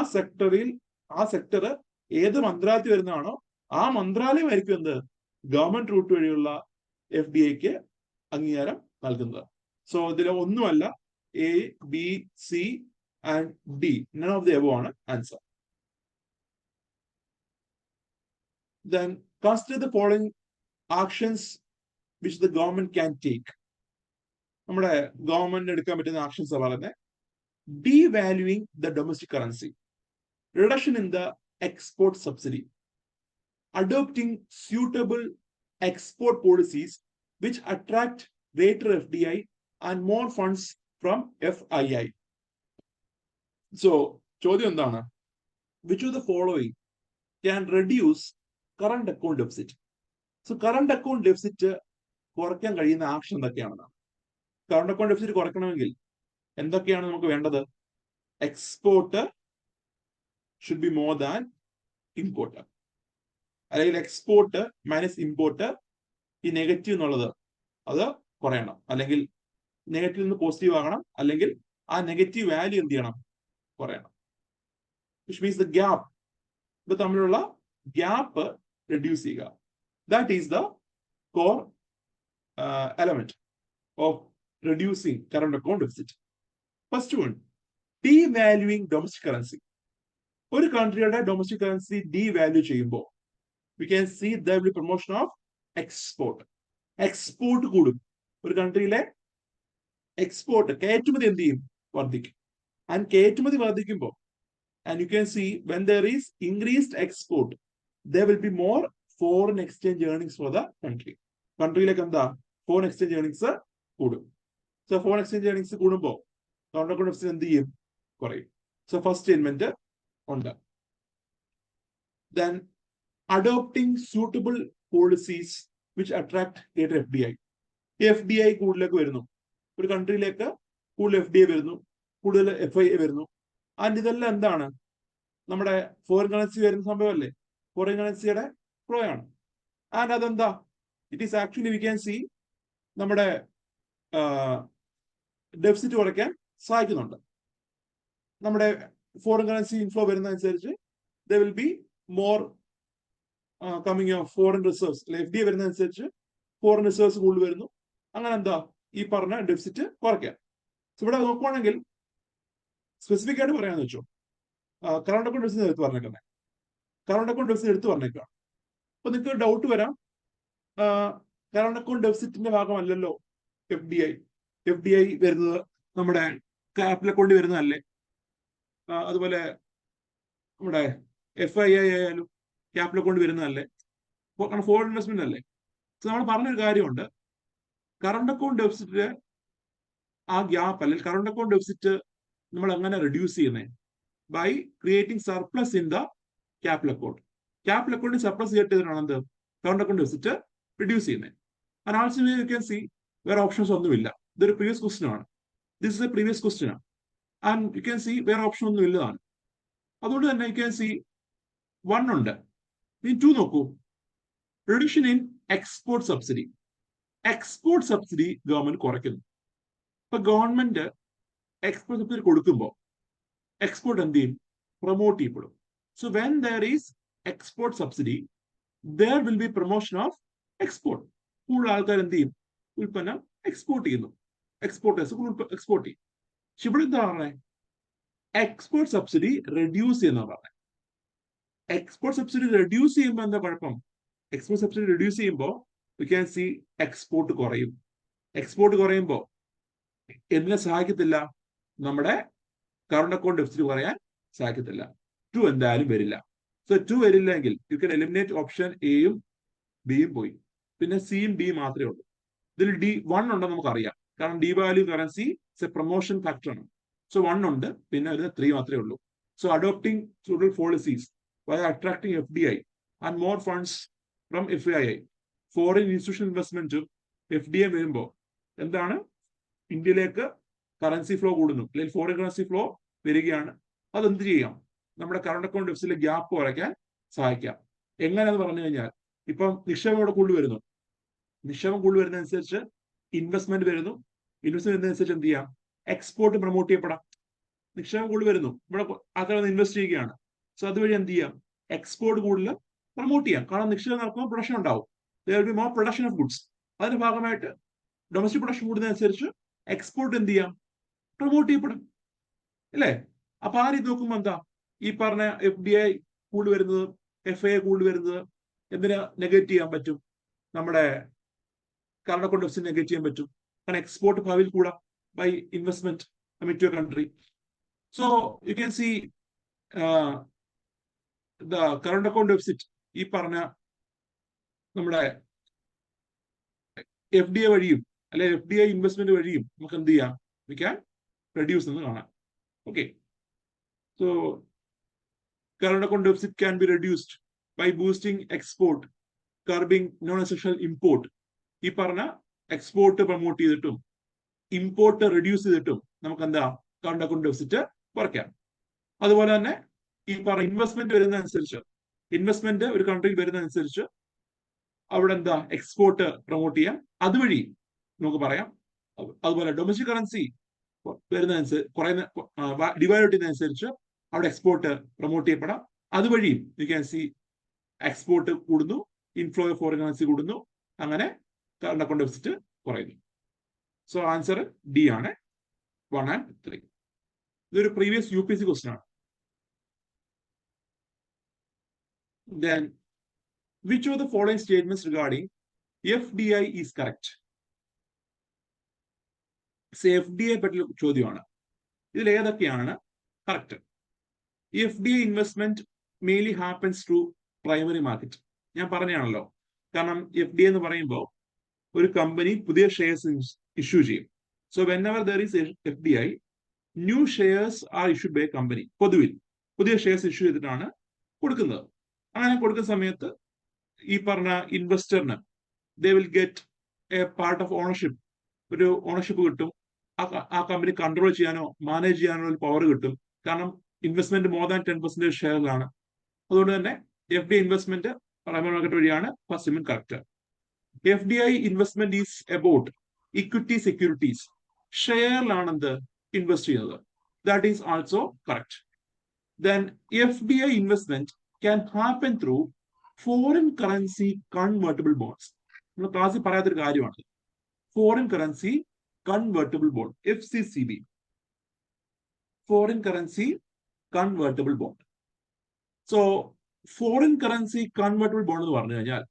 സെക്ടർ ഏത് മന്ത്രാലയത്തിൽ വരുന്നതാണോ ആ മന്ത്രാലയമായിരിക്കും എന്ത് ഗവൺമെന്റ് റൂട്ട് വഴിയുള്ള FDIക്ക് അംഗീകാരം നൽകുന്നത്. സോ ഇതിൽ ഒന്നുമല്ല A, B, C and D. None of the above ആണ് answer. Then consider the following actions which the government can take. നമ്മുടെ ഗവൺമെന്റ് എടുക്കാൻ പറ്റുന്ന ആക്ഷൻസ് പറയുന്നത് devaluing the domestic currency, reduction in the export subsidy, adopting suitable export policies which attract greater FDI and more funds from FII. So ചോദ്യം എന്താണ്? Which of the following can reduce current account deficit? So current account deficit കുറയ്ക്കാൻ കഴിയുന്ന ആക്ഷൻ എന്തൊക്കെയാണെന്നാണ്. കറണ്ട് അക്കൗണ്ട് ഡെഫിസിറ്റ് കുറയ്ക്കണമെങ്കിൽ എന്തൊക്കെയാണ് നമുക്ക് വേണ്ടത്? Export should be more than import, അല്ലെങ്കിൽ എക്സ്പോർട്ട് മൈനസ് ഇമ്പോർട്ട്, ഈ നെഗറ്റീവ് എന്നുള്ളത് അത് കുറയണം, അല്ലെങ്കിൽ നെഗറ്റീവ് നിന്ന് പോസിറ്റീവ് ആകണം, അല്ലെങ്കിൽ ആ നെഗറ്റീവ് വാല്യൂ എന്ത് ചെയ്യണം? കുറയണം. വിച്ച് മീൻസ് ദ ഗ്യാപ്പ്, ഇത് തമ്മിലുള്ള ഗ്യാപ്പ് റെഡ്യൂസ് ചെയ്യുക. That is the core element of reducing current account deficit. First one, devaluing domestic currency. ഒരു കൺട്രിയുടെ ഡൊമസ്റ്റിക് കറൻസി ഡീവാല്യൂ ചെയ്യുമ്പോൾ we can see there will be promotion of export. Export കൂടും. ഒരു കൺട്രിയിലെ എക്സ്പോർട്ട് കയറ്റുമതി എന്ത് ചെയ്യും? വർദ്ധിക്കും. ആൻഡ് കയറ്റുമതി വർദ്ധിക്കുമ്പോൾ and you can see when there is increased export there will be more foreign exchange earnings for the country. കൺട്രിയിലേക്ക് എന്താ ഫോറിൻ എക്സ്ചേഞ്ച് ഏർണിങ്സ് കൂടും. സോ ഫോറിൻ എക്സ്ചേഞ്ച് ഏർണിങ്സ് കൂടുമ്പോൾ കറണ്ട് അക്കൗണ്ട് ഡെഫിസിറ്റ് എന്ത് ചെയ്യും? കുറയും. സോ ഫസ്റ്റ് സ്റ്റേറ്റ്മെന്റ് ഉണ്ട്. Then adopting suitable policies which attract greater FDI. FDI കൂടുതലേക്ക് വരുന്നു, ഒരു കൺട്രിയിലേക്ക് കൂടുതൽ FDI വരുന്നു, കൂടുതൽ FII വരുന്നു. ആൻഡ് ഇതെല്ലാം എന്താണ്? നമ്മുടെ ഫോറിൻ കറൻസി വരുന്ന സംഭവമല്ലേ, ഫോറിൻ കറൻസിയുടെ ഫ്ലോ ആണ്. ആൻഡ് അതെന്താ? It is actually we can see നമ്മുടെ ഡെഫിസിറ്റ് കുറയ്ക്കാൻ സഹായിക്കുന്നുണ്ട്. നമ്മുടെ ഫോറിൻ കറൻസി ഇൻഫ്ലോ വരുന്നതനുസരിച്ച് there will be more coming of foreign reserves. FDI വരുന്നതനുസരിച്ച് ഫോറിൻ റിസർവ്സ് കൂടുതൽ വരുന്നു. അങ്ങനെ എന്താ ഈ പറഞ്ഞ ഡെഫിസിറ്റ് കുറയ്ക്കാൻ. ഇവിടെ നോക്കുവാണെങ്കിൽ സ്പെസിഫിക് ആയിട്ട് പറയാന്ന് വെച്ചോ, കറണ്ട് അക്കൗണ്ട് ഡെഫിസിറ്റ് എടുത്ത് പറഞ്ഞേക്കുന്നത്, കറണ്ട് അക്കൗണ്ട് ഡെഫിസിറ്റ് എടുത്ത് പറഞ്ഞേക്കാം. അപ്പൊ നിങ്ങൾക്ക് ഡൗട്ട് വരാം, കറണ്ട് അക്കൗണ്ട് ഡെഫിസിറ്റിന്റെ ഭാഗമല്ലല്ലോ FDI. FDI വരുന്നത് നമ്മുടെ ക്യാപിറ്റൽ അക്കൗണ്ടിൽ വരുന്നതല്ലേ. അതുപോലെ നമ്മുടെ FII ആയാലും ക്യാപിറ്റൽ അക്കൗണ്ട് വരുന്നതല്ലേ, ഫോറിൻ ഇൻവെസ്റ്റ്മെന്റ് അല്ലേ. നമ്മൾ പറഞ്ഞൊരു കാര്യമുണ്ട്, കറണ്ട് അക്കൗണ്ട് ഡെഫിസിറ്റ് ആ ഗ്യാപ്പ് അല്ലെങ്കിൽ കറണ്ട് അക്കൗണ്ട് ഡെഫിസിറ്റ് നമ്മൾ എങ്ങനെ റെഡ്യൂസ് ചെയ്യുന്നത്? By creating surplus in the capital account. Capital അക്കൗണ്ടിൽ സർപ്ലസ് ചെയ്തിട്ടാണ് എന്ത് കറണ്ട് അക്കൗണ്ട് ഡെഫിസിറ്റ് റിഡ്യൂസ് ചെയ്യുന്നത്. And also you can see വേറെ ഓപ്ഷൻസ് ഒന്നുമില്ല. ഇതൊരു പ്രീവിയസ് ക്വസ്റ്റ്യൻ ആണ്. This is a previous question ആണ്. ആൻഡ് യു ക്യാൻ സി വേറെ ഓപ്ഷൻ ഒന്നും ഇല്ലതാണ്. അതുകൊണ്ട് തന്നെ യു ക്യാൻ സി 1 ഉണ്ട്. ഇനി 2 നോക്കൂ. Reduction in export subsidy. Export subsidy government കുറയ്ക്കുന്നു. ഇപ്പൊ ഗവൺമെന്റ് എക്സ്പോർട്ട് സബ്സിഡി കൊടുക്കുമ്പോൾ എക്സ്പോർട്ട് എന്ത് ചെയ്യും? പ്രൊമോട്ട് ചെയ്യപ്പെടും. So when there is export subsidy there will be promotion of export. കൂടുതൽ ആൾക്കാർ എന്ത് ചെയ്യും? ഉൽപ്പന്നം എക്സ്പോർട്ട് ചെയ്യുന്നു. എക്സ്പോർട്ടേഴ്സ് എക്സ്പോർട്ട് ചെയ്യും. പക്ഷെ ഇവിടെ എന്താ പറഞ്ഞത്? എക്സ്പോർട്ട് സബ്സിഡി റെഡ്യൂസ് ചെയ്യുന്ന പറഞ്ഞത്. എക്സ്പോർട്ട് സബ്സിഡി റെഡ്യൂസ് ചെയ്യുമ്പോൾ എന്താ കുഴപ്പം? എക്സ്പോർട്ട് സബ്സിഡി റെഡ്യൂസ് ചെയ്യുമ്പോൾ യു ക്യാൻ സി എക്സ്പോർട്ട് കുറയും. എക്സ്പോർട്ട് കുറയുമ്പോൾ എന്തിനെ സഹായിക്കത്തില്ല? നമ്മുടെ കറണ്ട് അക്കൗണ്ട് ഡെഫിസിറ്റ് കുറയാൻ സഹായിക്കത്തില്ല. 2 എന്തായാലും വരില്ല. സോ 2 വരില്ലെങ്കിൽ യു ക്യാൻ എലിമിനേറ്റ് ഓപ്ഷൻ എയും ബിയും പോയി. പിന്നെ സിയും ബിയും മാത്രമേ ഉള്ളൂ. ഇതിൽ D1 ഉണ്ടെന്ന് നമുക്കറിയാം, കാരണം devalue currency it's a promotion factor ആണ്. സോ 1 ഉണ്ട്, പിന്നെ ഒരു 3 മാത്രമേ ഉള്ളൂ. So adopting suitable policies by attracting FDI and more funds from FII, foreign institution ഇൻവെസ്റ്റ്മെന്റും FDI വരുമ്പോൾ എന്താണ്? ഇന്ത്യയിലേക്ക് കറൻസി ഫ്ലോ കൂടുന്നു, അല്ലെങ്കിൽ ഫോറിൻ കറൻസി ഫ്ലോ വരികയാണ്. അതെന്ത് ചെയ്യാം? നമ്മുടെ കറണ്ട് അക്കൗണ്ട് ഡെഫിസിറ്റിലെ ഗ്യാപ്പ് കുറയ്ക്കാൻ സഹായിക്കാം. എങ്ങനെയാന്ന് പറഞ്ഞു കഴിഞ്ഞാൽ, ഇപ്പം നിക്ഷേപം ഇവിടെ കൂടുതൽ വരുന്നു. നിക്ഷേപം കൂടുതൽ വരുന്നതനുസരിച്ച് ഇൻവെസ്റ്റ്മെന്റ് വരുന്നു. ഇൻവെസ്റ്റ്മെന്റ് വരുന്നതനുസരിച്ച് എന്ത് ചെയ്യാം? എക്സ്പോർട്ട് പ്രൊമോട്ട് ചെയ്യപ്പെടാം. നിക്ഷേപം കൂടുതൽ വരുന്നു, ഇവിടെ ആൾക്കാർ ഇൻവെസ്റ്റ് ചെയ്യുകയാണ്. സോ അതുവഴി എന്ത് ചെയ്യാം? എക്സ്പോർട്ട് കൂടുതൽ പ്രൊമോട്ട് ചെയ്യാം. കാരണം നിക്ഷേപം നടക്കുമ്പോൾ പ്രൊഡക്ഷൻ ഉണ്ടാവും. there will be more production of goods. അതിന്റെ ഭാഗമായിട്ട് ഡൊമസ്റ്റിക് പ്രൊഡക്ഷൻ കൂടുന്നതനുസരിച്ച് എക്സ്പോർട്ട് എന്ത് ചെയ്യാം? പ്രൊമോട്ട് ചെയ്യപ്പെടും, അല്ലേ? അപ്പൊ ആ രീതി നോക്കുമ്പോൾ എന്താ ഈ പറഞ്ഞ FDI കൂടുതൽ വരുന്നത്, FII കൂടുതൽ വരുന്നത് എന്തിനാ നെഗറ്റ് ചെയ്യാൻ പറ്റും? നമ്മുടെ കറണ്ട് അക്കൗണ്ട് ഡെഫിസിറ്റ് നെഗറ്റ് ചെയ്യാൻ പറ്റും. കാരണം എക്സ്പോർട്ട് ഭാവിയിൽ കൂടാം by investment to a country. So you can see the current account deficit ഈ പറഞ്ഞ നമ്മുടെ FDI വഴിയും അല്ലെ FDI ഇൻവെസ്റ്റ്മെന്റ് വഴിയും നമുക്ക് എന്ത് ചെയ്യാം? വി ക്യാൻ റെഡ്യൂസ് എന്ന് കാണാം. Okay, so current account deficit can be reduced by boosting export, curbing non-essential import. ഈ പറഞ്ഞ എക്സ്പോർട്ട് പ്രൊമോട്ട് ചെയ്തിട്ടും ഇമ്പോർട്ട് റെഡ്യൂസ് ചെയ്തിട്ടും നമുക്ക് എന്താ കറണ്ട് അക്കൗണ്ട് ഡെഫിസിറ്റ് കുറയ്ക്കാം. അതുപോലെ തന്നെ ഈ പറഞ്ഞ ഇൻവെസ്റ്റ്മെന്റ് വരുന്നതനുസരിച്ച്, ഇൻവെസ്റ്റ്മെന്റ് ഒരു കൺട്രിയിൽ വരുന്നതനുസരിച്ച് അവിടെ എന്താ എക്സ്പോർട്ട് പ്രൊമോട്ട് ചെയ്യാം. അതുവഴി നമുക്ക് പറയാം. അതുപോലെ ഡൊമസ്റ്റിക് കറൻസി വരുന്നതനുസരിച്ച് കുറയുന്ന ഡിവാല്യൂട്ട് ചെയ്യുന്നതനുസരിച്ച് അവിടെ എക്സ്പോർട്ട് പ്രൊമോട്ട് ചെയ്യപ്പെടാം. അതുവഴി യു ക്യാൻ സി എക്സ്പോർട്ട് കൂടുന്നു, ഇൻഫ്ലോ ഓഫ് ഫോറിൻ കറൻസി കൂടുന്നു, അങ്ങനെ കറണ്ട് അക്കൗണ്ട് ഡെഫിസിറ്റ് കുറയുന്നു. സോ ആൻസർ ഡി ആണ്, 1 and 3. ഇതൊരു പ്രീവിയസ് UPSC ക്വസ്റ്റ്യൻ ആണ്. Then which of the following statements regarding FDI is correct? FDI പറ്റിയ ചോദ്യമാണ്. ഇതിൽ ഏതൊക്കെയാണ് correct? FDI investment mainly happens to primary market. ഞാൻ പറഞ്ഞാണല്ലോ, കാരണം FDI എന്ന് പറയുമ്പോൾ ഒരു കമ്പനി പുതിയ ഷെയർസ് ഇഷ്യൂ ചെയ്യും. So whenever there is FDI, new shares are issued by company. പൊതുവിൽ പുതിയ ഷെയർസ് ഇഷ്യൂ ചെയ്തിട്ടാണ് കൊടുക്കുന്നത്. അങ്ങനെ കൊടുക്കുന്ന സമയത്ത് ഈ പറഞ്ഞ ഇൻവെസ്റ്ററിന് they will get a part of ownership, ഒരു ഓണർഷിപ്പ് കിട്ടും. ആ കമ്പനി കൺട്രോൾ ചെയ്യാനോ മാനേജ് ചെയ്യാനോ ഒരു പവർ കിട്ടും. കാരണം ഇൻവെസ്റ്റ്മെന്റ് മോർ ദാൻ 10% ഷെയറിലാണ്. അതുകൊണ്ട് തന്നെ FDI ഇൻവെസ്റ്റ്മെന്റ് പ്രൈമറി മാർക്കറ്റ് വഴിയാണ് first correct. FDI investment is about equity securities. ഷെയറിലാണ് എന്ത് ഇൻവെസ്റ്റ് ചെയ്യുന്നത്. That is also correct. Then FDI investment can happen through foreign currency convertible bonds. നമ്മൾ ക്ലാസ്സിൽ പറയാത്തൊരു കാര്യമാണ് foreign currency convertible bond, FCCB, foreign currency convertible bond. So foreign currency convertible bond എന്ന് പറഞ്ഞു കഴിഞ്ഞാൽ,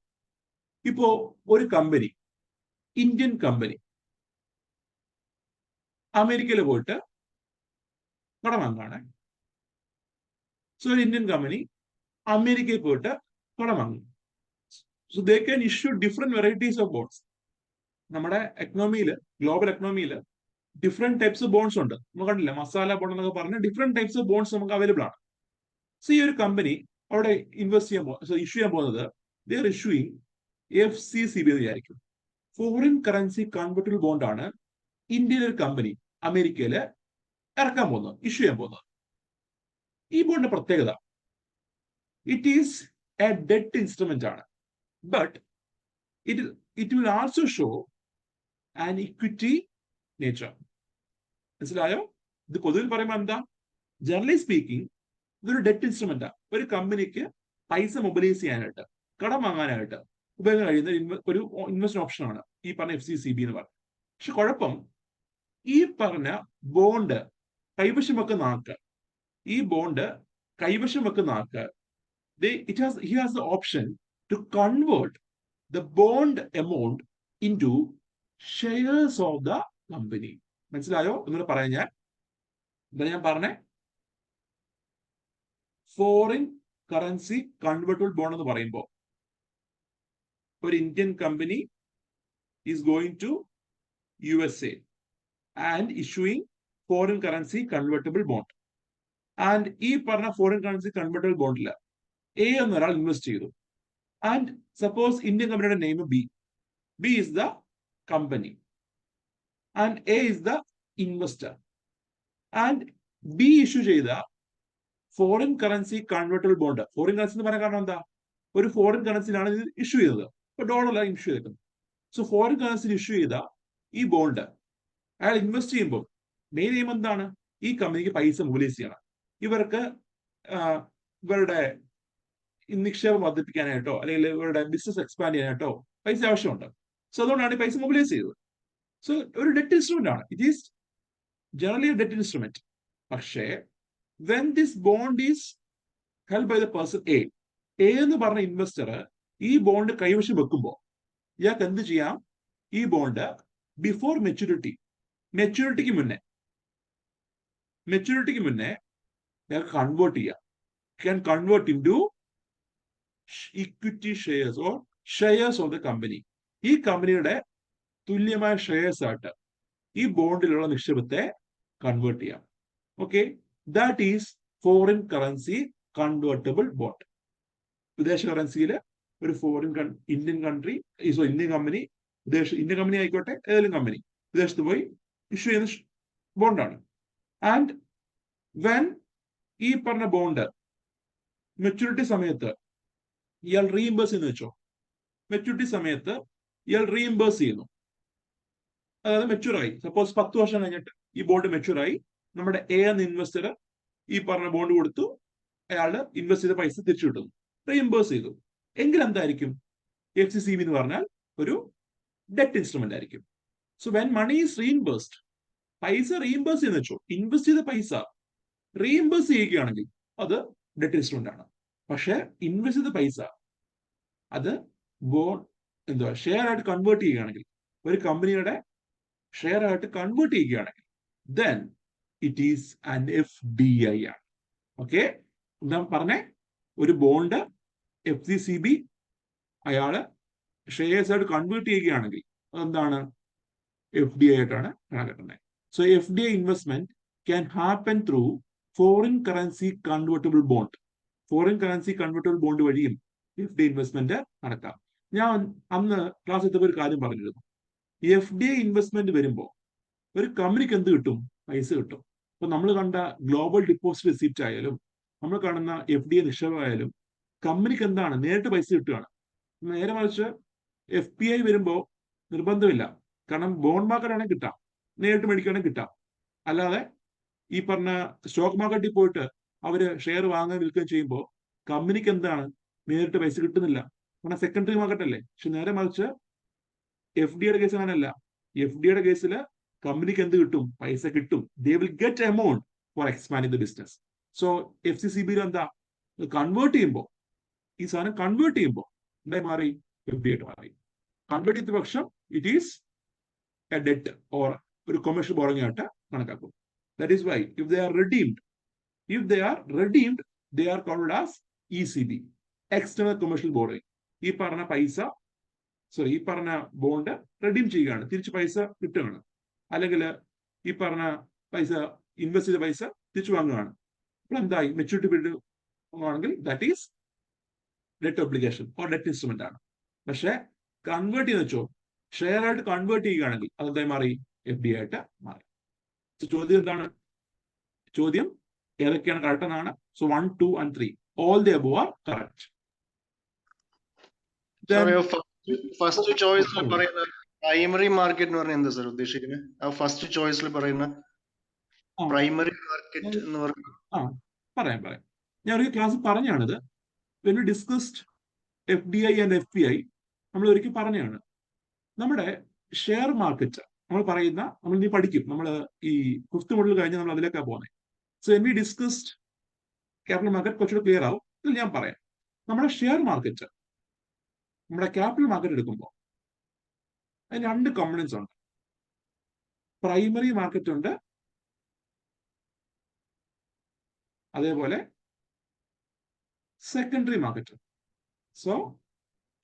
ഇപ്പോ ഒരു കമ്പനി ഇന്ത്യൻ കമ്പനി അമേരിക്കയിൽ പോയിട്ട് കടം വാങ്ങുകയാണ്. സോ ഒരു ഇന്ത്യൻ കമ്പനി അമേരിക്കയിൽ പോയിട്ട് കടം വാങ്ങും. So they can issue different varieties of bonds. നമ്മുടെ എക്കണോമിയിൽ, ഗ്ലോബൽ എക്കണോമിയിൽ ഡിഫറെന്റ് ടൈപ്സ് ഓഫ് ബോൺസ് ഉണ്ട്. നമ്മൾ കണ്ടില്ല, മസാല ബോണ്ട് എന്നൊക്കെ പറഞ്ഞ ഡിഫറെന്റ് ടൈപ്സ് ഓഫ് ബോൺസ് നമുക്ക് അവൈലബിൾ ആണ്. സോ ഈ ഒരു കമ്പനി അവിടെ ഇൻവെസ്റ്റ് ചെയ്യാൻ ഇഷ്യൂ ചെയ്യാൻ പോകുന്നത് ദേ ആർ ഇഷ്യൂയിങ് FCCB എന്ന് വിചാരിക്കും. ഫോറിൻ കറൻസി കൺവെർട്ടിബിൾ ബോണ്ട് ആണ് ഇന്ത്യയിലെ ഒരു കമ്പനി അമേരിക്കയില് ഇറക്കാൻ പോകുന്നത്, ഇഷ്യൂ ചെയ്യാൻ പോകുന്നത്. ഈ ബോണ്ടിന്റെ പ്രത്യേകത, it is a debt instrument ആണ്. But it will also show an equity nature. മനസ്സിലായോ? ഇത് പൊതുവിൽ പറയുമ്പോൾ എന്താ, ജനറലി സ്പീക്കിംഗ് ഇതൊരു ഡെറ്റ് ഇൻസ്ട്രുമെന്റാ. ഒരു കമ്പനിക്ക് പൈസ മൊബിലൈസ് ചെയ്യാനായിട്ട്, കടം വാങ്ങാനായിട്ട് ഉപയോഗിക്കാൻ കഴിയുന്ന ഒരു ഇൻവെസ്റ്റ്മെന്റ് ഓപ്ഷൻ ആണ് ഈ പറഞ്ഞ FCCB എന്ന് പറയുന്നത്. പക്ഷെ കുഴപ്പം, ഈ പറഞ്ഞ ബോണ്ട് കൈവശം വെക്കുന്ന ആൾക്ക്, ഈ ബോണ്ട് കൈവശം വെക്കുന്ന ആൾക്ക് he has the option to convert the bond amount into shares of the company. മനസ്സിലായോ? എന്നൂടെ പറയാൻ ഞാൻ പറഞ്ഞേ, ഫോറിൻ കറൻസി കൺവെർട്ടിബിൾ ബോണ്ട് എന്ന് പറയുമ്പോൾ ഒരു Indian company is going to USA and issuing foreign currency convertible bond. And ഈ പറഞ്ഞ ഫോറിൻ കറൻസി കൺവെർട്ടിബിൾ ബോണ്ടിൽ A എന്നൊരാൾ ഇൻവെസ്റ്റ് ചെയ്തു. ആൻഡ് സപ്പോസ് ഇന്ത്യൻ കമ്പനിയുടെ name B is the company and A is the investor. And B issue ചെയ്ത foreign currency convertible bond, foreign currency എന്ന് പറയാൻ കാരണം എന്താ, ഒരു ഫോറിൻ കറൻസിയിലാണ് ഇത് ഇഷ്യൂ ചെയ്തത്, ഇപ്പൊ ഡോളറിലാണ് ഇഷ്യൂ ചെയ്തേക്കുന്നത്. സോ ഫോറിൻ കറൻസിയിൽ ഇഷ്യൂ ചെയ്ത ഈ ബോണ്ട് അയാൾ ഇൻവെസ്റ്റ് ചെയ്യുമ്പോൾ മെയിൻ എയിം എന്താണ്, ഈ കമ്പനിക്ക് പൈസ മൊബിലൈസ് ചെയ്യണം. ഇവർക്ക് ഇവരുടെ നിക്ഷേപം വർദ്ധിപ്പിക്കാനായിട്ടോ അല്ലെങ്കിൽ ഇവരുടെ ബിസിനസ് എക്സ്പാൻഡ് ചെയ്യാനായിട്ടോ പൈസ ആവശ്യമുണ്ട്. സോ അതുകൊണ്ടാണ് ഈ പൈസ മൊബിലൈസ് ചെയ്തത്. സോ ഒരു ഡെറ്റ് ഇൻസ്ട്രുമെന്റ് ആണ്. It is generally debt instrument. പക്ഷേ when this bond is held by the person A എന്ന് പറഞ്ഞ ഇൻവെസ്റ്റർ ഈ ബോണ്ട് കൈവശം വെക്കുമ്പോൾ ഇയാൾക്ക് എന്ത് ചെയ്യാം, ഈ ബോണ്ട് ബിഫോർ മെച്യൂരിറ്റിക്ക് മുന്നേ ഇയാൾക്ക് കൺവേർട്ട് ചെയ്യാം. Can convert into equity shares or shares of the company. ഈ കമ്പനിയുടെ തുല്യമായ ഷെയർസ് ആയിട്ട് ഈ ബോണ്ടിലുള്ള നിക്ഷേപത്തെ കൺവേർട്ട് ചെയ്യാം. Okay, that is foreign currency convertible bond. വിദേശ കറൻസിയിൽ ഒരു ഇന്ത്യൻ കമ്പനി, ഇന്ത്യൻ കമ്പനി ആയിക്കോട്ടെ, ഏതെങ്കിലും കമ്പനി വിദേശത്ത് പോയി ഇഷ്യൂ ചെയ്യുന്ന ബോണ്ടാണ്. ആൻഡ് വെൻ ഈ പറഞ്ഞ ബോണ്ട് മെച്യൂരിറ്റി സമയത്ത് ഇയാൾ റീഇംബേഴ്സ് എന്ന് വെച്ചോ, മെച്യൂരിറ്റി സമയത്ത് ഇയാൾ റീഇംബേഴ്സ് ചെയ്യുന്നു. അതായത് മെച്യൂറായി, സപ്പോസ് 10 വർഷം കഴിഞ്ഞിട്ട് ഈ ബോണ്ട് മെച്യൂറായി, നമ്മുടെ A എന്ന ഇൻവെസ്റ്റർ ഈ പറഞ്ഞ ബോണ്ട് കൊടുത്തു, അയാളുടെ ഇൻവെസ്റ്റ് ചെയ്ത പൈസ തിരിച്ചു കിട്ടുന്നു, റീഇംബേഴ്സ് ചെയ്തു. എങ്കിൽ എന്തായിരിക്കും, FCCB എന്ന് പറഞ്ഞാൽ ഒരു ഡെറ്റ് ഇൻസ്ട്രുമെന്റ് ആയിരിക്കും. So when money is reimbursed, പൈസ റീഇംബേഴ്സ് ചെയ്യുന്ന വെച്ചോ, ഇൻവെസ്റ്റ് ചെയ്ത പൈസ റീഇംബേഴ്സ് ചെയ്യുകയാണെങ്കിൽ അത് ഡെറ്റ് ഇൻസ്ട്രുമെന്റ് ആണ്. പക്ഷെ ഇൻവെസ്റ്റ് ചെയ്ത പൈസ അത് ഷെയർ ആയിട്ട് കൺവേർട്ട് ചെയ്യുകയാണെങ്കിൽ, ഒരു കമ്പനിയുടെ ഷെയർ ആയിട്ട് കൺവേർട്ട് ചെയ്യുകയാണെങ്കിൽ, then it is an FDI ആണ്. ഓക്കെ, എന്താ പറഞ്ഞേ, ഒരു ബോണ്ട് FCCB അയാള് ഷെയർസ് ആയിട്ട് കൺവേർട്ട് ചെയ്യുകയാണെങ്കിൽ അതെന്താണ്, FDI ആയിട്ടാണ് കണക്കാക്കുന്നത്. So FDI investment can happen through foreign currency convertible bond. Foreign currency convertible bond വഴിയും FDI ഇൻവെസ്റ്റ്മെന്റ് നടക്കാം. ഞാൻ അന്ന് ക്ലാസ് എടുത്തപ്പോൾ ഒരു കാര്യം പറഞ്ഞിരുന്നു, FDI ഇൻവെസ്റ്റ്മെന്റ് വരുമ്പോൾ ഒരു കമ്പനിക്ക് എന്ത് കിട്ടും, പൈസ കിട്ടും. ഇപ്പൊ നമ്മൾ കണ്ട ഗ്ലോബൽ ഡിപ്പോസിറ്റ് റെസിപ്റ്റ് ആയാലും നമ്മൾ കാണുന്ന FDI നിക്ഷേപമായാലും കമ്പനിക്ക് എന്താണ്, നേരിട്ട് പൈസ കിട്ടുകയാണ്. നേരെ മറിച്ച് FPI വരുമ്പോൾ നിർബന്ധമില്ല, കാരണം ബോണ്ട് മാർക്കറ്റ് ആണെങ്കിൽ കിട്ടാം, നേരിട്ട് മേടിക്കുകയാണെങ്കിൽ കിട്ടാം. അല്ലാതെ ഈ പറഞ്ഞ സ്റ്റോക്ക് മാർക്കറ്റിൽ പോയിട്ട് അവര് ഷെയർ വാങ്ങുകയും വിൽക്കുകയും ചെയ്യുമ്പോൾ കമ്പനിക്ക് എന്താണ്, നേരിട്ട് പൈസ കിട്ടുന്നില്ല, കാരണം സെക്കൻഡറി മാർക്കറ്റ് അല്ലേ. പക്ഷെ നേരെ മറിച്ച് FDIയുടെ കേസ് അങ്ങനെയല്ല. FDIയുടെ കേസിൽ കമ്പനിക്ക് എന്ത് കിട്ടും, പൈസ കിട്ടും. They will get amount for expanding the business. So FCCBയിൽ എന്താ, കൺവേർട്ട് ചെയ്യുമ്പോൾ, ഈ സാധനം കൺവേർട്ട് ചെയ്യുമ്പോൾ എന്തായി മാറി, FDI ആയിട്ട് മാറി. കൺവേർട്ട് ചെയ്ത പക്ഷം it is a debt or ഒരു കൊമേഴ്ഷ്യൽ ബോറോയിങ് ആയിട്ട് കണക്കാക്കും. That is why if they are redeemed, they are called as ECB, external commercial borrowing. ഈ പറഞ്ഞ പൈസ ഈ പറഞ്ഞ ബോണ്ട് റെഡീം ചെയ്യുകയാണ്, തിരിച്ച് പൈസ കിട്ടുകയാണ്, അല്ലെങ്കിൽ ഈ പറഞ്ഞ പൈസ ഇൻവെസ്റ്റ് ചെയ്ത പൈസ തിരിച്ചു വാങ്ങുകയാണ്. അപ്പോൾ എന്തായി? മെച്യൂരിറ്റി പീരീഡ് ആണെങ്കിൽ that is debt obligation or debt instrument ആണ്. പക്ഷെ കൺവേർട്ട് ചെയ്യുന്ന വെച്ചോ, ഷെയർ ആയിട്ട് കൺവേർട്ട് ചെയ്യുകയാണെങ്കിൽ അതെന്തായി മാറി? FD ആയിട്ട് മാറി. ചോദ്യം എന്താണ്? ചോദ്യം ഏതൊക്കെയാണ് കറക്റ്റ് എന്നാണ്. So 1, 2 and 3 all the above are correct. First ചോയ്സിൽ പറയുന്ന പ്രൈമറി മാർക്കറ്റ് എന്ന് പറഞ്ഞാൽ എന്താ സാർ ഉദ്ദേശിക്കുന്നത്? ആ ഫസ്റ്റ് ചോയ്സിൽ പറയുന്ന പ്രൈമറി മാർക്കറ്റ് എന്ന് പറയുന്നത് പറയാം. ഞാൻ ഒരു class പറഞ്ഞാണിത്. when we discussed FDI and FPI നമ്മൾ ഒരിക്കൽ പറഞ്ഞാണ്. നമ്മുടെ ഷെയർ മാർക്കറ്റ് നമ്മൾ പറയുന്ന, നമ്മൾ ഇനി പഠിക്കും, നമ്മൾ ഈ 5th മോഡൽ കഴിഞ്ഞ് നമ്മൾ അതിലേക്കാണ് പോകുന്നത്. So when we discussed capital market കുറച്ചുകൂടെ ക്ലിയർ ആവും. ഇതിൽ ഞാൻ പറയാം. നമ്മുടെ ഷെയർ മാർക്കറ്റ്, നമ്മുടെ ക്യാപിറ്റൽ മാർക്കറ്റ് എടുക്കുമ്പോൾ അതിന് 2 കമ്പോണൻസ് ഉണ്ട്. പ്രൈമറി മാർക്കറ്റ് ഉണ്ട്, അതേപോലെ secondary market. So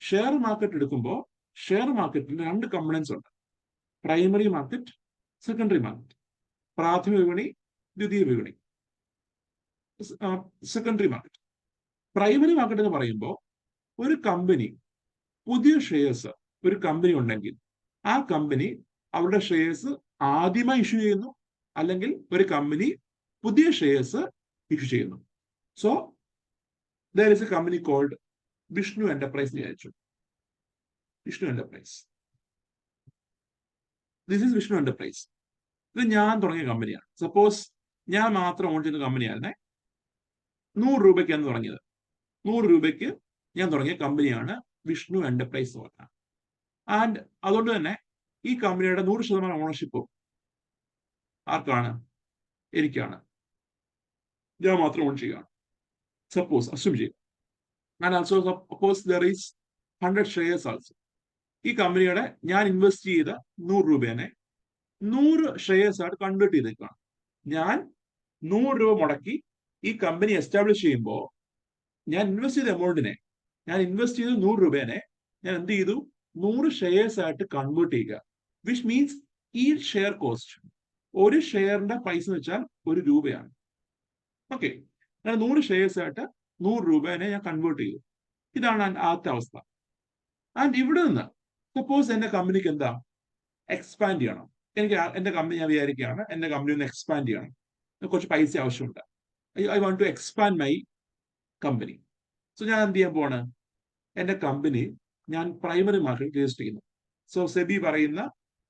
share market എടുക്കുമ്പോൾ ഷെയർ മാർക്കറ്റിന് 2 കമ്പോണൻസ് ഉണ്ട്. Primary market, secondary market. പ്രാഥമിക വിപണി, ദ്വിതീയ വിപണി. Secondary market. പ്രൈമറി മാർക്കറ്റ് എന്ന് പറയുമ്പോൾ ഒരു കമ്പനി പുതിയ ഷെയർസ് ഒരു കമ്പനി ഉണ്ടെങ്കിൽ ആ കമ്പനി അവരുടെ ഷെയർസ് ആദ്യമായി ഇഷ്യൂ ചെയ്യുന്നു, അല്ലെങ്കിൽ ഒരു കമ്പനി പുതിയ ഷെയർസ് ഇഷ്യൂ ചെയ്യുന്നു. So there is a company called Vishnu enterprise വിചാരിച്ചു. Vishnu enterprise, this is Vishnu enterprise. ഇത് ഞാൻ തുടങ്ങിയ കമ്പനിയാണ്. സപ്പോസ് ഞാൻ മാത്രം ഓൺ ചെയ്യുന്ന കമ്പനിയായിരുന്നേ. 100 രൂപയ്ക്കാണ് തുടങ്ങിയത്. 100 രൂപയ്ക്ക് ഞാൻ തുടങ്ങിയ കമ്പനിയാണ് വിഷ്ണു എന്റർപ്രൈസ് എന്ന് പറഞ്ഞത്. ആൻഡ് അതുകൊണ്ട് തന്നെ ഈ കമ്പനിയുടെ 100% ഓണർഷിപ്പും ആർക്കാണ്? എനിക്കാണ്. ഞാൻ മാത്രം ഓൺ ചെയ്യുകയാണ്. സപ്പോസ് അസ്യൂം ചെയ്യുക. And also suppose there is 100 shares also. ഈ കമ്പനിയുടെ ഞാൻ ഇൻവെസ്റ്റ് ചെയ്ത 100 രൂപേനെ 100 ഷെയർസ് ആയിട്ട് കൺവേർട്ട് ചെയ്തേക്കാണ്. ഞാൻ 100 രൂപ മുടക്കി ഈ കമ്പനി എസ്റ്റാബ്ലിഷ് ചെയ്യുമ്പോൾ ഞാൻ ഇൻവെസ്റ്റ് ചെയ്ത എമൗണ്ടിനെ, ഞാൻ ഇൻവെസ്റ്റ് ചെയ്ത 100 രൂപേനെ ഞാൻ എന്ത് ചെയ്തു? 100 ഷെയർസ് ആയിട്ട് കൺവേർട്ട് ചെയ്യുക. വിച്ച് മീൻസ് ഈ ഷെയർ കോസ്റ്റ്, ഒരു ഷെയറിന്റെ പൈസ എന്ന് വെച്ചാൽ 1 രൂപയാണ്. ഓക്കെ, ഞാൻ 100 ഷെയർസ് ആയിട്ട് 100 രൂപേനെ ഞാൻ കൺവേർട്ട് ചെയ്തു. ഇതാണ് ആദ്യത്തെ അവസ്ഥ. ആൻഡ് ഇവിടെ നിന്ന് സപ്പോസ് എന്റെ കമ്പനിക്ക് എന്താ എക്സ്പാൻഡ് ചെയ്യണം. എനിക്ക് എന്റെ കമ്പനി ഞാൻ വിചാരിക്കുകയാണ് എന്റെ കമ്പനി ഒന്ന് എക്സ്പാൻഡ് ചെയ്യണം, കുറച്ച് പൈസ ആവശ്യമുണ്ട്. I want to expand my company. So ഞാൻ എന്ത് ചെയ്യാൻ പോവാണ്? എന്റെ കമ്പനി ഞാൻ പ്രൈമറി മാർക്കറ്റ് രജിസ്റ്റർ ചെയ്യുന്നു. സോ സെബി പറയുന്ന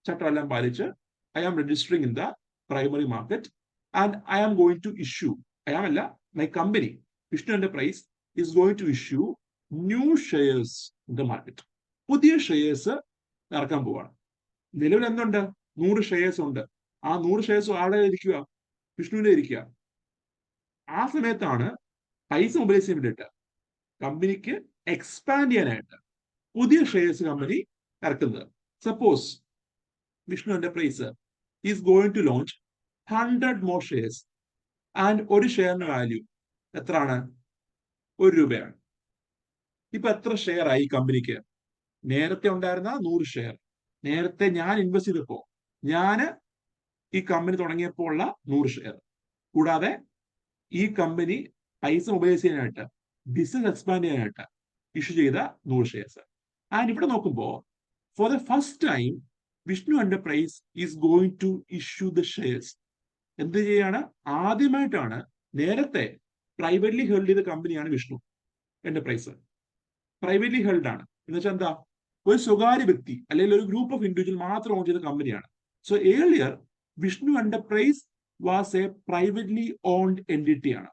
ചട്ടമെല്ലാം പാലിച്ച് I am registering in the primary market and I am going to issue, my company Vishnu enterprise is going to issue new shares in the market. പുതിയ ഷെയർസ് ഇറക്കാൻ പോവാണ്. നിലവിൽ എന്തുണ്ട്? 100 ഷെയർസ് ഉണ്ട്. ആ 100 ഷെയർസ് ആടെ ഇരിക്കുക, വിഷ്ണുവിന്റെ ഇരിക്കുക. ആ സമയത്താണ് പൈസ മൊബൈലൈസ് ചെയ്യാൻ വേണ്ടിയിട്ട് കമ്പനിക്ക് എക്സ്പാൻഡ് ചെയ്യാനായിട്ട് പുതിയ ഷെയർസ് കമ്പനി ഇറക്കുന്നത്. Suppose Vishnu enterprise is going to launch 100 more shares and ഒരു ഷെയറിന്റെ വാല്യൂ എത്രയാണ്? 1 രൂപയാണ്. ഇപ്പൊ എത്ര ഷെയർ ആയി കമ്പനിക്ക്? നേരത്തെ ഉണ്ടായിരുന്ന 100 ഷെയർ, നേരത്തെ ഞാൻ ഇൻവെസ്റ്റ് ചെയ്തപ്പോ, ഞാൻ ഈ കമ്പനി തുടങ്ങിയപ്പോൾ ഉള്ള 100 ഷെയർ, കൂടാതെ ഈ കമ്പനി പൈസ മൊബൈലൈസ് ചെയ്യാനായിട്ട്, ബിസിനസ് എക്സ്പാൻഡ് ചെയ്യാനായിട്ട് ഇഷ്യൂ ചെയ്ത 100 ഷെയർസ്. ആൻഡ് ഇവിടെ നോക്കുമ്പോൾ for the first time Vishnu enterprise is going to issue the shares. എന്ത് ചെയ്യാണ്? ആദ്യമായിട്ടാണ്, നേരത്തെ പ്രൈവറ്റ്ലി ഹെൽഡ് ചെയ്ത കമ്പനിയാണ് വിഷ്ണു എന്റർപ്രൈസ്. പ്രൈവറ്റ്ലി ഹെൽഡ് ആണ് എന്ന് വെച്ചാൽ എന്താ? ഒരു സ്വകാര്യ വ്യക്തി അല്ലെങ്കിൽ ഒരു ഗ്രൂപ്പ് ഓഫ് ഇൻഡിവിജ്വൽ മാത്രം ഓൺ ചെയ്ത കമ്പനിയാണ്. So earlier Vishnu enterprise was A privately owned entity ആണ്.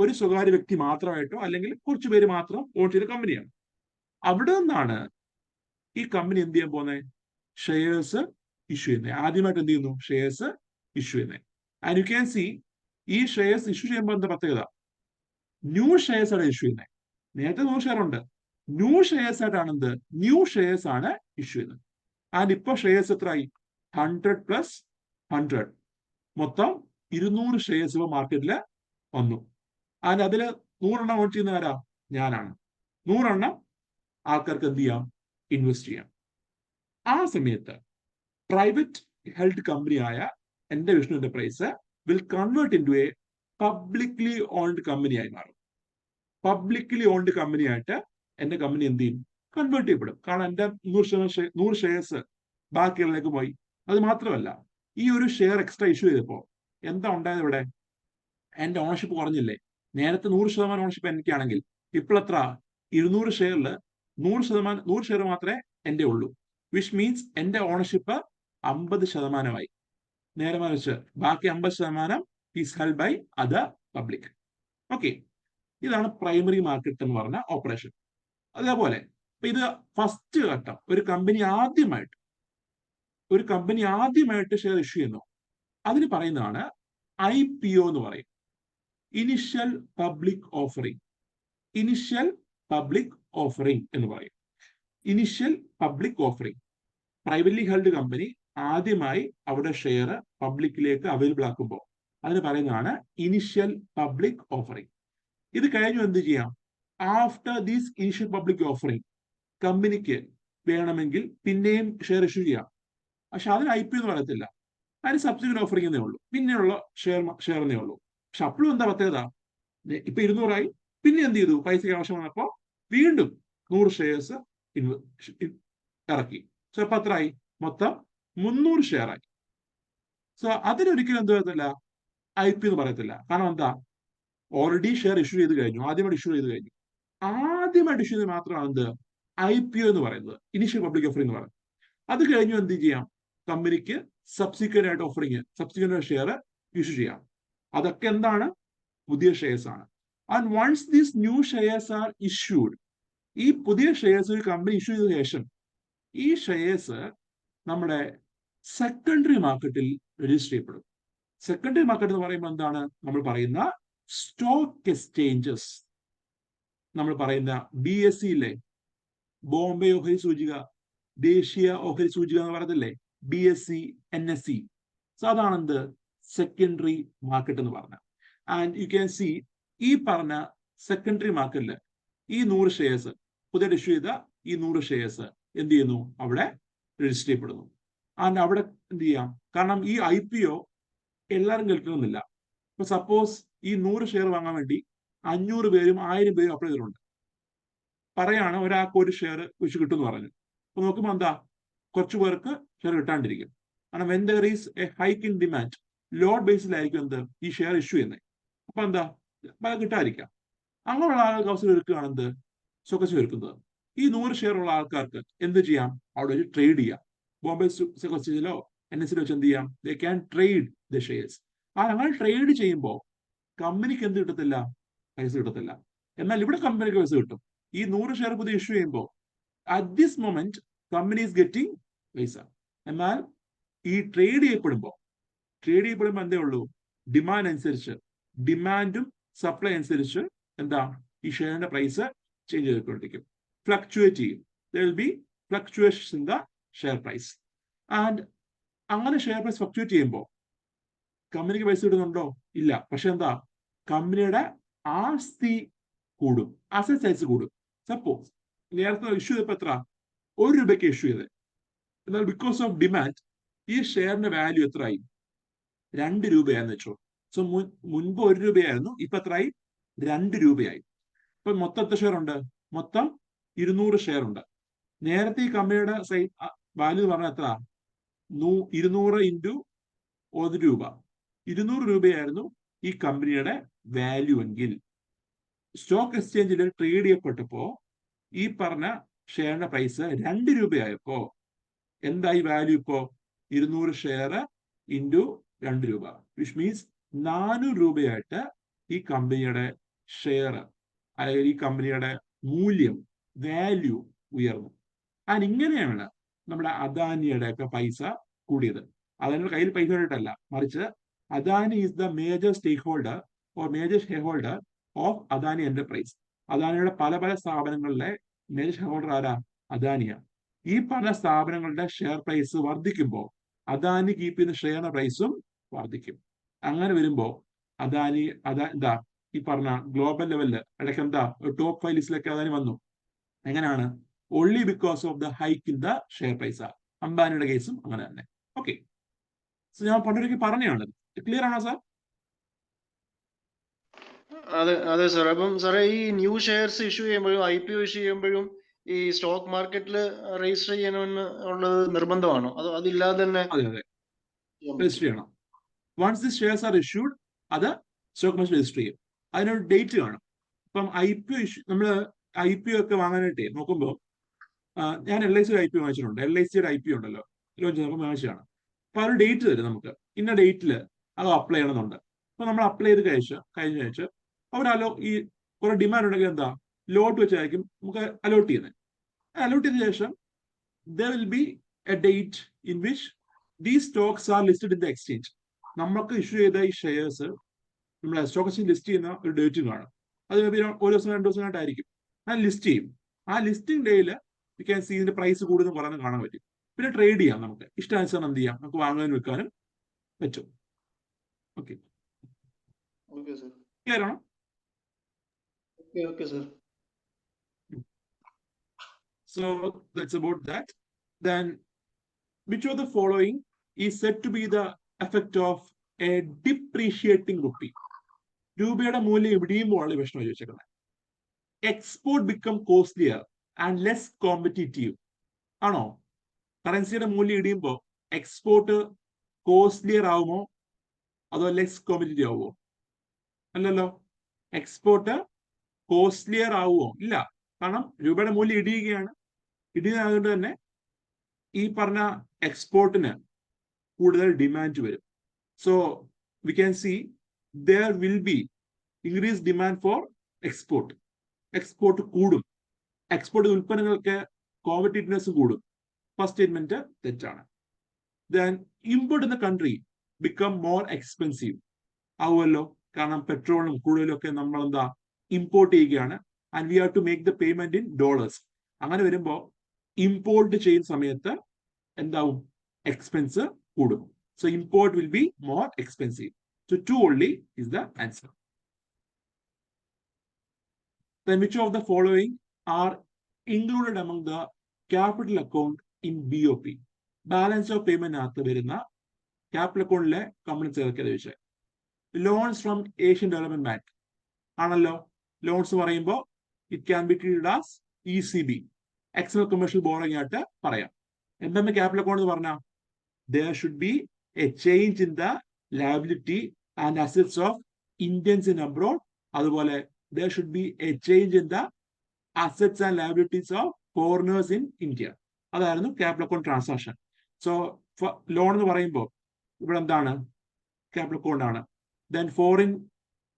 ഒരു സ്വകാര്യ വ്യക്തി മാത്രമായിട്ടോ അല്ലെങ്കിൽ കുറച്ചു പേര് മാത്രം ഓൺ ചെയ്ത കമ്പനിയാണ്. അവിടെ നിന്നാണ് ഈ കമ്പനി എന്ത് ചെയ്യാൻ പോകുന്നത്? ഷെയർസ് ഇഷ്യൂ ചെയ്യുന്നത്. ആദ്യമായിട്ട് എന്ത് ചെയ്യുന്നു? ഷെയർസ് ഇഷ്യൂ ചെയ്യുന്നത്. ആൻഡ് യു ക്യാൻ സി ഈ ഷെയർസ് ഇഷ്യൂ ചെയ്യുമ്പോൾ എന്താ പ്രത്യേകത? ന്യൂ ഷെയർസ് ആണ് ഇഷ്യൂ ചെയ്യുന്നത്. നേരത്തെ 100 ഷെയർ ഉണ്ട്, ന്യൂ ഷെയർസ് ആയിട്ടാണ് എന്ത്? ന്യൂ ഷെയർസ് ആണ് ഇഷ്യൂ ചെയ്യുന്നത്. ആൻഡ് ഇപ്പൊ ഷെയർസ് എത്രയായി? 100 പ്ലസ് 100 മൊത്തം 200 ഷെയർസ് ഇപ്പൊ മാർക്കറ്റിൽ വന്നു. അതിന് അതിൽ 100 ഓൺ ചെയ്യുന്ന ആരാ? ഞാനാണ്. 100 ആൾക്കാർക്ക് എന്ത് ചെയ്യാം? ഇൻവെസ്റ്റ് ചെയ്യാം. ആ സമയത്ത് പ്രൈവറ്റ് ഹെൽഡ് കമ്പനിയായ എന്റെ Vishnu enterprise will convert into a publicly owned company ആയി മാറും. പബ്ലിക്ലി ഓൺഡ് കമ്പനി ആയിട്ട് എന്റെ കമ്പനി എന്ത് ചെയ്യും? കൺവേർട്ട് ചെയ്യപ്പെടും. കാരണം എന്റെ 100 ഷെയർസ് ബാക്കിയുള്ളതിലേക്ക് പോയി. അത് മാത്രമല്ല, ഈ ഒരു ഷെയർ എക്സ്ട്രാ ഇഷ്യൂ ചെയ്തപ്പോ എന്താ ഉണ്ടായത്? ഇവിടെ എന്റെ ഓണർഷിപ്പ് കുറഞ്ഞില്ലേ? നേരത്തെ 100% ഓണർഷിപ്പ് എനിക്കാണെങ്കിൽ ഇപ്പോൾ എത്ര? 200 ഷെയറിൽ 100 ഷെയർ മാത്രമേ എന്റെ ഉള്ളൂ. വിച്ച് മീൻസ് എന്റെ ഓണർഷിപ്പ് 50%. നേരെ മറിച്ച് ബാക്കി 50% is held by other public. Okay, ഇതാണ് പ്രൈമറി മാർക്കറ്റ് എന്ന് പറഞ്ഞ ഓപ്പറേഷൻ. അതേപോലെ ഇത് ഫസ്റ്റ് ഘട്ടം. ഒരു കമ്പനി ആദ്യമായിട്ട് ഷെയർ ഇഷ്യൂ ചെയ്യുന്നു. അതിന് പറയുന്നതാണ് IPO എന്ന് പറയും. Initial public offering. Initial public offering എന്ന് പറയും. Initial public offering. Privately held company ആദ്യമായി അവിടെ ഷെയർ പബ്ലിക്കിലേക്ക് അവൈലബിൾ ആക്കുമ്പോൾ അതിന് പറയുന്നതാണ് ഇനിഷ്യൽ പബ്ലിക് ഓഫറിംഗ്. ഇത് കഴിഞ്ഞു എന്ത് ചെയ്യാം? After these initial public offering കമ്പനിക്ക് വേണമെങ്കിൽ പിന്നെയും ഷെയർ ഇഷ്യൂ ചെയ്യാം. പക്ഷെ അതിന് IPO എന്ന് പറയത്തില്ല. അതിന് സബ്സിക്വന്റ് ഓഫറിംഗ് എന്നേ ഉള്ളൂ. പിന്നെയുള്ള ഷെയർ എന്നേ ഉള്ളൂ. പക്ഷെ അപ്പോഴും എന്താ പ്രത്യേകത? ഇപ്പൊ 200 പിന്നെ എന്ത് ചെയ്തു? പൈസയ്ക്ക് ആവശ്യം വന്നപ്പോ വീണ്ടും 100 ഷെയർസ് ഇറക്കി. സോ ഇപ്പൊ എത്രയായി? മൊത്തം 300 ഷെയർ ആയി. സോ അതിനൊരിക്കലും എന്ത് പറയത്തില്ല? IPO എന്ന് പറയത്തില്ല. കാരണം എന്താ? ഓൾറെഡി ഷെയർ ഇഷ്യൂ ചെയ്ത് കഴിഞ്ഞു. ആദ്യമായിട്ട് ഇഷ്യൂ ചെയ്ത് കഴിഞ്ഞു. ആദ്യമായിട്ട് ഇഷ്യൂ ചെയ്ത് മാത്രമാണ് എന്ത്? IPO എന്ന് പറയുന്നത്, ഇനിഷ്യൽ പബ്ലിക് ഓഫറിംഗ് എന്ന് പറയുന്നത്. അത് കഴിഞ്ഞു എന്ത് ചെയ്യാം? കമ്പനിക്ക് സബ്സിക്വന്റ് ആയിട്ട് ഓഫറിംഗ്, സബ്സിക്വന്റ് ഷെയർ ഇഷ്യൂ ചെയ്യാം. അതൊക്കെ എന്താണ്? പുതിയ ഷെയർസ് ആണ്. And once these new shares are issued, ഈ പുതിയ ഷെയർസ് ഒരു കമ്പനി ഇഷ്യൂ ചെയ്ത ശേഷം ഈ ഷെയർസ് നമ്മുടെ സെക്കൻഡറി മാർക്കറ്റിൽ രജിസ്റ്റർ ചെയ്യപ്പെടും. സെക്കൻഡറി മാർക്കറ്റ് എന്ന് പറയുമ്പോൾ എന്താണ്? നമ്മൾ പറയുന്ന സ്റ്റോക്ക് എക്സ്ചേഞ്ചസ്. നമ്മൾ പറയുന്ന BSE ബോംബെ ഓഹരി സൂചിക, ദേശീയ ഓഹരി സൂചിക എന്ന് പറയത്തില്ലേ? BSE, NSE. സോ അതാണെന്ത്? സെക്കൻഡറി മാർക്കറ്റ് എന്ന് പറഞ്ഞ. ആൻഡ് യു ക്യാൻ സി ഈ പറഞ്ഞ സെക്കൻഡറി മാർക്കറ്റിൽ ഈ 100 ഷെയർസ് പുതിയ ഇഷ്യൂ ചെയ്ത ഈ 100 ഷെയർസ് എന്ത് ചെയ്യുന്നു? അവിടെ രജിസ്റ്റർ ചെയ്യപ്പെടുന്നു. ആൻഡ് അവിടെ എന്ത് ചെയ്യാം? കാരണം ഈ IPO എല്ലാവരും കേൾക്കണമെന്നില്ല. ഇപ്പൊ സപ്പോസ് ഈ 100 ഷെയർ വാങ്ങാൻ വേണ്ടി 500 പേരും 1000 പേരും അപ്ലൈ ചെയ്തിട്ടുണ്ട്. പറയാണ് ഒരാൾക്ക് ഒരു ഷെയർ വെച്ച് കിട്ടുമെന്ന് പറഞ്ഞു. അപ്പൊ നോക്കുമ്പോൾ എന്താ? കുറച്ചു പേർക്ക് ഷെയർ കിട്ടാണ്ടിരിക്കും. കാരണം when there is a hike in demand, load ബേസിലായിരിക്കും എന്ത്? ഈ ഷെയർ ഇഷ്യൂ ചെയ്യുന്നത്. അപ്പൊ എന്താ? കിട്ടാതിരിക്കാം. അങ്ങനെയുള്ള ആളുകൾക്ക് അവസരം ഒരുക്കുകയാണ് എന്ത്? സ്റ്റോക്ക് ഒരുക്കുന്നത്. ഈ 100 ഷെയർ ഉള്ള ആൾക്കാർക്ക് എന്ത് ചെയ്യാം? അവിടെ വെച്ച് ട്രേഡ് ചെയ്യാം. ബോംബെ സ്റ്റോക്ക് എക്സ്ചേഞ്ചിലോ NSE വെച്ച് എന്ത് ചെയ്യാം? They can trade the shares. അങ്ങനെ ട്രേഡ് ചെയ്യുമ്പോൾ കമ്പനിക്ക് എന്ത് കിട്ടത്തില്ല? പൈസ കിട്ടത്തില്ല. എന്നാൽ ഇവിടെ കമ്പനിക്ക് പൈസ കിട്ടും. ഈ 100 ഷെയർ പുതിയ ഇഷ്യൂ ചെയ്യുമ്പോൾ at this moment company is getting പൈസ. എന്നാൽ ഈ ട്രേഡ് ചെയ്യപ്പെടുമ്പോൾ എന്തേ ഉള്ളൂ? ഡിമാൻഡ് അനുസരിച്ച്, ഡിമാൻഡും സപ്ലൈ അനുസരിച്ച് എന്താ? ഈ ഷെയറിന്റെ പ്രൈസ് ചേഞ്ച് ചെയ്തുകൊണ്ടിരിക്കും, ഫ്ലക്ച്വേറ്റ് ചെയ്യും. There will be fluctuations in the share price. And അങ്ങനെ ഷെയർ പ്രൈസ് ഫ്ലക്ച്വേറ്റ് ചെയ്യുമ്പോൾ കമ്പനിക്ക് പൈസ കിട്ടുന്നുണ്ടോ? ഇല്ല. പക്ഷെ എന്താ? കമ്പനിയുടെ ആസ്തി കൂടും, അസറ്റ് സൈസ് കൂടും. സപ്പോസ് നേരത്തെ ഇഷ്യൂ ചെയ്തപ്പോ എത്ര? 1 രൂപയ്ക്ക് ഇഷ്യൂ ചെയ്തത്. എന്നാൽ ബിക്കോസ് ഓഫ് ഡിമാൻഡ് ഈ ഷെയറിന്റെ വാല്യൂ എത്രയായി? 2 രൂപയാണെന്ന് വെച്ചോ. സോ മുൻപ് 1 രൂപയായിരുന്നു, ഇപ്പൊ എത്രയായി? 2 രൂപയായി. ഇപ്പൊ മൊത്തം എത്ര ഷെയർ ഉണ്ട്? മൊത്തം 200 ഷെയർ ഉണ്ട്. നേരത്തെ ഈ കമ്പനിയുടെ വാല്യൂ പറഞ്ഞാൽ എത്ര? 200 ഇൻറ്റു 1 രൂപ. 200 രൂപയായിരുന്നു ഈ കമ്പനിയുടെ വാല്യൂ എങ്കിൽ സ്റ്റോക്ക് എക്സ്ചേഞ്ചിൽ ട്രേഡ് ചെയ്യപ്പെട്ടപ്പോ ഈ പറഞ്ഞ ഷെയറിന്റെ പ്രൈസ് 2 രൂപയായപ്പോ എന്തായി വാല്യൂ? ഇപ്പോ 200 ഷെയർ ഇൻറ്റു 2 രൂപ, വിച്ച് മീൻസ് 400 രൂപയായിട്ട് ഈ കമ്പനിയുടെ ഷെയർ അല്ലെങ്കിൽ ഈ കമ്പനിയുടെ മൂല്യം, വാല്യൂ ഉയർന്നു. ആൻഡ് ഇങ്ങനെയാണ് നമ്മുടെ അദാനിയുടെ ഒക്കെ പൈസ കൂടിയത്. അദാനിയുടെ കയ്യിൽ പൈസ ഇട്ടല്ല, മറിച്ച് Adani is the major stake holder or major share holder of Adani enterprise. അദാനിയുടെ പല പല സ്ഥാപനങ്ങളിലെ മേജർ ഷെയർ ഹോൾഡർ ആരാ? അദാനിയ. ഈ പല സ്ഥാപനങ്ങളുടെ ഷെയർ പ്രൈസ് വർദ്ധിക്കുമ്പോൾ അദാനി കീപ്പ് ചെയ്യുന്ന ഷെയറിന്റെ പ്രൈസും വർദ്ധിക്കും. അങ്ങനെ വരുമ്പോൾ എന്താ ഈ പറഞ്ഞ ഗ്ലോബൽ ലെവലില് ഇടയ്ക്ക് എന്താ ടോപ്പ് 5 ലിസ്റ്റിലൊക്കെ അദാനി വന്നു. എങ്ങനെയാണ്? Only because of the hike in the share price. അംബാനിയുടെ കേസും അങ്ങനെ തന്നെ. ഓക്കെ, സോ ഞാൻ പണ്ടൊരിക്കൽ പറഞ്ഞാണ്. ക്ലിയർ ആണോ സാർ? അതെ സാർ. അപ്പം സാറേ ഈ ന്യൂ ഷെയർസ് ഇഷ്യൂ ചെയ്യുമ്പോഴും IPO ഇഷ്യൂ ചെയ്യുമ്പോഴും ഈ സ്റ്റോക്ക് മാർക്കറ്റിൽ രജിസ്റ്റർ ചെയ്യണമെന്ന് ഉള്ളത് നിർബന്ധമാണോ? അതില്ലാതെ തന്നെ അതെ രജിസ്റ്റർ ചെയ്യണം. Once the shares are issued അത് സ്റ്റോക്ക് മാർക്കറ്റ് രജിസ്റ്റർ ചെയ്യും. അതിനൊരു ഡേറ്റ് കാണും. ഇപ്പം IPO ഇഷ്യൂ നമ്മൾ IPO ഒക്കെ വാങ്ങാനായിട്ട് നോക്കുമ്പോൾ ഞാൻ LIC IPO വാങ്ങിച്ചിട്ടുണ്ട്. LICയുടെ IPO ഉണ്ടല്ലോ, വാങ്ങിച്ചതാണ്. അപ്പൊ ആ ഒരു ഡേറ്റ് തരും നമുക്ക്. ഇന്ന ഡേറ്റിൽ അത് അപ്ലൈ ചെയ്യണമെന്നുണ്ട്. അപ്പൊ നമ്മൾ അപ്ലൈ ചെയ്ത് കഴിഞ്ഞ അവർ ഈ കുറെ ഡിമാൻഡ് ഉണ്ടെങ്കിൽ എന്താ ലോട്ട് വെച്ചായിരിക്കും നമുക്ക് അലോട്ട് ചെയ്യുന്നത്. അലോട്ട് ചെയ്ത ശേഷം there will be a date in which these stocks are listed in the exchange. നമുക്ക് ഇഷ്യൂ ചെയ്ത ഈ ഷെയർസ് നമ്മൾ സ്റ്റോക്ക് എക്സ്ചേഞ്ച് ലിസ്റ്റ് ചെയ്യുന്ന ഒരു ഡേറ്റ് കാണും. അത് ഒരു ദിവസം 2 ദിവസമായിട്ടായിരിക്കും ആ ലിസ്റ്റ് ചെയ്യും. ആ ലിസ്റ്റിംഗ് ഡേയിൽ യു ക്യാൻ സീ ഇതിന്റെ പ്രൈസ് കൂടുതൽ കുറഞ്ഞ് കാണാൻ പറ്റും. പിന്നെ ട്രേഡ് ചെയ്യാം. നമുക്ക് ഇഷ്ടാനുസരണം എന്ത് ചെയ്യാം, നമുക്ക് വാങ്ങാനും വിൽക്കാനും പറ്റും. ഓക്കെ, ക്ലിയർ ആണോ? So that's about that. Then which of the following is said to be the effect of a depreciating rupee? രൂപയുടെ മൂല്യം ഇടിയുമ്പോഴാണ് പ്രശ്നം ചോദിച്ചേക്കുന്നത്. Export become costlier and less competitive ആണോ? കറൻസിയുടെ മൂല്യം ഇടിയുമ്പോൾ എക്സ്പോർട്ട് കോസ്റ്റ്ലിയർ ആവുമോ അതോ ലെസ് കോമ്പറ്റീറ്റീവ് ആവുമോ? അല്ലല്ലോ. എക്സ്പോർട്ട് കോസ്റ്റ്ലിയർ ആവുമോ? ഇല്ല. കാരണം രൂപയുടെ മൂല്യം ഇടിയുകയാണ്. ഇടിയുന്നതുകൊണ്ട് തന്നെ ഈ പറഞ്ഞ എക്സ്പോർട്ടിന് കൂടുതൽ ഡിമാൻഡ് വരും. So we can see there will be increased demand for export. Export കൂടും. എക്സ്പോർട്ട് ഉൽപ്പന്നങ്ങൾക്ക് കോമ്പറ്റീവ്നെസ് കൂടും. ഫസ്റ്റ് സ്റ്റേറ്റ്മെന്റ് തെറ്റാണ്. Then import in the country become more expensive ആവുമല്ലോ. കാരണം പെട്രോളും കൂടുതലും ഒക്കെ നമ്മൾ എന്താ ഇമ്പോർട്ട് ചെയ്യുകയാണ്. And we have to make the payment in dollars. അങ്ങനെ വരുമ്പോൾ ഇമ്പോർട്ട് ചെയ്യുന്ന സമയത്ത് എന്താവും? എക്സ്പെൻസ് കൂടും. So import will be more expensive. So 2 only is the answer. Then which of the following are included among the capital account in BOP? Balance of payment അകത്ത് വരുന്ന ക്യാപിറ്റൽ അക്കൗണ്ടിലെ കമ്പനീസ് ഏതൊക്കെയാണ് ചോദിച്ചത്? Loans from Asian development bank ആണല്ലോ. ലോൺസ് പറയുമ്പോൾ it can be treated as ECB, external commercial borrowing ആയിട്ട് പറയാം. എന്താണ് ക്യാപിറ്റൽ അക്കൗണ്ട് എന്ന് പറഞ്ഞാൽ? There should be a change in the liability and assets of Indians in abroad. അതുപോലെ there should be a change in the assets and liabilities of foreigners in India. അതായിരുന്നു capital account transaction. So loan എന്ന് പറയുമ്പോൾ ഇവിടെ എന്താണ്? ക്യാപിറ്റൽ അക്കൗണ്ട് ആണ്. ദെൻ ഫോറിൻ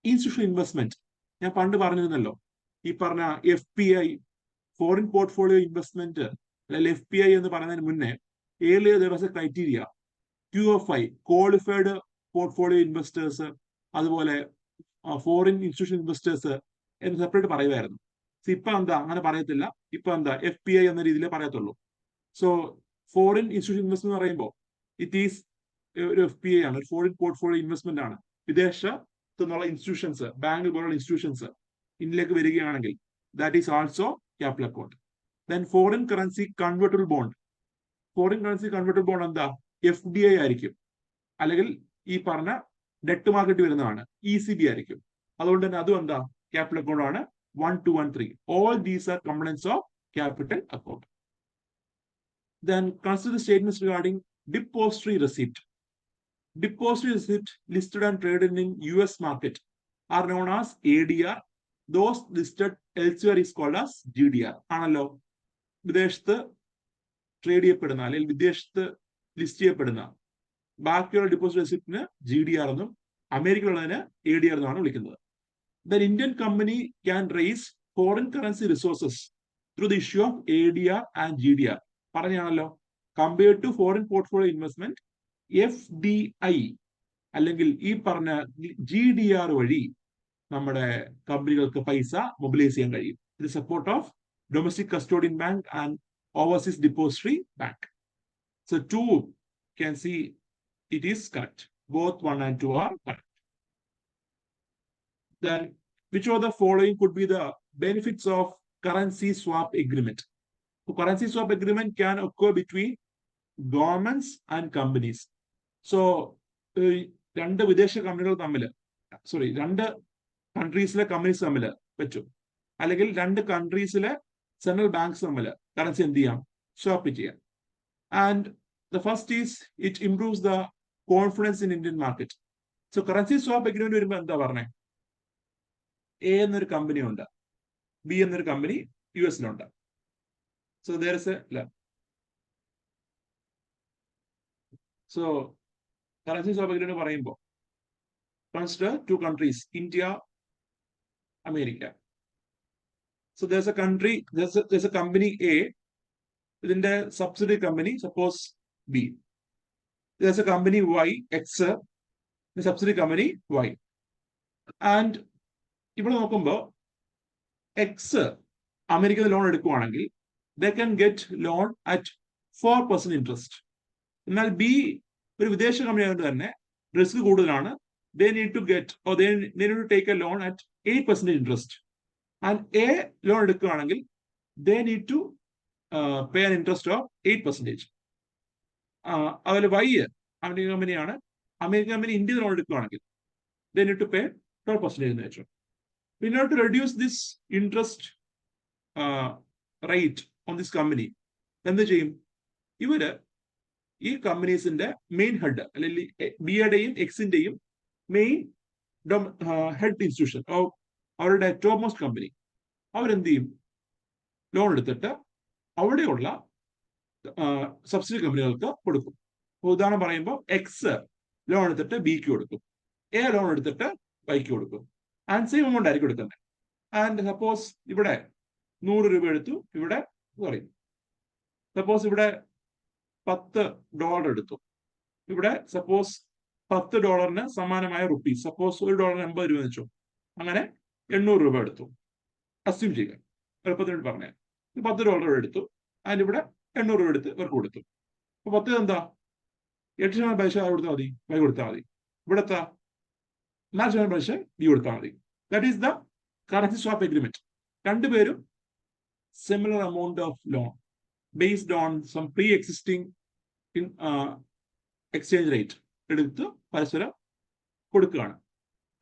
ഇൻസ്റ്റിറ്റ്യൂഷൻ ഇൻവെസ്റ്റ്മെന്റ് ഞാൻ പണ്ട് പറഞ്ഞിരുന്നല്ലോ. ഈ പറഞ്ഞ FPI, ഫോറിൻ പോർട്ട്ഫോളിയോ ഇൻവെസ്റ്റ്മെന്റ് അല്ലെങ്കിൽ FPI എന്ന് പറയുന്നതിന് മുന്നേ earlier there was a criteria. QFI, qualified portfolio investors, അതുപോലെ ഫോറിൻ ഇൻസ്റ്റിറ്റ്യൂഷൻ ഇൻവെസ്റ്റേഴ്സ് എന്ന് സെപ്പറേറ്റ് പറയുമായിരുന്നു. ഇപ്പൊ എന്താ അങ്ങനെ പറയത്തില്ല. ഇപ്പൊ എന്താ FPI എന്ന രീതിയിൽ പറയത്തുള്ളൂ. സോ ഫോറിൻ ഇൻസ്റ്റിറ്റ്യൂഷൻ ഇൻവെസ്റ്റ്മെന്റ് എന്ന് പറയുമ്പോൾ ഇറ്റ് ഈസ് ഒരു FPI ആണ്, ഒരു ഫോറിൻ പോർട്ട്ഫോളിയോ ഇൻവെസ്റ്റ്മെന്റ് ആണ്. വിദേശത്തു നിന്നുള്ള ഇൻസ്റ്റിറ്റ്യൂഷൻസ്, ബാങ്ക് പോലുള്ള ഇൻസ്റ്റിറ്റ്യൂഷൻസ് ഇന്ത്യയിലേക്ക് വരികയാണെങ്കിൽ that is also capital account. Then foreign currency convertible bond. Foreign currency convertible bond എന്താ? FDI ആയിരിക്കും. അല്ലെങ്കിൽ ഈ പറഞ്ഞ ഡെറ്റ് മാർക്കറ്റ് വരുന്നതാണ് ECB ആയിരിക്കും. അതുകൊണ്ട് തന്നെ അതും എന്താ? ക്യാപിറ്റൽ അക്കൗണ്ട് ആണ്. 1, 2 and 3 all these are components of capital account. Then consider the statements regarding depository receipt. Depository receipt listed and traded in US market are known as ADR. Those listed elsewhere is called as GDR. ആണല്ലോ. വിദേശത്ത് ട്രേഡ് ചെയ്യപ്പെടുന്ന അല്ലെങ്കിൽ വിദേശത്ത് ലിസ്റ്റ് ചെയ്യപ്പെടുന്ന ബാക്കിയുള്ള ഡിപ്പോസിറ്റ് റെസിപ്റ്റിന് GDR എന്നും അമേരിക്കയിലുള്ളതിന് ADR എന്നാണ് വിളിക്കുന്നത്. The Indian company can raise foreign currency resources through the issue of ADR and GDR. പറഞ്ഞാണല്ലോ. Compared to foreign portfolio investment, FDI അല്ലെങ്കിൽ ഈ പറഞ്ഞ GDR വഴി നമ്മുടെ കമ്പനികൾക്ക് പൈസ മൊബിലൈസ് ചെയ്യാൻ കഴിയും. ഇത് support of domestic custodian bank and overseas depository bank. So 2 can see it is correct. Both 1 and 2 are correct. Then, which of the following could be the benefits of currency swap agreement? So, currency swap agreement can occur between governments and companies. So, രണ്ട് വിദേശ കമ്പനികൾ തമ്മിൽ രണ്ട് കൺട്രീസിലെ കമ്പനീസ് തമ്മിൽ പറ്റും, അല്ലെങ്കിൽ രണ്ട് കൺട്രീസിലെ സെൻട്രൽ ബാങ്ക്സ് തമ്മിൽ കറൻസി എന്ത് ചെയ്യാം, സ്വാപ്പ് ചെയ്യാം. And the first is it improves the confidence in Indian market. So currency swap agreement വരുമ്പോൾ എന്താ പറഞ്ഞേ, എ എന്നൊരു കമ്പനി ഉണ്ട്, ബി എന്നൊരു കമ്പനി US-ലുണ്ട്. So there is a so currency swap agreement പറയുമ്പോൾ consider two countries, India, America. So there's a country, there's a company A, within the subsidiary company, suppose B. There's a company Y, X, the subsidiary company Y. And ഇവിടെ നോക്കുമ്പോൾ എക്സ് അമേരിക്കയിൽ ലോൺ എടുക്കുവാണെങ്കിൽ they can get loan at 4% interest. എന്നാൽ ബി ഒരു വിദേശ കമ്പനി ആയതുകൊണ്ട് തന്നെ റിസ്ക് കൂടുതലാണ്. They need to get, or they need to take a loan at 8% interest. And A loan എടുക്കുകയാണെങ്കിൽ they need to pay an interest of 8%. അതുപോലെ Y അമേരിക്കൻ കമ്പനിയാണ്, അമേരിക്കൻ കമ്പനി ഇന്ത്യയിൽ ലോൺ എടുക്കുകയാണെങ്കിൽ they need to pay 12% എന്ന് വെച്ചു. In order to reduce this interest rate on this company, എന്ത് ചെയ്യും, ഇവര് ഈ കമ്പനീസിന്റെ മെയിൻ ഹെഡ് അല്ലെങ്കിൽ ബിയുടെയും എക്സിന്റെയും മെയിൻ ഹെഡ് ഇൻസ്റ്റിറ്റ്യൂഷൻ, അവരുടെ ടോപ്പ് മോസ്റ്റ് കമ്പനി, അവരെന്ത് ചെയ്യും, ലോൺ എടുത്തിട്ട് അവിടെയുള്ള സബ്സിഡി കമ്പനികൾക്ക് കൊടുക്കും. ഉദാഹരണം പറയുമ്പോൾ എക്സ് ലോൺ എടുത്തിട്ട് ബിക്ക് കൊടുക്കും, എ ലോൺ എടുത്തിട്ട് വൈക്ക് കൊടുക്കും. ആൻഡ് സെയിം എമൗണ്ട് ആയിരിക്കും എടുക്കുന്നത്. ആൻഡ് സപ്പോസ് ഇവിടെ 100 രൂപ എടുത്തു, ഇവിടെ സപ്പോസ് ഇവിടെ $10 എടുത്തു, ഇവിടെ സപ്പോസ് $10 സമാനമായ റുപ്പീസ്, സപ്പോസ് $1 80 രൂപ വെച്ചു, അങ്ങനെ 800 രൂപ എടുത്തു. അസ്യൂം ചെയ്യുക, എളുപ്പത്തിന് പറഞ്ഞാൽ $10 എടുത്തു, ആൻഡ് ഇവിടെ 800 രൂപ എടുത്ത് ഇവർക്ക് കൊടുത്തു. അപ്പൊ 10 എന്താ, 8% പലിശ കൊടുത്താൽ മതി, വൈ കൊടുത്താൽ മതി. ഇവിടുത്തെ 4% പലിശ ബി കൊടുത്താൽ മതി. That is the currency swap agreement. രണ്ടുപേരും similar amount of loan based on some pre-existing exchange rate എടുത്ത് പരസ്പരം കൊടുക്കുകയാണ്.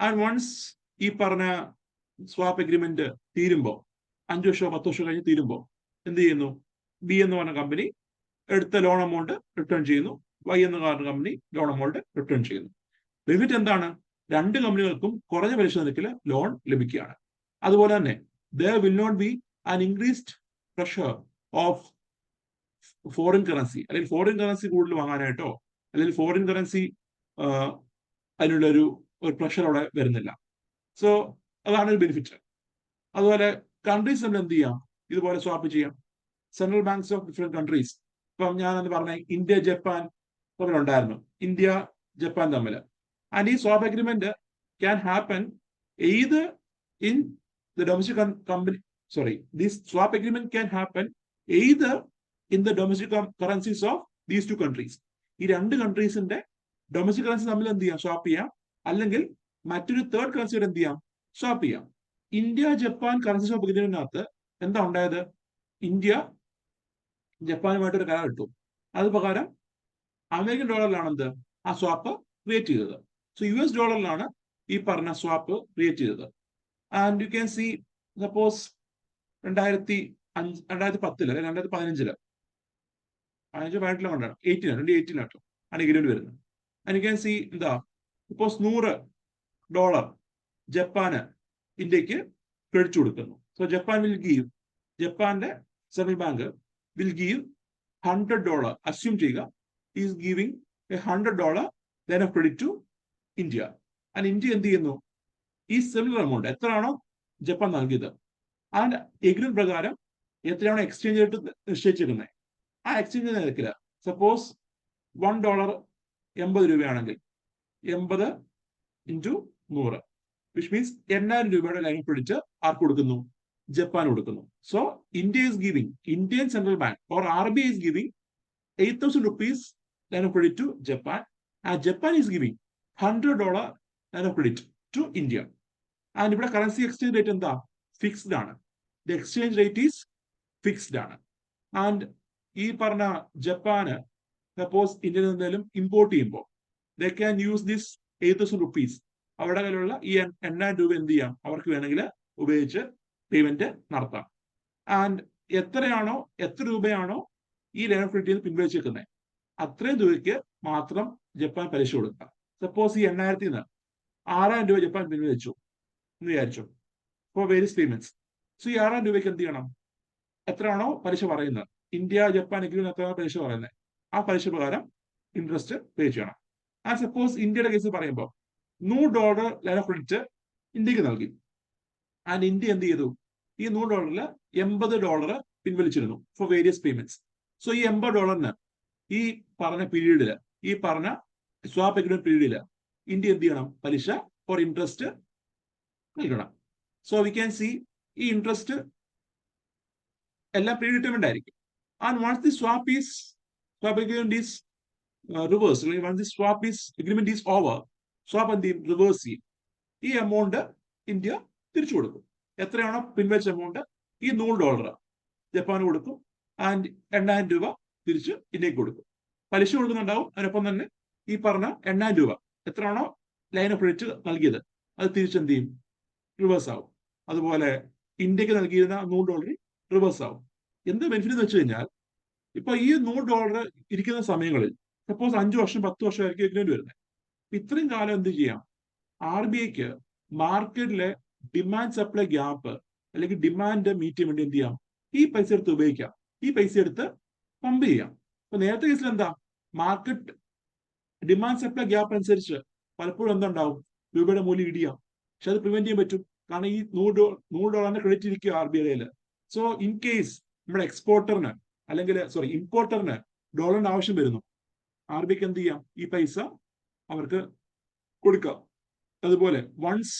ആൻഡ് വൺസ് ഈ പറഞ്ഞ സ്വാപ്പ് എഗ്രിമെന്റ് തീരുമ്പോൾ, 5 വർഷമോ 10 വർഷമോ കഴിഞ്ഞ് തീരുമ്പോൾ എന്ത് ചെയ്യുന്നു, ബി എന്ന് പറഞ്ഞ കമ്പനി എടുത്ത ലോൺ എമൗണ്ട് റിട്ടേൺ ചെയ്യുന്നു, വൈ എന്ന് പറഞ്ഞ കമ്പനി ലോൺ എമൗണ്ട് റിട്ടേൺ ചെയ്യുന്നു. ബെനിഫിറ്റ് എന്താണ്, രണ്ട് കമ്പനികൾക്കും കുറഞ്ഞ പലിശ നിരക്കിൽ ലോൺ ലഭിക്കുകയാണ്. അതുപോലെ തന്നെ there will not be an increased pressure of foreign currency, അല്ലെങ്കിൽ ഫോറിൻ കറൻസി കൂടുതൽ വാങ്ങാനായിട്ടോ അല്ലെങ്കിൽ ഫോറിൻ കറൻസി അതിനുള്ള ഒരു പ്രഷർ അവിടെ വരുന്നില്ല. സോ അതാണ് ഒരു ബെനിഫിറ്റ്. അതുപോലെ കൺട്രീസ് തമ്മിൽ എന്ത് ചെയ്യാം, ഇതുപോലെ സ്വാപ്പ് ചെയ്യാം. Central banks of different countries, ഇപ്പം ഞാനന്ന് പറഞ്ഞ ഇന്ത്യ ജപ്പാൻ തമ്മിലുണ്ടായിരുന്നു, ഇന്ത്യ ജപ്പാൻ തമ്മിൽ. ആൻഡ് ഈ swap agreement can happen either in the domestic company, this swap agreement can happen either in the domestic currencies of these two countries. ഈ രണ്ട് കൺട്രീസിന്റെ ഡൊമസ്റ്റിക് കറൻസി തമ്മിൽ എന്ത് ചെയ്യാം, സ്വാപ്പ് ചെയ്യാം, അല്ലെങ്കിൽ മറ്റൊരു തേർഡ് കറൻസിയുടെ എന്ത് ചെയ്യാം, സ്വാപ്പ് ചെയ്യാം. ഇന്ത്യ ജപ്പാൻ കറൻസി സ്വാപ്പ് അഗ്രിമെന്റിനകത്ത് എന്താ ഉണ്ടായത്, ഇന്ത്യ ജപ്പാനുമായിട്ടൊരു കരാർ ഇട്ടു, അത് പ്രകാരം അമേരിക്കൻ ഡോളറിലാണ് ആ സ്വാപ്പ് ക്രിയേറ്റ് ചെയ്തത്. സോ $, ഈ പറഞ്ഞ സ്വാപ്പ് ക്രിയേറ്റ് ചെയ്തത്. And you can see, suppose 2010 2015 കൊണ്ടാണ് 2018 ആണ് എഗ്രിമെന്റ് വരുന്നത്. ആൻഡ് യു ക്യാൻ സി എന്താ, സപ്പോസ് $100 ജപ്പാന് ഇന്ത്യക്ക് ക്രെഡിറ്റ് കൊടുക്കുന്നു. സോ ജപ്പാൻ വിൽ ഗീവ്, ജപ്പാന്റെ central bank will give $100, assume ചെയ്യുക, is giving $100 then of credit to India. And India എന്ത് ചെയ്യുന്നു, ഈ സിമിലർ എമൗണ്ട് എത്രയാണോ ജപ്പാൻ നൽകിയത്, ആൻഡ് എഗ്രിമെന്റ് പ്രകാരം എത്രയാണോ എക്സ്ചേഞ്ച് റേറ്റ് നിശ്ചയിച്ചിരിക്കുന്നത്, ആ എക്സ്ചേഞ്ച് നിരക്കില് സപ്പോസ് $1 80 രൂപയാണെങ്കിൽ 80 × 100, വിച്ച് മീൻസ് 8000 രൂപയുടെ ലൈൻ പിടിച്ച് ആർക്ക് കൊടുക്കുന്നു, ജപ്പാൻ കൊടുക്കുന്നു. So India is giving, Indian central bank or RBI is giving 8,000 rupees line of credit to Japan, and Japan is giving $100 line of credit to India. And ഇവിടെ കറൻസി എക്സ്ചേഞ്ച് റേറ്റ് എന്താ? ഫിക്സ്ഡ് ആണ്. The exchange rate is fixed ആണ്. ആൻഡ് ഈ പറഞ്ഞ ജപ്പാന് സപ്പോസ് ഇന്ത്യയിൽ നിന്നെങ്കിലും ഇമ്പോർട്ട് ചെയ്യുമ്പോൾ they can use this 8,000 rupees. അവരുടെ കയ്യിലുള്ള ഈ 8,000 രൂപ എന്ത് ചെയ്യാം? അവർക്ക് വേണമെങ്കിൽ ഉപയോഗിച്ച് പേയ്മെന്റ് നടത്താം. ആൻഡ് എത്ര രൂപയാണോ ഈ ലൈൻ ഓഫ് ക്രെഡിറ്റിൽ നിന്ന് പിൻവലിച്ചേക്കുന്നത്, അത്രയും രൂപയ്ക്ക് മാത്രം ജപ്പാൻ പലിശ കൊടുക്കുക. സപ്പോസ് ഈ 8,000 നിന്ന് 6,000 രൂപ ജപ്പാൻ പിൻവലിച്ചു എന്ന് വിചാരിച്ചു ഫോർ വേരിയസ് പേയ്മെന്റ്സ്. സോ ഈ 6,000 രൂപയ്ക്ക് എന്ത് ചെയ്യണം? എത്രയാണോ പലിശ പറയുന്നത്, ഇന്ത്യ ജപ്പാൻ എഗ്രിമെന്റ് എത്രയാണോ പലിശ പറയുന്നത്, ആ പലിശ പ്രകാരം ഇൻട്രസ്റ്റ് പേ ചെയ്യണം. ആ സപ്പോസ് ഇന്ത്യയുടെ കേസ് പറയുമ്പോൾ $100 ലൈൻ ഓഫ് ക്രെഡിറ്റ് ഇന്ത്യക്ക് നൽകി. ആൻഡ് ഇന്ത്യ എന്ത് ചെയ്തു? ഈ $100 $80 പിൻവലിച്ചിരുന്നു ഫോർ വേരിയസ് പേയ്മെന്റ്സ്. സോ ഈ $80 ഈ പറഞ്ഞ പീരീഡില്, ഈ പറഞ്ഞ സ്വാപ്പ് എഗ്രിമെന്റ് പീരീഡില് ഇന്ത്യ എന്ത് ചെയ്യണം? പലിശ ഫോർ ഇൻട്രസ്റ്റ് നൽകണം. സോ വി ക്യാൻ സി ഈ ഇൻട്രസ്റ്റ് എല്ലാം പ്രീ ഡിറ്റർമിൻഡ് ആയിരിക്കും. And once the swap agreement is reverse, once the swap agreement is over, swap എന്ത് ചെയ്യും? റിവേഴ്സ് ചെയ്യും. ഈ എമൗണ്ട് ഇന്ത്യ തിരിച്ചു കൊടുക്കും. എത്രയാണോ പിൻവലിച്ച എമൗണ്ട്, ഈ $100 ജപ്പാന് കൊടുക്കും. ആൻഡ് 8,000 രൂപ തിരിച്ച് ഇന്ത്യക്ക് കൊടുക്കും. പലിശ കൊടുക്കുന്നുണ്ടാവും. അതിനൊപ്പം തന്നെ ഈ പറഞ്ഞ 8,000 രൂപ എത്രയാണോ ലൈൻ ഓഫ് ക്രെഡിറ്റ് നൽകിയത്, അത് തിരിച്ചെന്ത് ചെയ്യും? റിവേഴ്സ് ആവും. അതുപോലെ ഇന്ത്യക്ക് നൽകിയിരുന്ന $100 റിവേഴ്സ് ആവും. എന്ത് ബെനിഫിറ്റ് എന്ന് വെച്ച് കഴിഞ്ഞാൽ, ഇപ്പൊ ഈ $100 ഇരിക്കുന്ന സമയങ്ങളിൽ സപ്പോസ് 5 വർഷം 10 വർഷം ആയിരിക്കും എഗ്രിമെന്റ് വരുന്നത്. ഇത്രയും കാലം എന്ത് ചെയ്യാം? RBIക്ക് മാർക്കറ്റിലെ ഡിമാൻഡ് സപ്ലൈ ഗ്യാപ്പ് അല്ലെങ്കിൽ ഡിമാൻഡ് മീറ്റ് ചെയ്യാൻ വേണ്ടി എന്ത് ചെയ്യാം? ഈ പൈസ എടുത്ത് ഉപയോഗിക്കാം. ഈ പൈസ എടുത്ത് പമ്പ് ചെയ്യാം. അപ്പൊ നേരത്തെ കേസിൽ എന്താ? മാർക്കറ്റ് ഡിമാൻഡ് സപ്ലൈ ഗ്യാപ്പ് അനുസരിച്ച് പലപ്പോഴും എന്തുണ്ടാവും? രൂപയുടെ മൂല്യം ഇടിയാം. പക്ഷെ അത് പ്രിവെന്റ് ചെയ്യാൻ പറ്റും. കാരണം ഈ $100 ക്രെഡിറ്റ് ഇരിക്കുക RBIയിൽ. സോ ഇൻ കേസ് നമ്മുടെ എക്സ്പോർട്ടറിന് അല്ലെങ്കിൽ ഇമ്പോർട്ടറിന് ഡോളറിന് ആവശ്യം വരുന്നു, RBIക്ക് എന്ത് ചെയ്യാം? ഈ പൈസ അവർക്ക് കൊടുക്കാം. അതുപോലെ once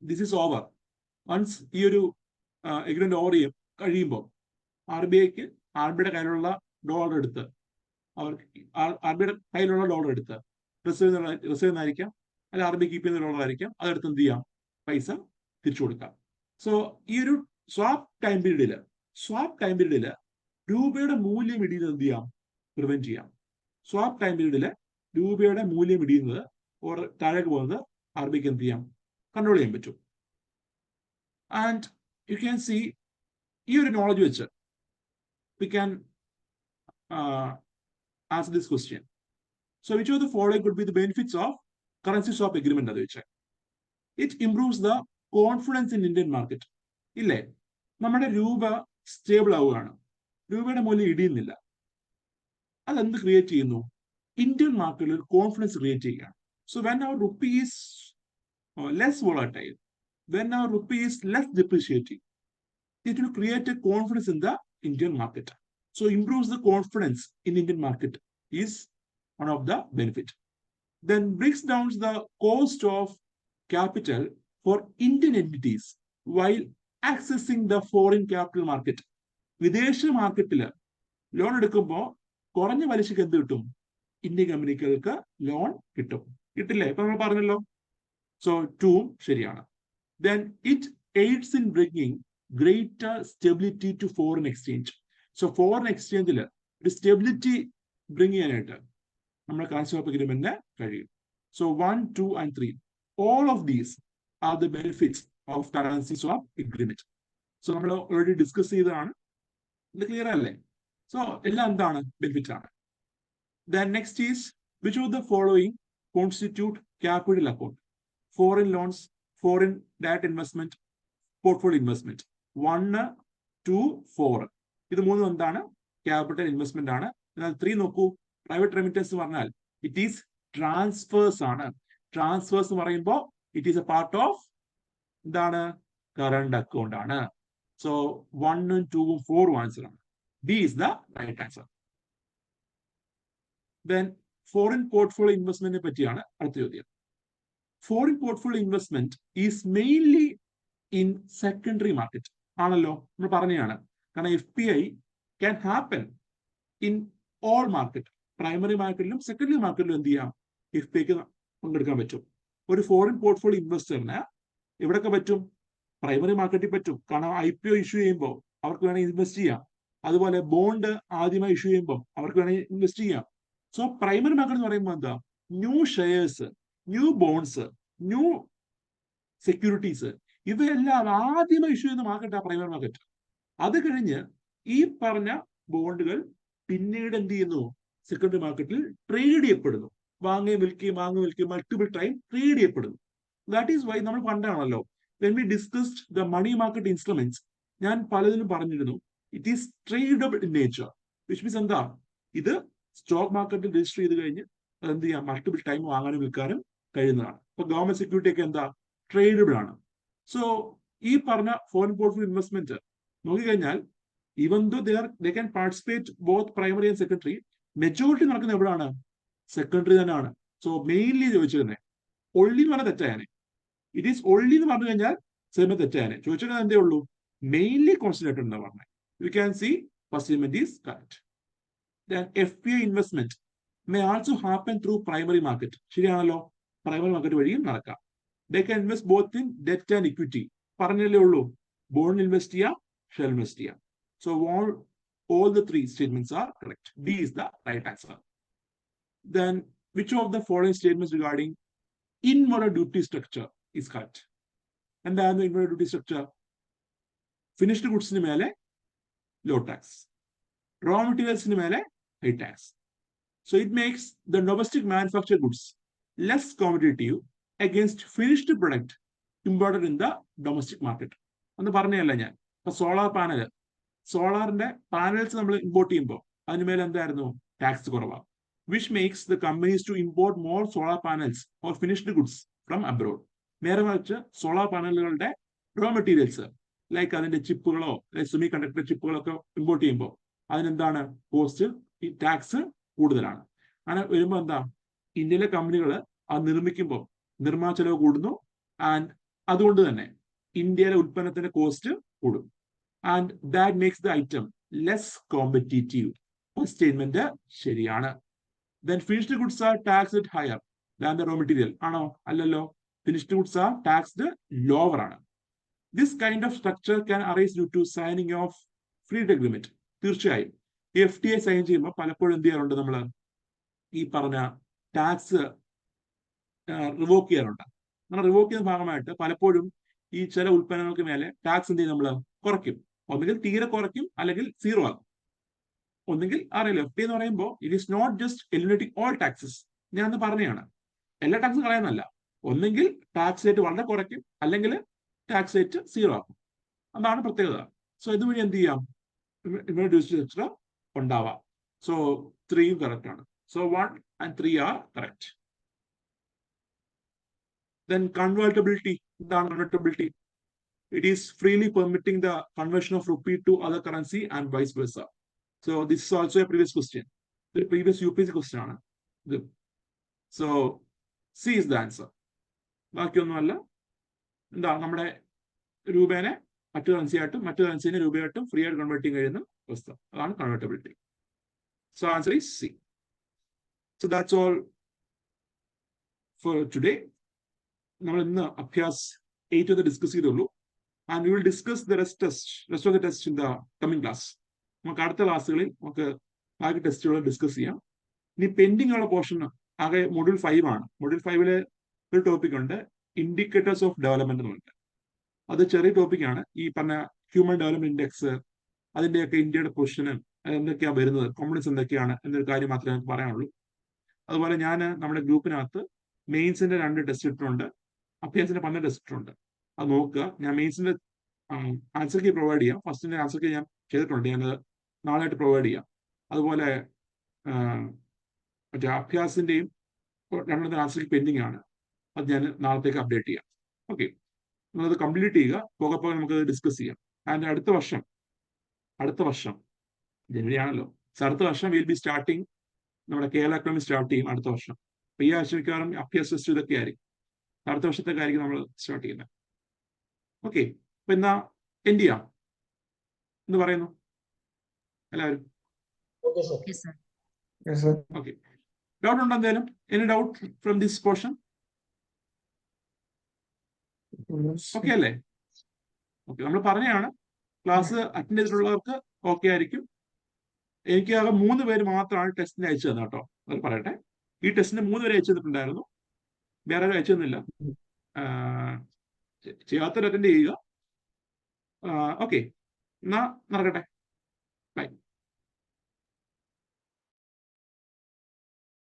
this is over, once ഈ ഒരു എഗ്രിമെന്റ് ഓവർ കഴിയുമ്പോൾ RBIയുടെ കയ്യിലുള്ള ഡോളർ എടുത്ത് റിസർവ് ആയിരിക്കാം, അല്ല RBI കീപ്പ് ചെയ്യുന്ന ഡോളർ ആയിരിക്കാം, അതെടുത്ത് എന്ത് ചെയ്യാം? പൈസ തിരിച്ചു കൊടുക്കാം. സോ ഈ ഒരു സ്വാപ്പ് ടൈം പീരീഡില് രൂപയുടെ മൂല്യം ഇടിയുന്നത് എന്ത് ചെയ്യാം? പ്രിവെന്റ് ചെയ്യാം. സ്വാപ്പ് ടൈം പീരീഡില് രൂപയുടെ മൂല്യം ഇടിയുന്നത് താഴേക്ക് പോകുന്നത് RBIക്ക് എന്ത് ചെയ്യാം? കൺട്രോൾ ചെയ്യാൻ പറ്റും. ആൻഡ് യു ക്യാൻ സി ഈ ഒരു നോളജ് വെച്ച് we can answer this question. So which of the following could be the benefits of currency swap agreement? It improves the confidence in Indian market. ഇല്ലേ? നമ്മുടെ രൂപ സ്റ്റേബിൾ ആവുകയാണ്, രൂപയുടെ മൂല്യം ഇടിയുന്നില്ല. അതെന്ത് ക്രിയേറ്റ് ചെയ്യുന്നു? ഇന്ത്യൻ മാർക്കറ്റിൽ ഒരു കോൺഫിഡൻസ് ക്രിയേറ്റ് ചെയ്യുകയാണ്. So when our rupee is less volatile, when our rupee is less depreciating, it will create a confidence in the Indian market. So improves the confidence in Indian market is one of the benefit. Then brings down the cost of capital for Indian entities while accessing the foreign capital market. വിദേശ മാർക്കറ്റില് ലോൺ എടുക്കുമ്പോൾ കുറഞ്ഞ പലിശക്ക് എന്ത് കിട്ടും? ഇന്ത്യൻ കമ്പനികൾക്ക് ലോൺ കിട്ടില്ലേ? ഇപ്പൊ നമ്മൾ പറഞ്ഞല്ലോ. സോ 2 ശരിയാണ്. Then it aids in bringing greater stability to foreign exchange. So foreign exchange ഒരു സ്റ്റെബിലിറ്റി ബ്രിങ് ചെയ്യാനായിട്ട് നമ്മുടെ കറൻസി സ്വാപ്പ് എഗ്രിമെന്റിന് കഴിയും. So 1, 2 and 3 all of these are the benefits of currency swap agreement. So നമ്മൾ ഓൾറെഡി ഡിസ്കസ് ചെയ്തതാണ്. ഇത് ക്ലിയർ അല്ലേ? സോ എല്ലാം എന്താണ്? ബെനിഫിറ്റ് ആണ്. Then next is, which of the following constitute capital account? Foreign loans, foreign direct investment, portfolio investment. 1, 2, 4 ഇത് മൂന്നും എന്താണ്? ക്യാപിറ്റൽ ഇൻവെസ്റ്റ്മെന്റ് ആണ്. എന്നാൽ 3 നോക്കൂ, പ്രൈവറ്റ് റെമിറ്റൻസ് പറഞ്ഞാൽ ഇറ്റ് ഈസ് ട്രാൻസ്ഫേഴ്സ് ആണ്. ട്രാൻസ്ഫേഴ്സ് എന്ന് പറയുമ്പോൾ it is a part of എന്താണ്? കറണ്ട് അക്കൗണ്ട് ആണ്. സോ 1, 2, 4 ആൻസർ ആണ്. B is the right answer. Then foreign portfolio ഇൻവെസ്റ്റ്മെന്റിനെ പറ്റിയാണ് അടുത്ത ചോദ്യം. Foreign portfolio investment is mainly in secondary market ആണല്ലോ, നമ്മൾ പറഞ്ഞതാണ്. കാരണം FPI can happen in all market. Primary മാർക്കറ്റിലും സെക്കൻഡറി മാർക്കറ്റിലും എന്ത് ചെയ്യാം, ഇഫ്പിക്ക് പങ്കെടുക്കാൻ പറ്റും. ഒരു ഫോറിൻ പോർട്ട്ഫോളിയോ ഇൻവെസ്റ്ററിന് എവിടെയൊക്കെ പറ്റും? പ്രൈമറി മാർക്കറ്റിൽ പറ്റും. കാരണം IPO ഇഷ്യൂ ചെയ്യുമ്പോൾ അവർക്ക് വേണമെങ്കിൽ ഇൻവെസ്റ്റ് ചെയ്യാം. അതുപോലെ ബോണ്ട് ആദ്യമായി ഇഷ്യൂ ചെയ്യുമ്പോൾ അവർക്ക് വേണമെങ്കിൽ ഇൻവെസ്റ്റ് ചെയ്യാം. സോ പ്രൈമറി മാർക്കറ്റ് എന്ന് പറയുമ്പോൾ എന്താ? New shares, new bonds, new securities, ഇവയെല്ലാം ആദ്യമായി ഇഷ്യൂ ചെയ്യുന്ന മാർക്കറ്റാണ് പ്രൈമറി മാർക്കറ്റ്. അത് കഴിഞ്ഞ് ഈ പറഞ്ഞ ബോണ്ടുകൾ പിന്നീട് എന്ത് ചെയ്യുന്നു? സെക്കൻഡറി മാർക്കറ്റിൽ ട്രേഡ് ചെയ്യപ്പെടുന്നു. വാങ്ങുകയും വിൽക്കുകയും മൾട്ടിപ്പിൾ ടൈം ട്രേഡ് ചെയ്യപ്പെടുന്നു. ദാറ്റ് ഈസ് വൈ നമ്മൾ പണ്ടാണല്ലോ when we discussed the money market instruments, ഞാൻ പലതിനും പറഞ്ഞിരുന്നു it is tradable in nature, which means എന്താ? ഇത് സ്റ്റോക്ക് മാർക്കറ്റിൽ രജിസ്റ്റർ ചെയ്ത് കഴിഞ്ഞ് എന്ത് ചെയ്യാം? മൾട്ടിപ്പിൾ ടൈം വാങ്ങാനും വിൽക്കാനും കഴിയുന്നതാണ്. ഇപ്പൊ ഗവൺമെന്റ് സെക്യൂരിറ്റി ഒക്കെ എന്താ? ട്രേഡബിൾ ആണ്. സോ ഈ പറഞ്ഞ ഫോറിൻ പോർട്ട്ഫോളിയോ ഇൻവെസ്റ്റ്മെന്റ് നോക്കിക്കഴിഞ്ഞാൽ even though they can participate both primary and secondary, majority നടക്കുന്നത് എവിടെയാണ്? സെക്കൻഡറി തന്നെയാണ്. സോ മെയിൻലി ചോദിച്ചിരുന്നത് ഒള്ളി എന്ന് പറഞ്ഞാൽ തെറ്റായാണ്. ഇറ്റ് ഈസ് ഒള്ളി എന്ന് പറഞ്ഞു കഴിഞ്ഞാൽ സെമ തെറ്റായാണ്. ചോദിച്ചാൽ എന്തേ ഉള്ളൂ? മെയിൻലി കോൺസെൻട്രേറ്റഡ് എന്ന് പറഞ്ഞത്. U can see first statement is correct. Then FPI investment may also happen through primary market. ശരിയാണല്ലോ, പ്രൈമറി മാർക്കറ്റ് വഴിയും നടക്കാം. They can invest both in debt and equity. പറഞ്ഞല്ലേ ഉള്ളൂ, ബോണ്ട് ഇൻവെസ്റ്റ് ചെയ്യാം, ഷെയർ ഇൻവെസ്റ്റ് ചെയ്യാം. So all the three statements are correct. D is the right answer. Then which of the following statements regarding inward duty structure is correct? എന്താണ് inward duty structure? ഫിനിഷ്ഡ് ഗുഡ്സിന് മേലെ ലോ ടാക്സ്, raw materialsന് മേലെ high tax. So it makes the domestic manufactured goods less competitive against finished product imported in the domestic market. എന്ന് പറഞ്ഞല്ല ഞാൻ. ഇപ്പൊ സോളാറിന്റെ പാനൽസ് നമ്മൾ ഇമ്പോർട്ട് ചെയ്യുമ്പോൾ അതിന് മേലെ എന്തായിരുന്നു? ടാക്സ് കുറവാണ്. Which makes the companies to import more solar panels or finished goods from abroad. നേരെ മറിച്ച് സോളാർ പാനലുകളുടെ റോ മെറ്റീരിയൽസ് ലൈക്ക് അതിന്റെ ചിപ്പുകളോ സെമി കണ്ടക്ടർ ചിപ്പുകളൊക്കെ ഇമ്പോർട്ട് ചെയ്യുമ്പോൾ അതിനെന്താണ്? കോസ്റ്റ്, ഈ ടാക്സ് കൂടുതലാണ്. അങ്ങനെ വരുമ്പോൾ എന്താ? ഇന്ത്യയിലെ കമ്പനികൾ അത് നിർമ്മിക്കുമ്പോൾ നിർമ്മാണ ചെലവ് കൂടുന്നു. ആൻഡ് അതുകൊണ്ട് തന്നെ ഇന്ത്യയിലെ ഉൽപ്പന്നത്തിന്റെ കോസ്റ്റ് കൂടും. And that makes the item less competitive. First statement ശരിയാണ്. Then finished goods are taxed higher than the raw material. ആണോ? അല്ലല്ലോ. Finished goods are taxed lower ആണ്. This kind of structure can arise due to signing of free trade agreement. തീർച്ചയായും FTA സൈൻ ചെയ്യുമ്പോൾ പലപ്പോഴും എന്ത് ചെയ്യാറുണ്ട്? നമ്മൾ ഈ പറഞ്ഞ ടാക്സ് റിവോക്ക് ചെയ്യാറുണ്ട്. അങ്ങനെ റിവോക്ക് ചെയ്യുന്ന ഭാഗമായിട്ട് പലപ്പോഴും ഈ ചില ഉൽപ്പന്നങ്ങൾക്ക് മേലെ ടാക്സ് എന്ത് ചെയ്യും? നമ്മൾ കുറയ്ക്കും. ഒന്നുകിൽ തീരെ കുറയ്ക്കും, അല്ലെങ്കിൽ സീറോ ആക്കും. ഒന്നുകിൽ അറിയില്ല. FTA എന്ന് പറയുമ്പോൾ it is not just eliminating all taxes. ഞാൻ അന്ന് പറഞ്ഞതാണ്, എല്ലാ ടാക്സും കളയാനല്ല. ഒന്നെങ്കിൽ ടാക്സ് റേറ്റ് വളരെ കുറയ്ക്കും, അല്ലെങ്കിൽ ടാക്സ് റേറ്റ് സീറോ ആക്കും. അതാണ് പ്രത്യേകത. സോ ഇതുവഴി എന്ത് ചെയ്യാം? ഡ്യൂട്ടി ഉണ്ടാവാം. സോ 3 കറക്റ്റ് ആണ്. So 1 and 3 are correct. Then convertibility. എന്താണ് convertibility? It is freely permitting the conversion of rupee to other currency and vice versa. So this is also a previous question. The previous UPSC question ആണ് ഇത്. So C is the answer. ബാക്കിയൊന്നുമല്ല. എന്താ? നമ്മുടെ രൂപേനെ മറ്റു കറൻസി ആയിട്ടും മറ്റു കറൻസിനെ രൂപയായിട്ടും ഫ്രീ ആയിട്ട് കൺവേർട്ട് ചെയ്യാൻ കഴിയുന്ന അവസ്ഥ. അതാണ് convertibility. So answer is C. So that's all for today. നമ്മൾ ഇന്ന് അഭ്യാസ് 8 ഒന്ന് ഡിസ്കസ് ചെയ്തുള്ളൂ. And we will discuss the rest of the test in the coming class. നമുക്ക് അടുത്ത ക്ലാസ്സുകളിൽ നമുക്ക് ബാക്കി ടെസ്റ്റുകൾ ഡിസ്കസ് ചെയ്യാം. ഇനി പെൻഡിങ് ഉള്ള പോർഷൻ ആകെ മൊഡ്യൂൾ 5 ആണ്. മൊഡ്യൂൾ 5 ഒരു ടോപ്പിക് ഉണ്ട്, ഇൻഡിക്കേറ്റേഴ്സ് ഓഫ് ഡെവലപ്മെന്റ് എന്ന് പറഞ്ഞിട്ട്. അത് ചെറിയ ടോപ്പിക്കാണ്. ഈ പറഞ്ഞ ഹ്യൂമൻ ഡെവലപ്മെന്റ് ഇൻഡെക്സ്, അതിന്റെയൊക്കെ ഇന്ത്യയുടെ പൊസിഷന് എന്തൊക്കെയാണ് വരുന്നത്, കോമ്പണൻസ് എന്തൊക്കെയാണ് എന്നൊരു കാര്യം മാത്രമേ നമുക്ക് പറയാനുള്ളൂ. അതുപോലെ ഞാൻ നമ്മുടെ ഗ്രൂപ്പിനകത്ത് മെയിൻസിന്റെ 2 ടെസ്റ്റ് ഇട്ടിട്ടുണ്ട്, അഭ്യാസിന്റെ 12 ടെസ്റ്റ് ഇട്ടിട്ടുണ്ട്. അത് നോക്കുക. ഞാൻ മെയിൻസിന്റെ ആൻസർ കീ പ്രൊവൈഡ് ചെയ്യാം. ഫസ്റ്റിന്റെ ആൻസർ കീ ഞാൻ ചെയ്തിട്ടുണ്ട്, ഞാനത് നാളെയായിട്ട് പ്രൊവൈഡ് ചെയ്യാം. അതുപോലെ മറ്റേ അഭ്യാസിന്റെയും 2 ആൻസർ കീ പെൻഡിങ് ആണ്, അത് ഞാൻ നാളത്തേക്ക് അപ്ഡേറ്റ് ചെയ്യാം. ഓക്കെ, നമ്മളത് കംപ്ലീറ്റ് ചെയ്യുക. പോകെ നമുക്ക് ഡിസ്കസ് ചെയ്യാം. ആൻഡ് അടുത്ത വർഷം ജനുവരി ആണല്ലോ. അടുത്ത വർഷം വിൽ ബി സ്റ്റാർട്ടിങ് നമ്മുടെ കേരള എക്കണോമിക്സ് സ്റ്റാർട്ട് ചെയ്യും അടുത്ത വർഷം. അപ്പൊ ഈ ആഴ്ച മിക്കവാറും അഭ്യാസ് ടെസ്റ്റ് ഇതൊക്കെ ആയിരിക്കും. അടുത്ത വർഷത്തെ കാര്യം നമ്മൾ സ്റ്റാർട്ട് ചെയ്യുന്നത്. ഓക്കെ, അപ്പൊ എന്നാ എൻഡ് ചെയ്യാം എന്ന് പറയുന്നു എല്ലാവരും. Yes, sir. ഓക്കെ, ഡൗട്ട് ഉണ്ടോ എന്തായാലും? Any doubt from this portion? Okay അല്ലേ? ഓക്കെ, നമ്മൾ പറഞ്ഞതാണ് ക്ലാസ് അറ്റൻഡ് ചെയ്തിട്ടുള്ളവർക്ക് ഓക്കെ ആയിരിക്കും. എനിക്ക് ആകെ 3 പേര് മാത്രമാണ് ടെസ്റ്റിന് അയച്ചു തന്നെ കേട്ടോ, അത് പറയട്ടെ. ഈ ടെസ്റ്റിന് 3 പേര് അയച്ചു തന്നിട്ടുണ്ടായിരുന്നു, വേറെ ആരും അയച്ചു തന്നില്ല. ചെയ്യാത്തവർ അറ്റൻഡ് ചെയ്യുക. ഓക്കെ, എന്നാ നടക്കട്ടെ. ബൈ.